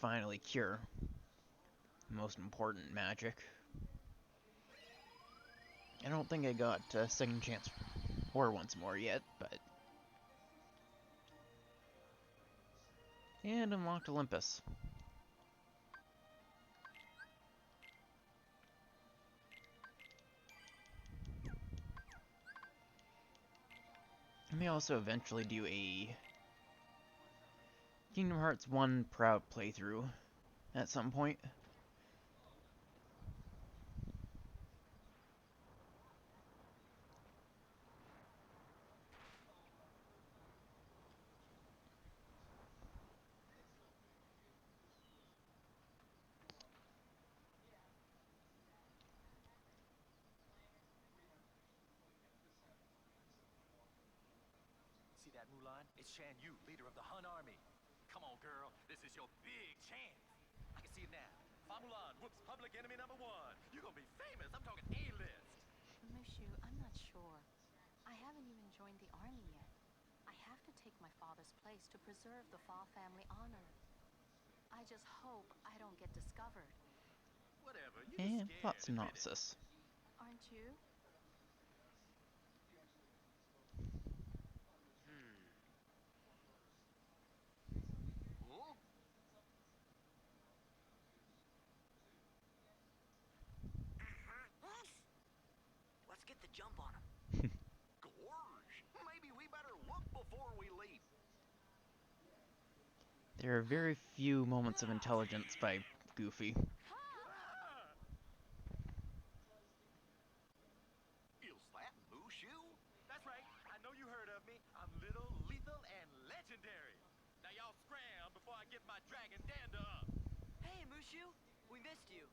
Finally, cure. Most important magic. I don't think I got second chance or once more yet, but... And unlocked Olympus. I may also eventually do a Kingdom Hearts 1 Proud playthrough at some point. See that, Mulan? It's Shan Yu, leader of the Hun army. Come on, girl. This is your big chance. I can see it now. Fa Mulan whoops public enemy #1. You're gonna be famous. I'm talking A-list. Mushu, I'm not sure. I haven't even joined the army yet. I have to take my father's place to preserve the Fa family honor. I just hope I don't get discovered. Whatever. You And scared, plot admit it. synopsis. Aren't you? Huh? Let's get the jump on him. Gorge. Maybe we better look before we leap. There are very few moments of intelligence by Goofy. Is that Mushu? That's right. I know you heard of me. I'm little, lethal, and legendary. Now y'all scram before I get my dragon dander up. Hey, Mushu, we missed you.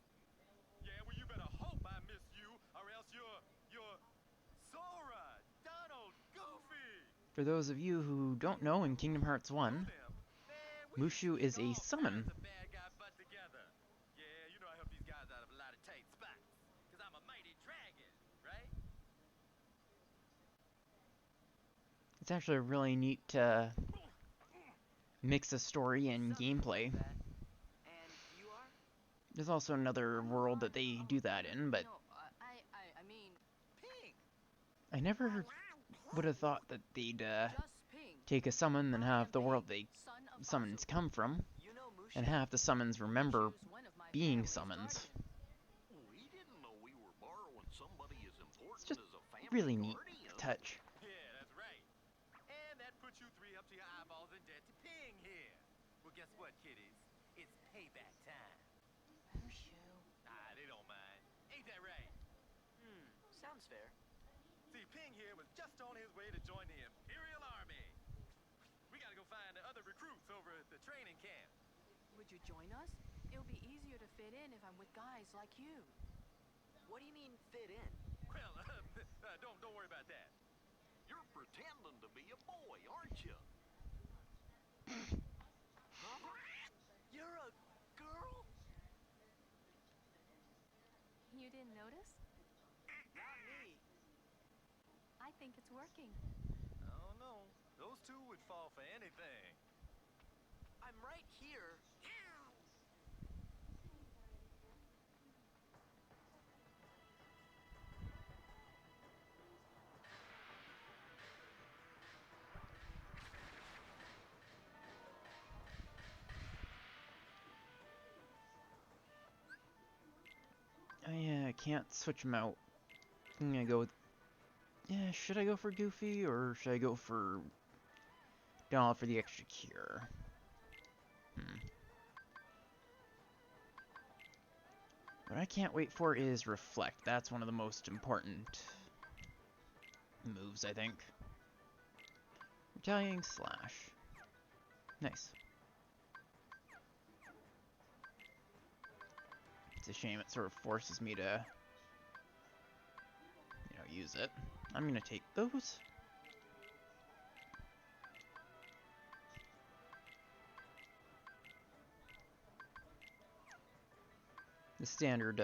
Yeah, well, you better hope I miss you, or else you're Sora, Donald, Goofy. For those of you who don't know, in Kingdom Hearts 1, Mushu is a summon. Bad guy butt together. Yeah, you know I help these guys out of a lot of tight spots. Cause I'm a mighty dragon, right? It's actually a really neat mix of story and gameplay. And you are? There's also another world that they do that in, but No, I mean, Pink. I never would have thought that they'd Just Pink. take a summon and have the world they Son of summons Basu. come from, You know Mushu? and have the summons remember Mushu's one of my being family's summons. guardians. We didn't know we were borrowing somebody as important just as a family Really neat guardian. touch. Yeah, that's right. And that puts you three up to your eyeballs in debt to Ping here. Well, guess what, kiddies? It's payback time. Mushu. They don't mind. Ain't that right? Sounds fair. See, Ping here was just on his way to join the Imperial Army. We gotta go find the other recruits over at the training camp. Would you join us? It'll be easier to fit in if I'm with guys like you. What do you mean fit in? Well, don't worry about that. You're pretending to be a boy, aren't you? You're a girl? You didn't notice? Not me. I think it's working. I don't know. Those two would fall for anything. I'm right here. can't switch them out. I'm gonna go with... Yeah, should I go for Goofy, or should I go for Donald for the extra cure? What I can't wait for is Reflect. That's one of the most important moves, I think. Retaliating Slash. Nice. It's a shame it sort of forces me to, use it. I'm gonna take those. The standard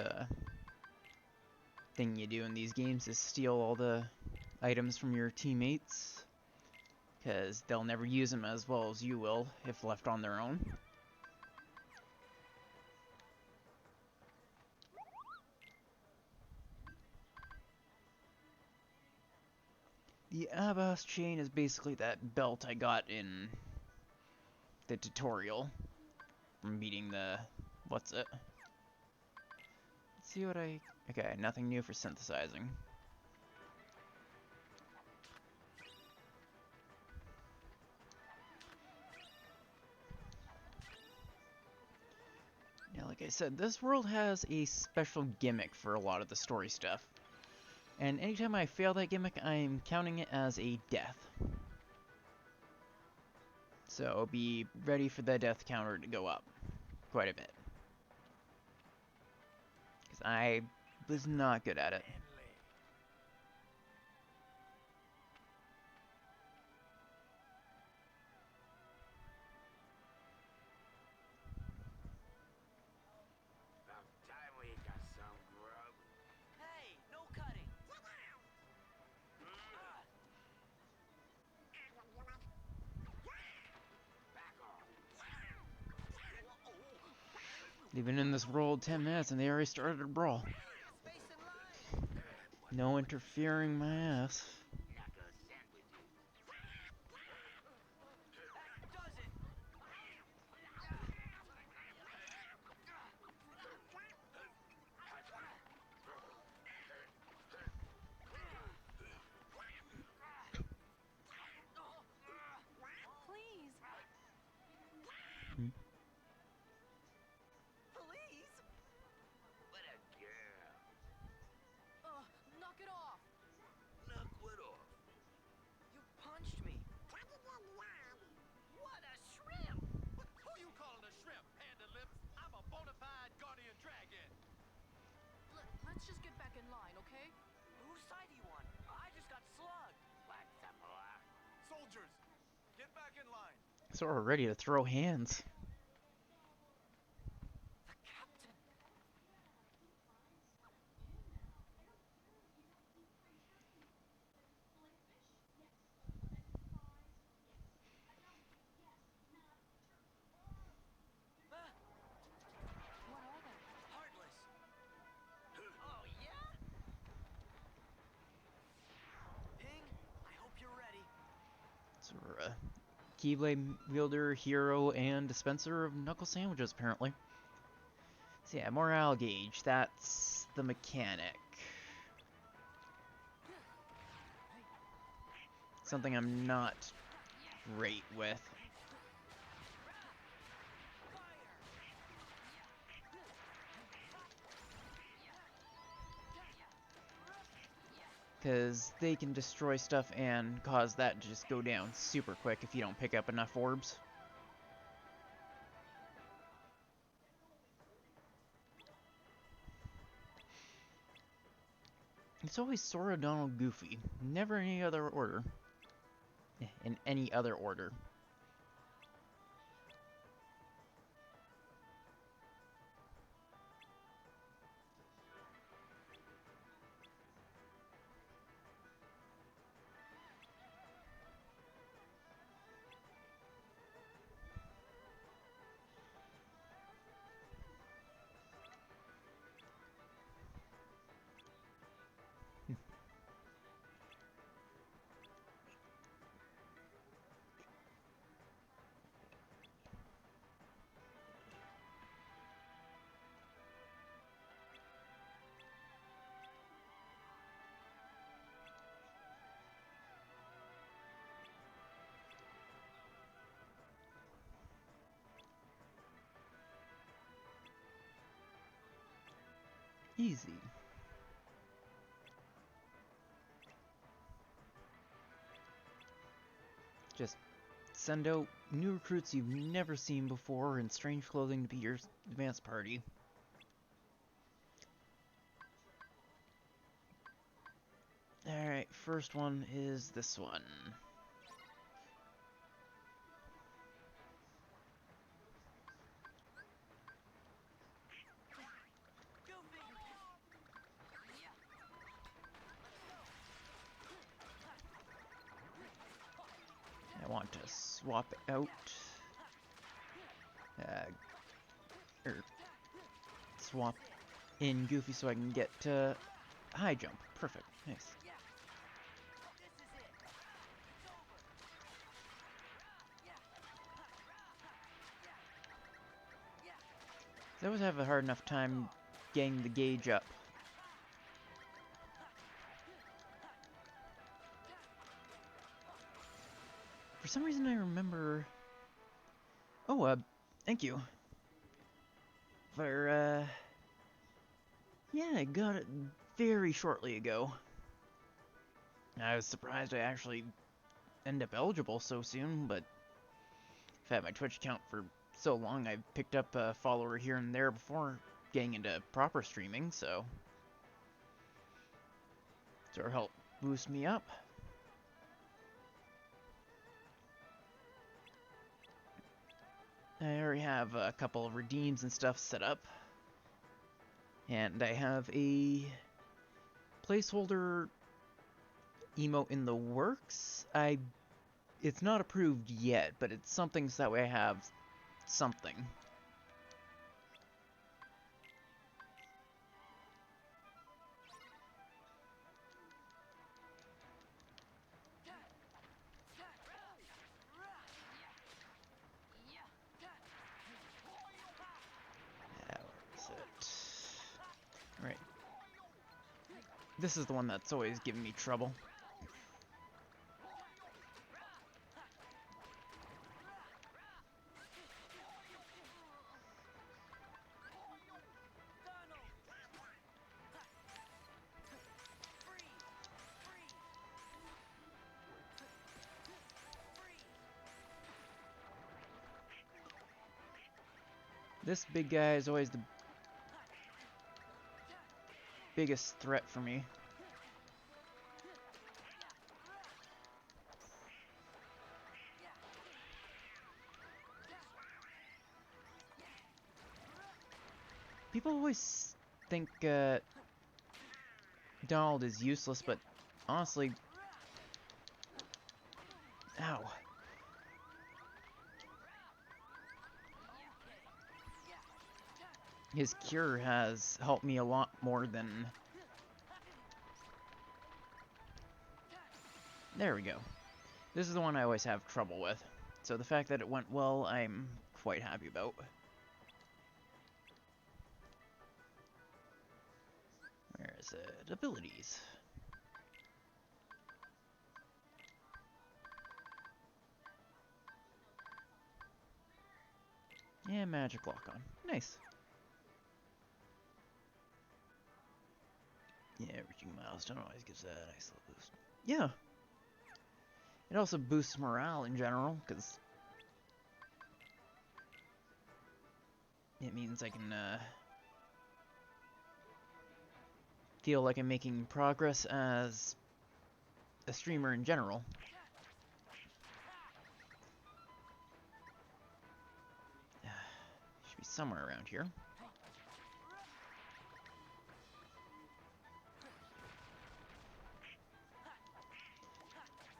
thing you do in these games is steal all the items from your teammates, because they'll never use them as well as you will if left on their own. The Abbas chain is basically that belt I got in the tutorial from beating the... what's it? Let's see what I... Okay, nothing new for synthesizing. Now, like I said, this world has a special gimmick for a lot of the story stuff. And anytime I fail that gimmick, I'm counting it as a death. So be ready for the death counter to go up quite a bit. Because I was not good at it. Hey, no cutting. They've been in this world 10 minutes and they already started a brawl. No interfering my ass. So we're ready to throw hands. So we're a Keyblade wielder, hero, and dispenser of knuckle sandwiches, apparently. So yeah, morale gauge. That's the mechanic. Something I'm not great with. Because they can destroy stuff and cause that to just go down super quick if you don't pick up enough orbs. It's always Sora, Donald, Goofy. Never any other order. In any other order. Easy. Just send out new recruits you've never seen before in strange clothing to be your advanced party. Alright, first one is this one. I want to swap out, or swap in Goofy so I can get high jump. Perfect. Nice. I always have a hard enough time getting the gauge up. For some reason I remember... Oh, thank you. For, yeah, I got it very shortly ago. I was surprised I actually ended up eligible so soon, but I've had my Twitch account for so long I've picked up a follower here and there before getting into proper streaming, so... Sort of helped boost me up. I already have a couple of redeems and stuff set up. And I have a placeholder emote in the works. It's not approved yet, but it's something so that way I have something. Right. This is the one that's always giving me trouble. This big guy is always the biggest threat for me. People always think Donald is useless, but honestly... Ow. His cure has helped me a lot more than... There we go. This is the one I always have trouble with. So the fact that it went well, I'm quite happy about. Where is it? Abilities. Yeah, magic lock on. Nice. Yeah, reaching milestone always gives that a nice little boost. Yeah. It also boosts morale in general, because it means I can feel like I'm making progress as a streamer in general. Should be somewhere around here.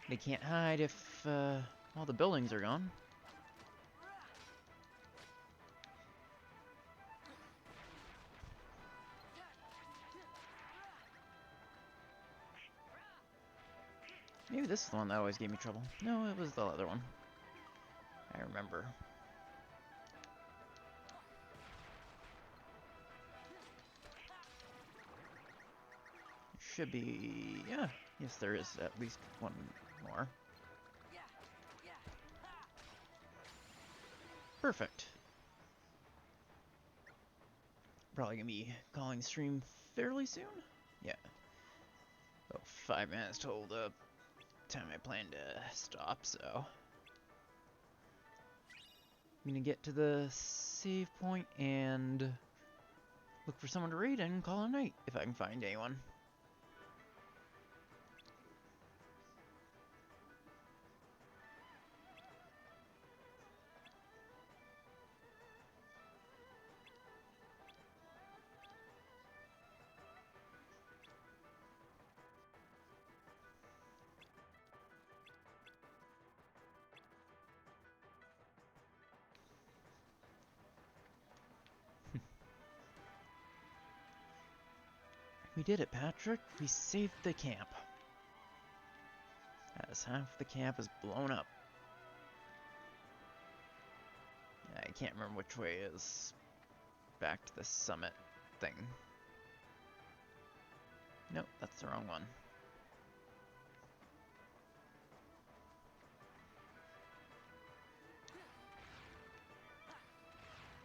They can't hide if all the buildings are gone. Maybe this is the one that always gave me trouble. No, it was the other one. I remember. Should be... yeah. Yes, there is at least one more. Perfect. probably gonna be calling stream fairly soon. Yeah. About 5 minutes till the time I plan to stop, so. I'm gonna get to the save point and look for someone to raid and call it a night if I can find anyone. We did it, Patrick. We saved the camp. As half the camp is blown up. I can't remember which way is back to the summit thing. Nope, that's the wrong one.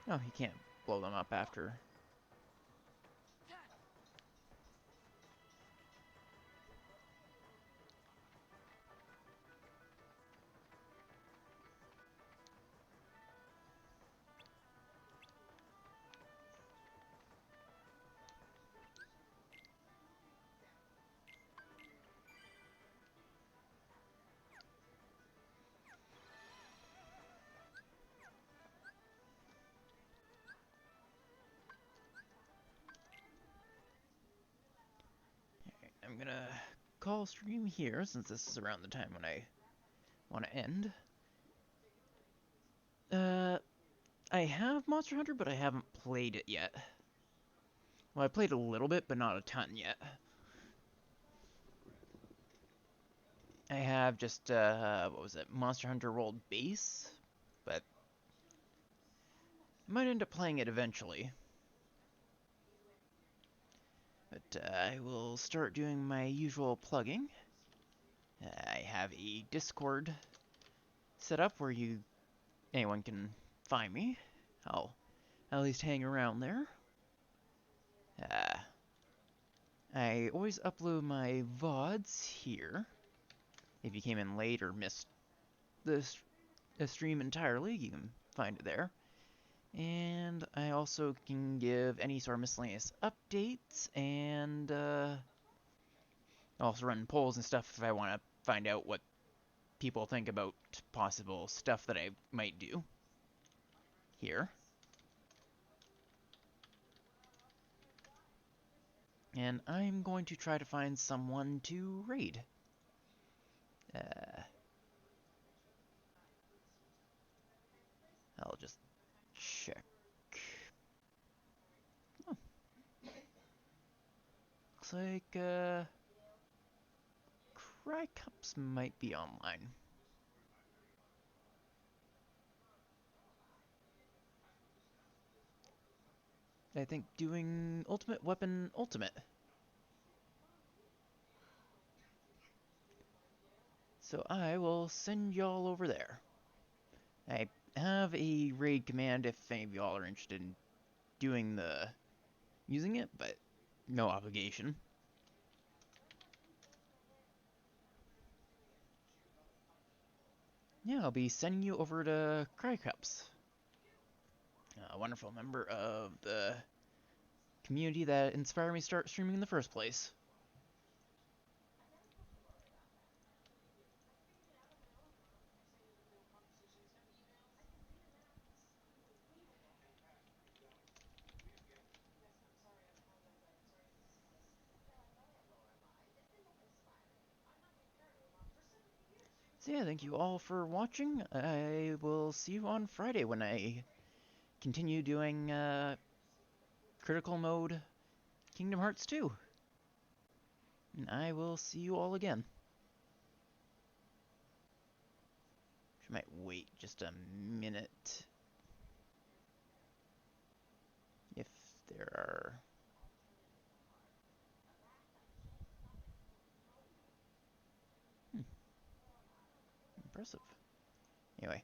Oh, he can't blow them up after. I'm gonna call stream here since this is around the time when I want to end. I have Monster Hunter, but I haven't played it yet. Well, I played a little bit, but not a ton yet. I have just, what was it, Monster Hunter World Base, but I might end up playing it eventually. But I will start doing my usual plugging. I have a Discord set up where anyone can find me. I'll at least hang around there. I always upload my VODs here. If you came in late or missed the stream entirely, you can find it there. And I also can give any sort of miscellaneous updates, and also run polls and stuff if I want to find out what people think about possible stuff that I might do here. And I'm going to try to find someone to raid. I'll just check. Oh. Looks like Crycups might be online. I think doing Ultimate Weapon Ultimate. So I will send y'all over there. I have a raid command if any of y'all are interested in using it, but no obligation. Yeah, I'll be sending you over to Crycups, a wonderful member of the community that inspired me to start streaming in the first place. So yeah, thank you all for watching. I will see you on Friday when I continue doing Critical Mode Kingdom Hearts 2. And I will see you all again. I might wait just a minute if there are... Impressive. Anyway.